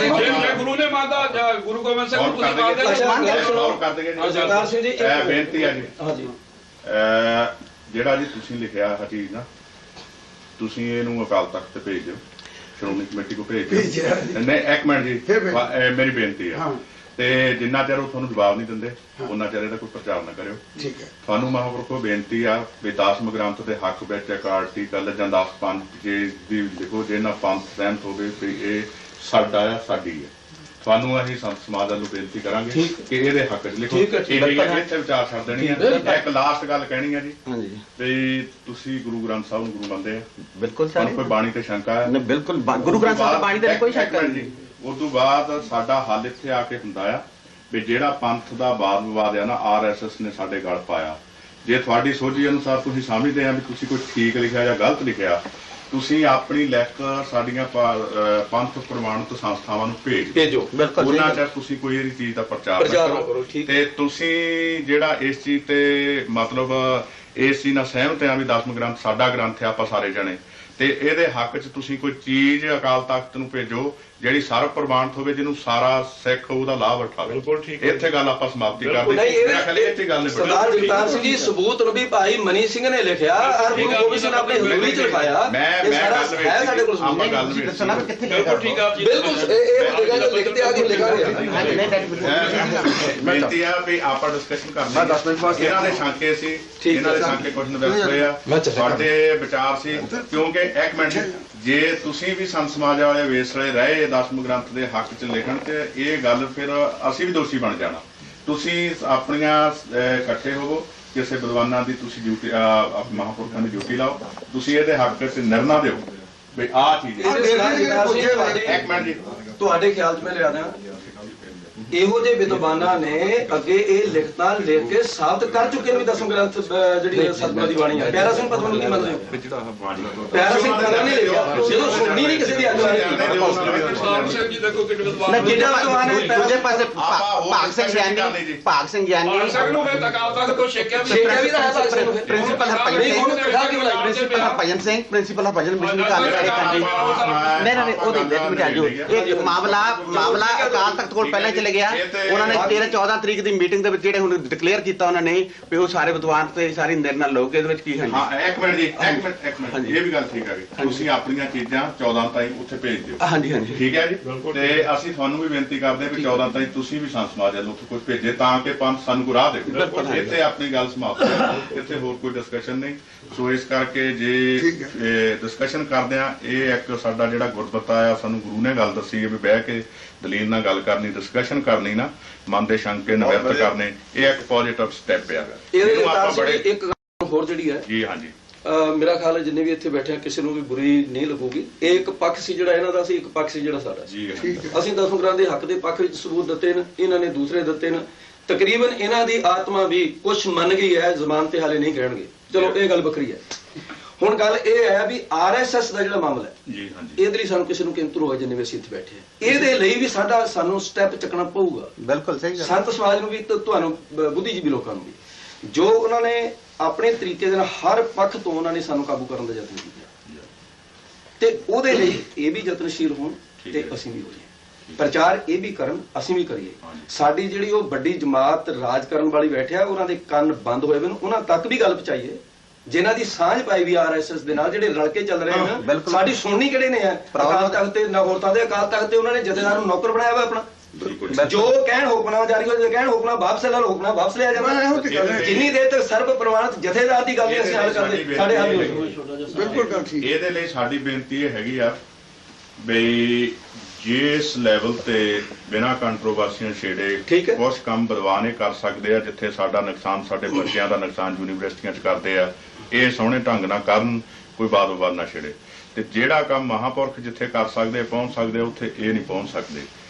ਗੁਰੂ ਨੇ ਮੰਨਦਾ ਜਾਂ ਗੁਰੂ ਗੋਬਿੰਦ ਸਿੰਘ ਨੂੰ ਔਰ ਤੁਸੀਂ ਕਰ ਮੰਨਦੇ ਦੇਗੇ ਔਰ ਕਰ ਦੇਗੇ ਜੀ ਸਰਦਾਰ ਸਿੰਘ ਜੀ ਇਹ ਬੇਨਤੀ ਹੈ ਜੀ ਹਾਂਜੀ ਜਿਹੜਾ ਜੀ ਤੁਸੀਂ ਲਿਖਿਆ ਹੈ ਚੀਜ਼ ਨਾ ਤੁਸੀਂ ਇਹਨੂੰ ਅਕਾਲ ਤਖਤ ਤੇ ਭੇਜ ਦਿਓ ਸ਼੍ਰੋਮਣੀ ਕਮੇਟੀ ਕੋ ਭੇਜ ਦਿਓ ਨਹੀਂ ਇੱਕ ਮਿੰਟ ਜੀ ਮੇਰੀ ਬੇਨਤੀ ਹੈ ਤੇ ਜਿੰਨਾ ਚਿਰ ਉਹ ਤੁਹਾਨੂੰ ਜਵਾਬ ਨਹੀਂ ਦਿੰਦੇ ਉਹਨਾਂ ਚਿਰ ਇਹਦਾ ਕੋਈ ਪ੍ਰਚਾਰ ਨਾ ਕਰਿਓ ਠੀਕ ਹੈ ਤੁਹਾਨੂੰ ਮਹਾਂਪੁਰਖੋ ਬੇਨਤੀ ਆ ਵੀ 10 ਗ੍ਰੰਥ ਦੇ ਹੱਕ ਵਿੱਚ ਇੱਕ ਆਰਟੀਕਲ ਜਾਂ 10 ਪੰਥ ਜੇ ਦੀ ਲਿਖੋ ਜੇ ਨਾ ਪੰਥ ਸਹਿਮਤ ਹੋਵੇ ਵੀ ਇਹ ਸਾਡਾ ਆ ਸਾਡੀ ਹੈ ਤੁਹਾਨੂੰ ਅਸੀਂ ਸੰਤ ਸਮਾਜ ਵੱਲੋਂ ਬੇਨਤੀ ਕਰਾਂਗੇ ਕਿ ਇਹਦੇ ਹੱਕ 'ਚ ਲਿਖੋ ਇੱਥੇ ਵਿਚਾਰ ਛੱਡ ਦੇਣੀ ਹੈ ਇੱਕ ਲਾਸਟ ਗੱਲ ਕਹਿਣੀ ਹੈ ਜੀ ਹਾਂਜੀ ਵੀ ਤੁਸੀਂ ਗੁਰੂ ਗ੍ਰੰਥ ਸਾਹਿਬ ਨੂੰ ਗੁਰੂ ਮੰਨਦੇ ਆ ਬਿਲਕੁਲ ਤੁਹਾਨੂੰ ਕੋਈ ਬਾਣੀ ਤੇ ਸ਼ੰਕਾ ਹੈ ਨਹੀਂ ਬਿਲਕੁਲ ਗੁਰੂ ਗ੍ਰੰਥ ਸਾਹਿਬ ਬਾਣੀ ਦੇ ਕੋਈ ਸ਼ੱਕ ਨਹੀਂ ਉਸ ਤੋਂ ਬਾਅਦ ਸਾਡਾ ਹੱਲ ਇੱਥੇ ਆ ਕੇ ਹੁੰਦਾ ਆ ਵੀ ਜਿਹੜਾ ਪੰਥ ਦਾ ਵਾਦ ਵਿਵਾਦ ਆ ਨਾ ਆਰਐਸਐਸ ਨੇ ਸਾਡੇ ਗਲ ਪਾਇਆ ਜੇ ਤੁਹਾਡੀ ਸੋਝੀ ਅਨੁਸਾਰ ਤੁਸੀਂ ਸਮਝਦੇ ਆ ਵੀ ਤੁਸੀਂ ਕੋਈ ਠੀਕ ਲਿਖਿਆ ਜਾਂ ਗਲਤ ਲਿਖਿਆ ਤੁਸੀਂ ਆਪਣੀ ਲਿਖਤ ਸਾਡੀਆਂ ਪੰਥ ਪ੍ਰਮਾਣਿਤ ਸੰਸਥਾਵਾਂ ਨੂੰ ਭੇਜੋ ਬਿਲਕੁਲ ਉਹਨਾਂ ਚ ਤੁਸੀਂ ਕੋਈ ਇਹਦੀ ਚੀਜ਼ ਦਾ ਪ੍ਰਚਾਰ ਨਾ ਕਰੋ ਠੀਕ ਤੇ ਤੁਸੀਂ ਜਿਹੜਾ ਇਸ ਚੀਜ਼ ਤੇ ਮਤਲਬ ਇਸ ਚੀਜ਼ ਨਾਲ ਸਹਿਮਤ ਆ ਵੀ 10ਵਾਂ ਗ੍ਰੰਥ ਸਾਡਾ ਗ੍ਰੰਥ ਆ ਆਪਾਂ ਸਾਰੇ ਜਣੇ ਤੇ ਇਹਦੇ ਹੱਕ 'ਚ ਤੁਸੀਂ ਕੋਈ ਚੀਜ਼ ਅਕਾਲ ਤਖਤ ਨੂੰ ਭੇਜੋ ਜਿਹੜੀ ਸਰਵ ਪ੍ਰਮਾਣਿਤ ਹੋਵੇ ਜਿਹਨੂੰ ਸਾਰਾ ਸਿੱਖ ਉਹਦਾ ਲਾਭ ਉਠਾਵੇ ਬਿਲਕੁਲ ਠੀਕ ਹੈ। ਇੱਥੇ ਗੱਲ ਆਪਾਂ ਸਮਾਪਤੀ ਨਹੀਂ ਕਰਦੇ ਇਹ ਮੇਰਾ ਖਿਆਲ ਇੱਥੇ ਗੱਲ ਨਹੀਂ ਸਰਦਾਰ ਜਗਤਾਰ ਸਿੰਘ ਜੀ ਸਬੂਤ ਰਬੀ ਭਾਈ ਮਨੀ ਸਿੰਘ ਨੇ ਲਿਖਿਆ ਔਰ ਗੁਰੂ ਗੋਬਿੰਦ ਸਿੰਘ ਨੇ ਆਪਣੀ ਹਜ਼ੂਰੀ ਚ ਲਿਖਾਇਆ ਮੈਂ ਗੱਲ ਵਿੱਚ ਸਾਡੇ ਕੋਲ ਆਪਾਂ ਗੱਲ ਵਿੱਚ ਦੱਸਣਾ ਕਿੱਥੇ ਬਿਲਕੁਲ ਠੀਕ ਆ ਜੀ ਬਿਲਕੁਲ ਇਹ ਲਿਖਾਂਗੇ ਲਿਖਦੇ ਆ ਕੇ ਲਿਖਾਂਗੇ ਬੇਨਤੀ ਆ ਵੀ ਆਪਾਂ ਡਿਸਕਸ਼ਨ ਕਰਨੀ ਇਹਨਾਂ ਦੇ ਸ਼ਾਂਕੇ ਸੀ ਇਹਨਾਂ ਦੇ ਸ਼ਾਂਕੇ ਕੁਐਸਚਨ ਬੈਠ ਹੋਏ ਆ ਸਾਡੇ ਵਿਚਾਰ ਸੀ ਕਿਉਂਕਿ ਇੱਕ ਮਿੰਟ ਜੇ ਤੁਸੀਂ ਵੀ ਸੰਤ ਸਮਾਜ ਵਾਲੇ ਵੇਸਲੇ ਰਹੇ 10ਵਾਂ ਗ੍ਰੰਥ ਦੇ ਹੱਕ 'ਚ ਲਿਖਣ ਤੇ ਇਹ ਗੱਲ ਫਿਰ ਅਸੀਂ ਵੀ ਦੋਸ਼ੀ ਬਣ ਜਾਣਾ ਤੁਸੀਂ ਆਪਣੀਆਂ ਇਕੱਠੇ ਹੋਵੋ ਕਿਸੇ ਵਿਦਵਾਨਾਂ ਦੀ ਤੁਸੀਂ ਡਿਊਟੀ ਮਹਾਂਪੁਰਖਾਂ ਦੀ ਡਿਊਟੀ ਲਾਓ ਤੁਸੀਂ ਇਹਦੇ ਹੱਕ 'ਚ ਨਿਰਣਾ ਦਿਓ ਵੀ ਆਹ ਚੀਜ਼ ਹੈ ਇੱਕ ਮਿੰਟ ਜੀ ਤੁਹਾਡੇ ਖਿਆਲ 'ਚ ਮੈਂ ਲਿਆ ਦਾਂ ਇਹੋ ਜਿਹੇ ਵਿਦਵਾਨਾਂ ਨੇ ਅੱਗੇ ਇਹ ਲਿਖਤਾਂ ਲਿਖ ਕੇ ਸਾਬਤ ਕਰ ਚੁੱਕੇ ਨੇ ਵੀ 10ਵਾਂ ਗ੍ਰੰਥ ਜਿਹੜੀ ਸਤਿਗੁਰਾਂ ਦੀ ਬਾਣੀ ਹੈ ਪਿਆਰਾ ਸਿੰਘ ਪਤਵੰਤ ਨੂੰ ਕੀ ਮੰਨਦੇ ਹੋ ਪਿਆਰਾ ਸਿੰਘ ਪਤਵੰਤ ਨੇ ਲਿਖਿਆ ਜਦੋਂ ਸੁਣਨੀ ਨਹੀਂ ਕਿਸੇ ਦੀ ਅੱਜ ਸਾਹਿਬ ਸਿੰਘ ਜੀ ਦੇਖੋ ਕਿੰਨੇ ਨਾ ਵਿਦਵਾਨ ਜਿਹੜਾ ਵਿਦਵਾਨ ਹੈ ਦੂਜੇ ਪਾਸੇ ਭਾਗ ਸਿੰਘ ਗਿਆਨੀ ਮਾਨ ਸਿੰਘ ਨੂੰ ਫਿਰ ਤਕਾਲ ਤੱਕ ਤੋਂ ਛੇਕਿਆ ਛੇਕਿਆ ਵੀ ਤਾਂ ਹੈ ਭਾਗ ਸਿੰਘ ਨੂੰ ਫਿਰ। Principal Harbhajan Singh principal Harbhajan mission ਕਾਲ ਕਰੇ ਕੰਜੀ ਨਹੀਂ ਉਹਦੇ ਵਿੱਚ ਮਿਟਾ ਜੋ ਇਹ ਮਾਮਲਾ ਅਕਾਲ ਤਖਤ ਕੋਲ ਪਹਿਲਾਂ ਚਲੇ ਗਿਆ ਉਹਨਾਂ ਨੇ 13-14 ਤਰੀਕ ਦੀ ਮੀਟਿੰਗ ਦੇ ਵਿੱਚ ਜਿਹੜੇ ਹੁਣ ਡਿਕਲੇਅਰ ਕੀਤਾ ਉਹਨਾਂ ਨੇ ਵੀ ਉਹ ਸਾਰੇ ਵਿਦਵਾਨ ਤੇ ਸਾਰੀ ਨਿਰਣਾ ਲਓਗੇ ਇਹਦੇ ਵਿੱਚ ਕੀ ਹੈ ਹਾਂ ਇੱਕ ਮਿੰਟ ਜੀ ਇੱਕ ਮਿੰਟ ਇਹ ਵੀ ਗੱਲ ਠੀਕ ਹੈ ਤੁਸੀਂ ਆਪਣੀਆਂ ਚੀਜ਼ਾਂ 14 ਤਾਰੀਖ ਉੱਥੇ ਭੇਜ ਦਿਓ ਹਾਂਜੀ ਹਾਂਜੀ ਠੀਕ ਹੈ ਜੀ ਤੇ ਅਸੀਂ ਤੁਹਾਨੂੰ ਵੀ ਬੇਨਤੀ ਕਰਦੇ ਵੀ 14 ਤਾਰੀਖ ਤੁਸੀਂ ਵੀ ਸੰਤ ਸਮਾਜ ਵੱਲੋਂ ਕੁਝ ਭੇਜੇ ਤਾਂ ਕਿ ਪੰਥ ਸਾਨੂੰ ਕੋਈ ਰਾਹ ਦੇਵੇ ਇੱਥੇ ਆਪਣੀ ਗੱਲ ਸਮਾਪਤ ਹੈ ਇੱਥੇ ਹੋਰ ਕੋਈ ਡਿਸਕਸ਼ਨ ਨਹੀਂ ਸੋ ਇਸ ਕਰਕੇ ਜੇ ਡਿਸਕਸ਼ਨ ਕਰਦੇ ਆ ਇਹ ਇੱਕ ਸਾਡਾ ਜਿਹੜਾ ਗੁਰਦੁਆਰਾ ਆ ਸਾਨੂੰ ਗੁਰੂ ਨੇ ਗੱਲ ਦੱਸੀ ਹੈ ਵੀ ਬਹਿ ਕੇ ਦਲੀਲ ਨਾਲ ਗੱਲ ਕਰਨੀ ਡਿਸਕਸ਼ਨ ਕਰਨੀ ਨਾ ਮਨ ਦੇ ਸ਼ੰਕੇ ਨਿਵਰਤ ਕਰਨੇ ਇਹ ਇੱਕ ਪੋਜ਼ਿਟਿਵ ਸਟੈਪ ਆ ਇਹਦੇ ਵਿੱਚ ਇੱਕ ਗੱਲ ਹੋਰ ਜਿਹੜੀ ਹੈ ਜੀ ਹਾਂਜੀ ਮੇਰਾ ਖਿਆਲ ਹੈ ਜਿੰਨੇ ਵੀ ਇੱਥੇ ਬੈਠੇ ਆ ਕਿਸੇ ਨੂੰ ਵੀ ਬੁਰੀ ਨਹੀਂ ਲੱਗੂਗੀ ਇਹ ਇੱਕ ਪੱਖ ਸੀ ਜਿਹੜਾ ਇਹਨਾਂ ਦਾ ਸੀ ਇੱਕ ਪੱਖ ਸੀ ਜਿਹੜਾ ਸਾਡਾ ਜੀ ਅਸੀਂ 10ਵਾਂ ਗ੍ਰੰਥ ਦੇ ਹੱਕ ਦੇ ਪੱਖ ਵਿੱਚ ਸਬੂਤ ਦਿੱਤੇ ਨੇ ਇਹਨਾਂ ਨੇ ਦੂਸਰੇ ਦਿੱਤੇ ਨੇ ਤਕਰੀਬਨ ਇਹਨਾਂ ਦੀ ਆਤਮਾ ਵੀ ਕੁਝ ਮੰਨ ਗਈ ਹੈ ਜ਼ਬਾਨ ਤੇ ਹਾਲੇ ਨਹੀਂ ਕਹਿਣਗੇ ਚਲੋ ਇਹ ਗੱਲ ਵੱਖਰੀ ਹੈ ਹੁਣ ਗੱਲ ਇਹ ਹੈ ਵੀ RSS ਦਾ ਜਿਹੜਾ ਮਾਮਲਾ ਹੈ ਜੀ ਹਾਂਜੀ ਇਹਦੇ ਲਈ ਸਾਨੂੰ ਕਿਸੇ ਨੂੰ ਕਿੰਤੂ ਹੋਇਆ ਜਿੰਨੇ ਵੀ ਅਸੀਂ ਇੱਥੇ ਬੈਠੇ ਹਾਂ, ਇਹਦੇ ਲਈ ਵੀ ਸਾਨੂੰ ਸਟੈਪ ਚੱਕਣਾ ਪਊਗਾ। ਬਿਲਕੁਲ ਸਹੀ ਗੱਲ। ਸੰਤ ਸਮਾਜ ਨੂੰ ਵੀ ਤੇ ਤੁਹਾਨੂੰ ਬੁੱਧੀਜੀਵੀ ਲੋਕਾਂ ਨੂੰ ਵੀ, ਜੋ ਉਹਨਾਂ ਨੇ ਆਪਣੇ ਤਰੀਕੇ ਦੇ ਨਾਲ ਹਰ ਪੱਖ ਤੋਂ ਉਹਨਾਂ ਨੇ ਸਾਨੂੰ ਕਾਬੂ ਕਰਨ ਦਾ ਯਤਨ ਕੀਤਾ, ਤੇ ਉਹਦੇ ਲਈ ਇਹ ਵੀ ਯਤਨਸ਼ੀਲ ਹੋਣ ਤੇ ਅਸੀਂ ਵੀ ਹੋਈਏ, ਪ੍ਰਚਾਰ ਇਹ ਵੀ ਕਰਨ ਅਸੀਂ ਵੀ ਕਰੀਏ। ਸਾਡੀ ਜਿਹੜੀ ਉਹ ਵੱਡੀ ਜਮਾਤ ਰਾਜ ਕਰਨ ਵਾਲੀ ਬੈਠਿਆ, ਉਹਨਾਂ ਦੇ ਕੰਨ ਬੰਦ ਹੋਏ ਨੇ, ਉਹਨਾਂ ਤੱਕ ਵੀ ਗੱਲ ਪਹੁੰਚਾਈਏ ਜਿਨ੍ਹਾਂ ਦੀ ਸਾਂਝ ਪਾਈ ਵੀ RSS ਦੇ ਨਾਲ, ਜਿਹੜੇ ਰਲ ਕੇ ਚੱਲ ਰਹੇ ਨੇ। ਸਾਡੀ ਸੁਣਨੀ ਕਿਹੜੇ ਨੇ ਹੈ? ਅਕਾਲ ਤਖਤ ਤੇ ਔਰਤਾਂ ਦੇ ਅਕਾਲ ਤਖਤ ਤੇ ਉਹਨਾਂ ਨੇ ਜਥੇਦਾਰ ਨੂੰ ਨੌਕਰ ਬਣਾਇਆ ਹੋਇਆ ਆਪਣਾ। ਜੋ ਕਹਿਣ ਹੁਕਮਨਾਮਾ ਜਾਰੀ ਹੋ, ਕਹਿਣ ਹੁਕਮਨਾਮਾ ਵਾਪਸ ਲੈ ਲਓ, ਹੁਕਮਨਾਮਾ ਵਾਪਸ ਲਿਆ ਜਾਣਾ। ਜਿੰਨੀ ਦੇਰ ਤੱਕ ਸਰਬ ਪ੍ਰਵਾਨਿਤ ਜਥੇਦਾਰ ਦੀ ਗੱਲ ਨਹੀਂ ਅਸੀਂ ਹੱਲ ਕਰਦੇ, ਸਾਡੇ ਹੱਲ ਨਹੀਂ ਹੋਏ। ਬਿਲਕੁਲ ਗੱਲ ਠੀਕ। ਇਹਦੇ ਲਈ ਸਾਡੀ ਬੇਨਤੀ ਇਹ ਹੈਗੀ ਆ ਬਈ ਜਿਸ ਲੈਵਲ ਤੇ ਬਿਨਾਂ ਕੰਟਰੋਵਰਸੀਆਂ ਛੇੜੇ ਕੁਝ ਕੰਮ ਬਦਵਾਨੇ ਕਰ ਸਕਦੇ ਆ, ਜਿੱਥੇ ਸਾਡਾ ਨੁਕਸਾਨ, ਸਾਡੇ ਬੱਚਿਆਂ ਦਾ ਨੁਕਸਾਨ ਯੂਨੀਵਰਸਿਟੀਆਂ 'ਚ ਕਰਦੇ ਆ, ਇਹ ਸੋਹਣੇ ਢੰਗ ਨਾਲ ਕਰਨ, ਕੋਈ ਵਾਦ ਵਿਵਾਦ ਨਾ ਛੇੜੇ। ਤੇ ਜਿਹੜਾ ਕੰਮ ਮਹਾਂਪੁਰਖ ਜਿੱਥੇ ਕਰ ਸਕਦੇ ਪਹੁੰਚ ਸਕਦੇ ਉੱਥੇ ਇਹ ਨਹੀਂ ਪਹੁੰਚ ਸਕਦੇ।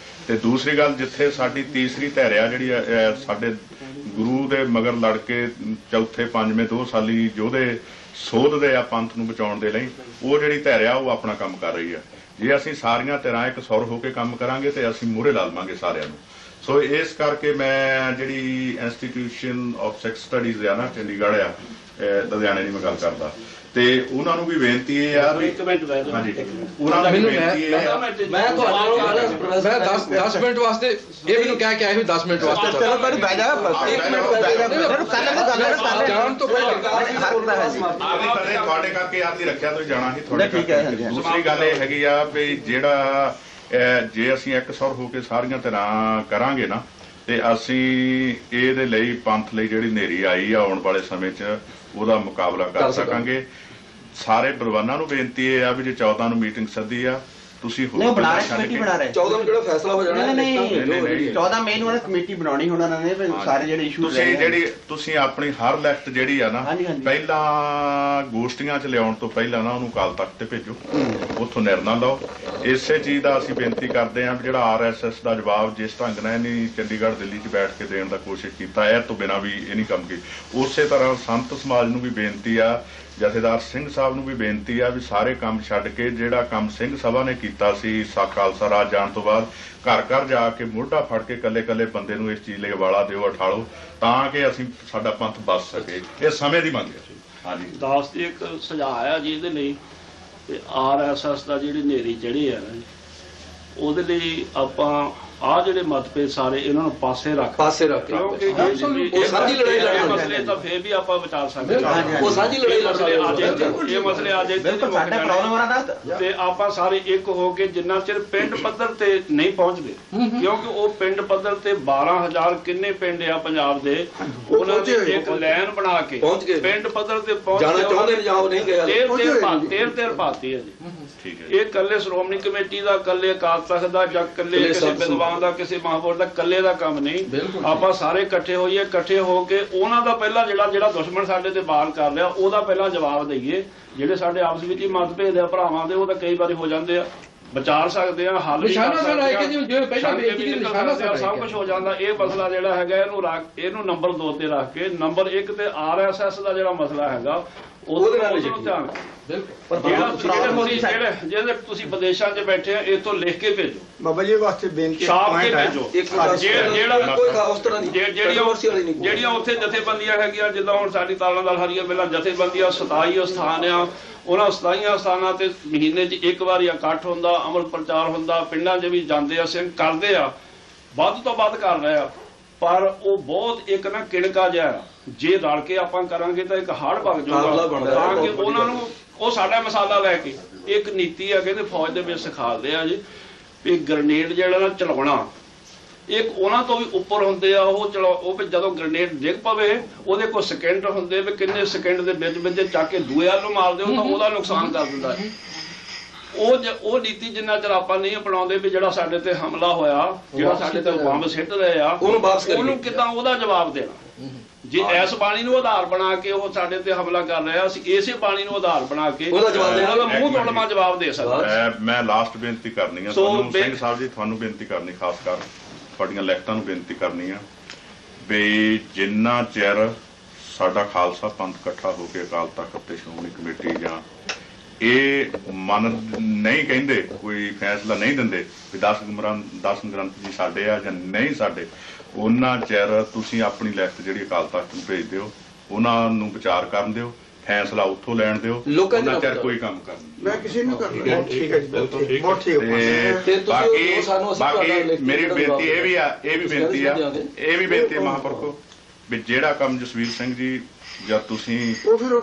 ਤੇ ਦੂਸਰੀ ਗੱਲ, ਜਿੱਥੇ ਸਾਡੀ ਤੀਸਰੀ ਧਿਰ ਆ ਜਿਹੜੀ ਸਾਡੇ ਗੁਰੂ ਦੇ ਮਗਰ ਲੜ ਕੇ ਚੌਥੇ ਪੰਜਵੇਂ 2 ਸਾਲੀ ਯੋਧੇ ਸੋਧਦੇ ਆ ਪੰਥ ਨੂੰ ਬਚਾਉਣ ਦੇ ਲਈ, ਉਹ ਜਿਹੜੀ ਧਿਰ ਆ ਉਹ ਆਪਣਾ ਕੰਮ ਕਰ ਰਹੀ ਆ। ਜੇ ਅਸੀਂ ਸਾਰੀਆਂ ਧਿਰਾਂ ਇੱਕ ਸੁਰ ਹੋ ਕੇ ਕੰਮ ਕਰਾਂਗੇ ਤੇ ਅਸੀਂ ਮੂਹਰੇ ਲਾ ਲਵਾਂਗੇ ਸਾਰਿਆਂ ਨੂੰ। ਸੋ ਇਸ ਕਰਕੇ ਮੈਂ ਜਿਹੜੀ ਇੰਸਟੀਟਿਊਸ਼ਨ ਆਫ ਸੈਕਸ ਸਟੱਡੀਜ਼ ਆ ਨਾ ਚੰਡੀਗੜ੍ਹ ਆ, ਲੁਧਿਆਣੇ ਦੀ ਮੈਂ ਗੱਲ ਕਰਦਾ, ਤੇ ਉਹਨਾਂ ਨੂੰ ਵੀ ਬੇਨਤੀ ਇਹ ਆ ਵੀ ਹਾਂਜੀ ਉਹਨਾਂ ਨੂੰ ਬੇਨਤੀ ਇਹ ਆ। ਮੈਂ 10 ਮਿੰਟ ਵਾਸਤੇ ਇਹ ਮੈਨੂੰ ਕਹਿ ਕੇ ਆਏ ਵੀ 10 ਮਿੰਟ ਵਾਸਤੇ ਚਲੋ ਪਰ ਬਹਿ ਜਾ, 1 ਮਿੰਟ ਬਹਿ ਜਾ, ਜਾਣ ਤੋਂ ਪਹਿਲਾਂ ਤੁਹਾਡੇ ਕਰਕੇ ਆਪ ਦੀ ਰੱਖਿਆ ਤੋਂ ਜਾਣਾ ਸੀ ਤੁਹਾਡੇ ਕਰਕੇ। ਦੂਸਰੀ ਗੱਲ ਇਹ ਹੈਗੀ ਆ ਵੀ ਜਿਹੜਾ ਜੇ ਅਸੀਂ ਇੱਕ ਸੁਰ ਹੋ ਕੇ ਸਾਰੀਆਂ ਤਰ੍ਹਾਂ ਕਰਾਂਗੇ ਨਾ, ਤੇ ਅਸੀਂ ਇਹਦੇ ਲਈ ਪੰਥ ਲਈ ਜਿਹੜੀ ਹਨੇਰੀ ਆਈ ਆ ਆਉਣ ਵਾਲੇ ਸਮੇਂ 'ਚ ਉਹਦਾ ਮੁਕਾਬਲਾ ਕਰ ਸਕਾਂਗੇ। ਸਾਰੇ ਪ੍ਰਵਾਨਾਂ ਨੂੰ ਬੇਨਤੀ ਇਹ ਆ ਵੀ ਜੇ 14 ਨੂੰ ਮੀਟਿੰਗ ਸੱਦੀ ਆ, ਤੁਸੀਂ ਨਹੀਂ ਬਣਾ ਰਹੇ, ਕਮੇਟੀ ਬਣਾ ਰਹੇ। 14 ਨੂੰ ਜਿਹੜਾ ਫੈਸਲਾ ਹੋ ਜਾਣਾ, ਨਹੀਂ 14 ਮਈ ਨੂੰ ਉਹਨਾਂ ਕਮੇਟੀ ਬਣਾਉਣੀ ਹੁਣ ਉਹਨਾਂ ਨੇ, ਸਾਰੇ ਜਿਹੜੇ ਇਸ਼ੂ ਤੁਸੀਂ ਆਪਣੀ ਹਰ ਲਿਖਤ ਜਿਹੜੀ ਆ ਨਾ ਪਹਿਲਾਂ ਗੋਸ਼ਟੀਆਂ 'ਚ ਲਿਆਉਣ ਤੋਂ ਪਹਿਲਾਂ ਨਾ ਉਹਨੂੰ ਅਕਾਲ ਤਖਤ ਤੇ ਭੇਜੋ, ਉੱਥੋਂ ਨਿਰਣਾ ਲਓ। ਇਸੇ ਚੀਜ਼ ਦਾ ਅਸੀਂ ਬੇਨਤੀ ਕਰਦੇ ਹਾਂ ਜਿਹੜਾ RSS ਦਾ ਜਵਾਬ ਜਿਸ ਢੰਗ ਨਾਲ ਇਹਨੇ ਚੰਡੀਗੜ੍ਹ ਦਿੱਲੀ 'ਚ ਬੈਠ ਕੇ ਦੇਣ ਦਾ ਕੋਸ਼ਿਸ਼ ਕੀਤਾ, ਇਹ ਤੋਂ ਬਿਨਾਂ ਵੀ ਇਹ ਨਹੀਂ ਕੰਮ ਕੀ। ਉਸੇ ਤਰ੍ਹਾਂ ਸੰਤ ਸਮਾਜ ਨੂੰ ਵੀ ਬੇਨਤੀ ਆ, ਜਥੇਦਾਰ ਸਿੰਘ ਸਾਹਿਬ ਨੂੰ ਵੀ ਬੇਨਤੀ ਆ ਵੀ ਸਾਰੇ ਕੰਮ ਛੱਡ ਕੇ ਜਿਹੜਾ ਕੰਮ ਸਿੰਘ ਸਭਾ ਨੇ ਕੀਤਾ ਸੀ ਖਾਲਸਾ ਰਾਜ ਜਾਣ ਤੋਂ ਬਾਅਦ, ਘਰ ਘਰ ਜਾ ਕੇ ਮੋਢਾ ਫੜ ਕੇ ਕੱਲੇ ਬੰਦੇ ਨੂੰ ਇਸ ਚੀਜ਼ ਲਈ ਵਾਲਾ ਦਿਓ, ਉਠਾਲੋ, ਤਾਂ ਕਿ ਅਸੀਂ ਸਾਡਾ ਪੰਥ ਬਚ ਸਕੇ। ਇਹ ਸਮੇਂ ਦੀ ਮੰਗ ਹੈ। ਹਾਂਜੀ, ਦਾਸ ਦੀ ਇੱਕ ਸੁਝਾਅ ਆ ਜੀ ਇਹਦੇ ਲਈ, ਤੇ RSS ਦਾ ਜਿਹੜੀ ਹਨੇਰੀ ਚੜ੍ਹੀ ਆ ਨਾ, ਉਹਦੇ ਲਈ ਆਪਾਂ ਆ ਜਿਹੜੇ ਮਤਭੇਦ ਸਾਰੇ ਇਹਨਾਂ ਨੂੰ ਪਾਸੇ ਰੱਖ ਕਿਉਂਕਿ ਉਹ ਸਾਂਝੀ ਲੜਾਈ ਲੜਨ ਮਸਲੇ ਤਾਂ ਫੇਰ ਵੀ ਆਪਾਂ ਵਿਚਾਰ ਸਕਦੇ ਹਾਂ, ਉਹ ਸਾਂਝੀ ਲੜਾਈ ਲੜ ਸਕਦੇ ਇਹ ਮਸਲੇ ਆ ਜੇ ਤੇ ਆਪਾਂ ਸਾਰੇ ਇੱਕ ਹੋ ਕੇ ਜਿੰਨਾ ਚਿਰ ਪਿੰਡ ਪੱਧਰ ਤੇ ਨਹੀਂ ਪਹੁੰਚਦੇ, ਕਿਉਂਕਿ ਉਹ ਪਿੰਡ ਪੱਧਰ ਤੇ 12,000 ਕਿੰਨੇ ਪਿੰਡ ਆ ਪੰਜਾਬ ਦੇ, ਉਹਨਾਂ ਦੀ ਇੱਕ ਲਾਈਨ ਬਣਾ ਕੇ ਪਿੰਡ ਪੱਧਰ ਤੇ ਜਾਣਾ ਚਾਹੁੰਦੇ ਨੇ ਜਾਂ ਉਹ ਨਹੀਂ ਗਏ। ਤੇਰ ਪਾਤੀ ਹੈ ਜੀ। ਇਹ ਕੱਲੇ ਸ਼੍ਰੋਮਣੀ ਕਮੇਟੀ ਦਾ, ਕੱਲੇ ਅਕਾਲ ਤਖਤ ਦਾ, ਜਾਂ ਕੱਲੇ ਕਿਸੇ ਵਿਦਵਾਨ ਦਾ, ਕਿਸੇ ਮਹਾਪੁਰਖ ਦਾ ਕੱਲੇ ਦਾ ਕੰਮ ਨਹੀਂ। ਆਪਾਂ ਸਾਰੇ ਇਕੱਠੇ ਹੋਈਏ, ਇਕੱਠੇ ਹੋ ਕੇ ਉਹਨਾਂ ਦਾ ਪਹਿਲਾਂ ਜਿਹੜਾ ਦੁਸ਼ਮਣ ਸਾਡੇ ਤੇ ਵਾਰ ਕਰ ਰਿਹਾ ਉਹਦਾ ਪਹਿਲਾਂ ਜਵਾਬ ਦਈਏ। ਜਿਹੜੇ ਸਾਡੇ ਆਪਸ ਵਿੱਚ ਹੀ ਮਤਭੇਦ ਆ ਭਰਾਵਾਂ ਦੇ, ਉਹ ਤਾਂ ਕਈ ਵਾਰੀ ਹੋ ਜਾਂਦੇ ਆ, ਵਿਚਾਰ ਸਕਦੇ ਆ, ਹੱਲ ਵੀ ਕਰ ਸਕਦੇ ਆ, ਸਭ ਕੁਝ ਹੋ ਜਾਂਦਾ। ਇਹ ਮਸਲਾ ਜਿਹੜਾ ਹੈਗਾ ਇਹਨੂੰ ਨੰਬਰ 2 ਤੇ ਰੱਖ ਕੇ, ਨੰਬਰ 1 ਤੇ RSS ਦਾ ਜਿਹੜਾ ਮਸਲਾ ਹੈਗਾ ਉਹਦੇ ਨਾਲ ਧਿਆਨ ਜਿਹੜੇ ਤੁਸੀਂ ਵਿਦੇਸ਼ਾਂ 'ਚ ਬੈਠੇ ਆ, ਇਹ ਤੋਂ ਲਿਖ ਕੇ ਭੇਜੋ ਬਾਬਾ ਜੀ ਵਾਸਤੇ ਬੇਨਤੀ, ਛਾਪ ਕੇ ਭੇਜੋ। ਜਿਹੜੀਆਂ ਉੱਥੇ ਜਥੇਬੰਦੀਆਂ ਹੈਗੀਆਂ, ਜਿੱਦਾਂ ਹੁਣ ਸਾਡੀ ਤਾਲਾਂ ਨਾਲ ਹਰੀਆਂ ਪਹਿਲਾਂ ਜਥੇਬੰਦੀਆਂ 27 ਅਸਥਾਨ ਆ, ਉਹਨਾਂ 27 ਅਸਥਾਨਾਂ ਤੇ ਮਹੀਨੇ 'ਚ ਇੱਕ ਵਾਰੀ ਇਕੱਠ ਹੁੰਦਾ, ਅਮਰ ਪ੍ਰਚਾਰ ਹੁੰਦਾ, ਪਿੰਡਾਂ 'ਚ ਵੀ ਜਾਂਦੇ ਆ, ਸਿੰਘ ਕਰਦੇ ਆ, ਵੱਧ ਤੋਂ ਵੱਧ ਕਰ ਰਹੇ ਆ, ਪਰ ਉਹ ਬਹੁਤ ਇੱਕ ਨਾ ਕਿਣਕਾ ਜਿਹਾ, ਜੇ ਰਲ ਕੇ ਆਪਾਂ ਕਰਾਂਗੇ ਤਾਂ ਇੱਕ ਹੜ ਵਗ ਜਾਊਗਾ, ਤਾਂ ਕਿ ਉਹਨਾਂ ਨੂੰ ਉਹ ਸਾਡਾ ਮਸਾਲਾ ਲੈ ਕੇ ਇੱਕ ਨੀਤੀ ਆ, ਕਹਿੰਦੇ ਫੌਜ ਦੇ ਵਿੱਚ ਸਿਖਾਉਂਦੇ ਆ ਜੀ ਵੀ ਗ੍ਰਨੇਡ ਜਿਹੜਾ ਨਾ ਚਲਾਉਣਾ, ਇੱਕ ਉਹਨਾਂ ਤੋਂ ਵੀ ਉੱਪਰ ਹੁੰਦੇ ਆ, ਉਹ ਜਦੋਂ ਗ੍ਰਨੇਡ ਡਿੱਗ ਪਵੇ ਉਹਦੇ ਕੋਲ ਸਕਿੰਟ ਹੁੰਦੇ ਵੀ ਕਿੰਨੇ ਸਕਿੰਟ ਦੇ ਵਿੱਚ ਚੱਕ ਕੇ ਦੂਏ ਵੱਲ ਨੂੰ ਮਾਰ ਦਿਓ ਤਾਂ ਉਹਦਾ ਨੁਕਸਾਨ ਕਰ ਦਿੰਦਾ ਹੈ। ਉਹ ਨੀਤੀ ਜਿੰਨਾ ਚਿਰ ਆਪਾਂ ਨਹੀਂ ਅਪਣਾਉਂਦੇ ਵੀ ਜਿਹੜਾ ਸਾਡੇ ਤੇ ਹਮਲਾ ਹੋਇਆ, ਜਿਹੜਾ ਸਾਡੇ ਤੇ ਬੰਬ ਸਿੱਟ ਰਹੇ ਆ, ਉਹਨੂੰ ਕਿੱਦਾਂ ਉਹਦਾ ਜਵਾਬ ਦੇਣਾ। ਜੇ ਇਸ ਬਾਣੀ ਨੂੰ ਆਧਾਰ ਬਣਾ ਕੇ ਉਹ ਸਾਡੇ ਤੇ ਹਮਲਾ ਕਰ ਰਿਹਾ, ਅਸੀਂ ਇਸੇ ਬਾਣੀ ਨੂੰ ਆਧਾਰ ਬਣਾ ਕੇ ਉਹਦਾ ਮੂੰਹ ਤੋੜਮਾ ਜਵਾਬ ਦੇ ਸਕਦਾ। ਮੈਂ ਲਾਸਟ ਬੇਨਤੀ ਕਰਨੀ ਆ ਤੁਹਾਨੂੰ ਸਿੰਘ ਸਾਹਿਬ ਜੀ, ਤੁਹਾਨੂੰ ਬੇਨਤੀ ਕਰਨੀ, ਖਾਸ ਕਰ ਤੁਹਾਡੀਆਂ ਲਿਖਤਾਂ ਨੂੰ ਬੇਨਤੀ ਕਰਨੀ ਆ ਵੀ ਜਿੰਨਾ ਚਿਰ ਸਾਡਾ ਖਾਲਸਾ ਪੰਥ ਇਕੱਠਾ ਹੋ ਕੇ ਅਕਾਲ ਤਖਤ ਤੇ ਸ਼੍ਰੋਮਣੀ ਕਮੇਟੀ ਜਾਂ ਇਹ ਮੰਨ ਨਹੀਂ ਕਹਿੰਦੇ, ਕੋਈ ਫੈਸਲਾ ਨਹੀਂ ਦਿੰਦੇ ਵੀ 10 ਗ੍ਰੰਥ ਜੀ ਸਾਡੇ ਆ ਜਾਂ ਨਹੀਂ ਸਾਡੇ, ਉਹਨਾਂ ਚਿਰ ਤੁਸੀਂ ਆਪਣੀ ਲਿਖਤ ਜਿਹੜੀ ਅਕਾਲ ਤਖਤ ਨੂੰ ਭੇਜ ਦਿਓ, ਉਹਨਾਂ ਨੂੰ ਵਿਚਾਰ ਕਰਨ ਦਿਓ, ਫੈਸਲਾ ਉੱਥੋਂ ਲੈਣ ਦਿਓ, ਉਹਨਾਂ ਚਿਰ ਕੋਈ ਕੰਮ ਕਰਨ। ਮੈਂ ਕਿਸੇ ਨੂੰ ਕਰਨਾ ਠੀਕ ਹੈ ਜੀ, ਬਹੁਤ ਠੀਕ ਹੈ। ਤੇ ਬਾਕੀ ਮੇਰੀ ਬੇਨਤੀ ਇਹ ਵੀ ਬੇਨਤੀ ਹੈ ਮਹਾਂਪੁਰਖੋ ਵੀ ਜਿਹੜਾ ਕੰਮ ਜਸਵੀਰ ਸਿੰਘ ਜੀ ਜਾਂ ਤੁਸੀਂ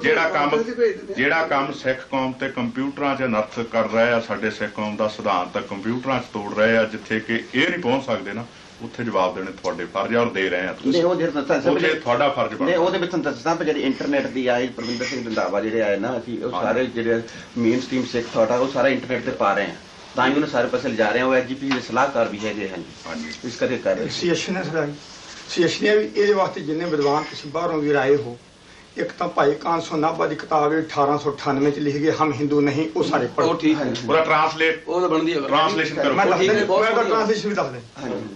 ਜਿਹੜਾ ਕੰਮ ਸਿੱਖ ਕੌਮ ਤੇ ਕੰਪਿਊਟਰਾਂ 'ਚ ਅਨਰਥ ਕਰ ਰਹੇ ਆ, ਸਾਡੇ ਸਿੱਖ ਕੌਮ ਦਾ ਸਿਧਾਂਤ ਕੰਪਿਊਟਰਾਂ 'ਚ ਤੋੜ ਰਹੇ ਆ, ਜਿੱਥੇ ਕਿ ਇਹ ਨਹੀਂ ਪਹੁੰਚ ਸਕਦੇ ਨਾ, ਉੱਥੇ ਜਵਾਬ ਦੇਣੇ ਤੁਹਾਡੇ ਫਰਜ਼ ਆ ਔਰ ਦੇ ਰਹੇ ਆ ਤੁਸੀਂ। ਉੱਥੇ ਤੁਹਾਡਾ ਫਰਜ਼ ਬਣਦਾ। ਉਹਦੇ ਵਿੱਚ ਤੁਹਾਨੂੰ ਦੱਸਦਾ ਜਿਹੜੀ ਇੰਟਰਨੈਟ ਦੀ ਆਈ ਪਰਵਿੰਦਰ ਸਿੰਘ ਰੰਧਾਵਾ ਜਿਹੜੇ ਆਏ ਨਾ, ਅਸੀਂ ਉਹ ਸਾਰੇ ਜਿਹੜੇ ਮੇਨ ਸਟ੍ਰੀਮ ਸਿੱਖ ਥਾਟ ਆ ਉਹ ਸਾਰਾ ਇੰਟਰਨੈਟ ਤੇ ਪਾ ਰਹੇ ਆ, ਤਾਂ ਹੀ ਉਹਨੂੰ ਸਾਰੇ ਪਾਸੇ ਲਿਜਾ ਰਹੇ ਆ। ਉਹ ਐਜੀਪੀ ਦੇ ਸਲਾਹਕਾਰ ਵੀ ਹੈਗੇ ਹਨ, ਇਸ ਕਰਕੇ ਕਰ ਰਹੇ। ਸੀਐਸਨੇ ਵੀ ਇਹਦੇ ਵਾਸਤੇ ਜਿੰਨੇ ਵਿਦਵਾਨ ਤੁਸੀਂ ਬਾਹਰੋਂ ਵੀ ਆਏ ਹੋ, ਇੱਕ ਤਾਂ ਭਾਈ ਕਾਂਸੋ ਨਾਭਾ ਦੀ ਕਿਤਾਬ 1898 ਚ ਲਿਖੀ ਗਈ ਹਮ ਹਿੰਦੂ ਨਹੀਂ, ਉਹ ਸਾਰੇ ਪੜ੍ਹੋ। ਠੀਕ ਹੈ, ਪੂਰਾ ਟ੍ਰਾਂਸਲੇਟ ਉਹ ਬਣਦੀ ਹੈ, ਟ੍ਰਾਂਸਲੇਸ਼ਨ ਕਰੋ। ਮੈਂ ਟ੍ਰਾਂਸਲੇਸ਼ਨ ਵੀ ਦੱਸ ਦੇ,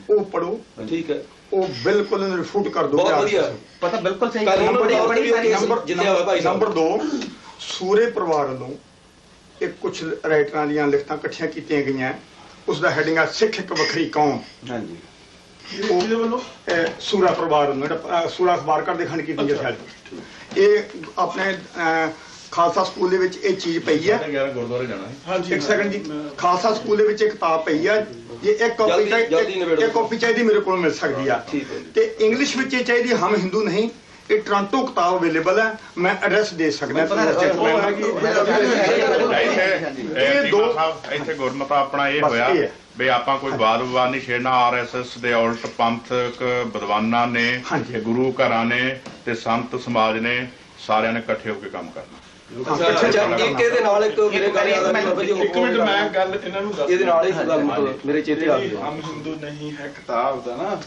ਉਹ ਪੜ੍ਹੋ। ਠੀਕ ਹੈ, ਉਹ ਬਿਲਕੁਲ ਇਹਨੂੰ ਰਿਫੂਟ ਕਰ ਦੋ। ਬਹੁਤ ਵਧੀਆ, ਪਤਾ ਬਿਲਕੁਲ ਸਹੀ। ਨੰਬਰ 2 ਸੂਰੇ ਪਰਿਵਾਰ ਵੱਲੋਂ ਇਹ ਕੁਝ ਰਾਈਟਰਾਂ ਦੀਆਂ ਲਿਖਤਾਂ ਇਕੱਠੀਆਂ ਕੀਤੀਆਂ ਗਈਆਂ, ਉਸ ਦਾ ਹੈਡਿੰਗ ਆ ਸਿੱਖ ਇੱਕ ਵੱਖਰੀ ਕੌਮ। ਹਾਂਜੀ, ਉਹਦੇ ਵੱਲੋਂ ਸੂਰਾ ਪਰਿਵਾਰ ਵੱਲੋਂ ਜਿਹੜਾ ਸੂਰਾ ਅਖਬਾਰ ਕਰਦੇ ਖੰਡ ਕੀਤੀ ਹੈ। ਇਹ ਆਪਣੇ ਖਾਲਸਾ ਸਕੂਲ ਦੇ ਵਿੱਚ ਇਹ ਚੀਜ਼ ਪਈ ਹੈ। ਗੁਰਦੁਆਰੇ ਜਾਣਾ ਹਾਂਜੀ, ਇੱਕ ਸੈਕਿੰਡ ਜੀ। ਖਾਲਸਾ ਸਕੂਲ ਦੇ ਵਿੱਚ ਇੱਕ ਕਿਤਾਬ ਪਈ ਹੈ, ਜੇ ਇੱਕ ਕਾਪੀ ਚਾਹੀਦੀ ਮੇਰੇ ਕੋਲ ਮਿਲ ਸਕਦੀ ਆ, ਤੇ ਇੰਗਲਿਸ਼ ਵਿੱਚ ਇਹ ਚਾਹੀਦੀ ਹਮ ਹਿੰਦੂ ਨਹੀਂ। ਇਹ ਟੋਰਾਂਟੋ ਕਿਤਾਬ ਅਵੇਲੇਬਲ ਹੈ, ਮੈਂ ਐਡਰੈਸ ਦੇ ਸਕਦਾ। ਇਹ ਦੋ ਇੱਥੇ ਗੁਰਮਤਾ ਆਪਣਾ ਇਹ ਹੋਇਆ ਵੀ ਆਪਾਂ ਕੋਈ ਬਾਲ ਵਿਵਾਦ ਨਹੀਂ ਛੇੜਨਾ। RSS ਦੇ ਉਲਟ ਪੰਥਕ ਵਿਦਵਾਨਾਂ ਨੇ, ਗੁਰੂ ਘਰਾਂ ਨੇ ਤੇ ਸੰਤ ਸਮਾਜ ਨੇ ਸਾਰਿਆਂ ਨੇ ਇਕੱਠੇ ਹੋ ਕੇ ਕੰਮ ਕਰਨਾ। ਇਹਦੇ ਨਾਲ ਇੱਕ ਮੇਰੇ ਗੱਲ ਇੱਕ ਮਿੰਟ ਮੈਂ ਗੱਲ ਇਹਨਾਂ ਨੂੰ ਦੱਸ, ਇਹਦੇ ਨਾਲ ਹੀ ਗੱਲ ਮੇਰੇ ਚੇਤੇ ਆ ਗਈ। ਹਮ ਹਿੰਦੂ ਨਹੀਂ ਹੈ ਕਿਤਾਬ ਦਾ ਨਾ,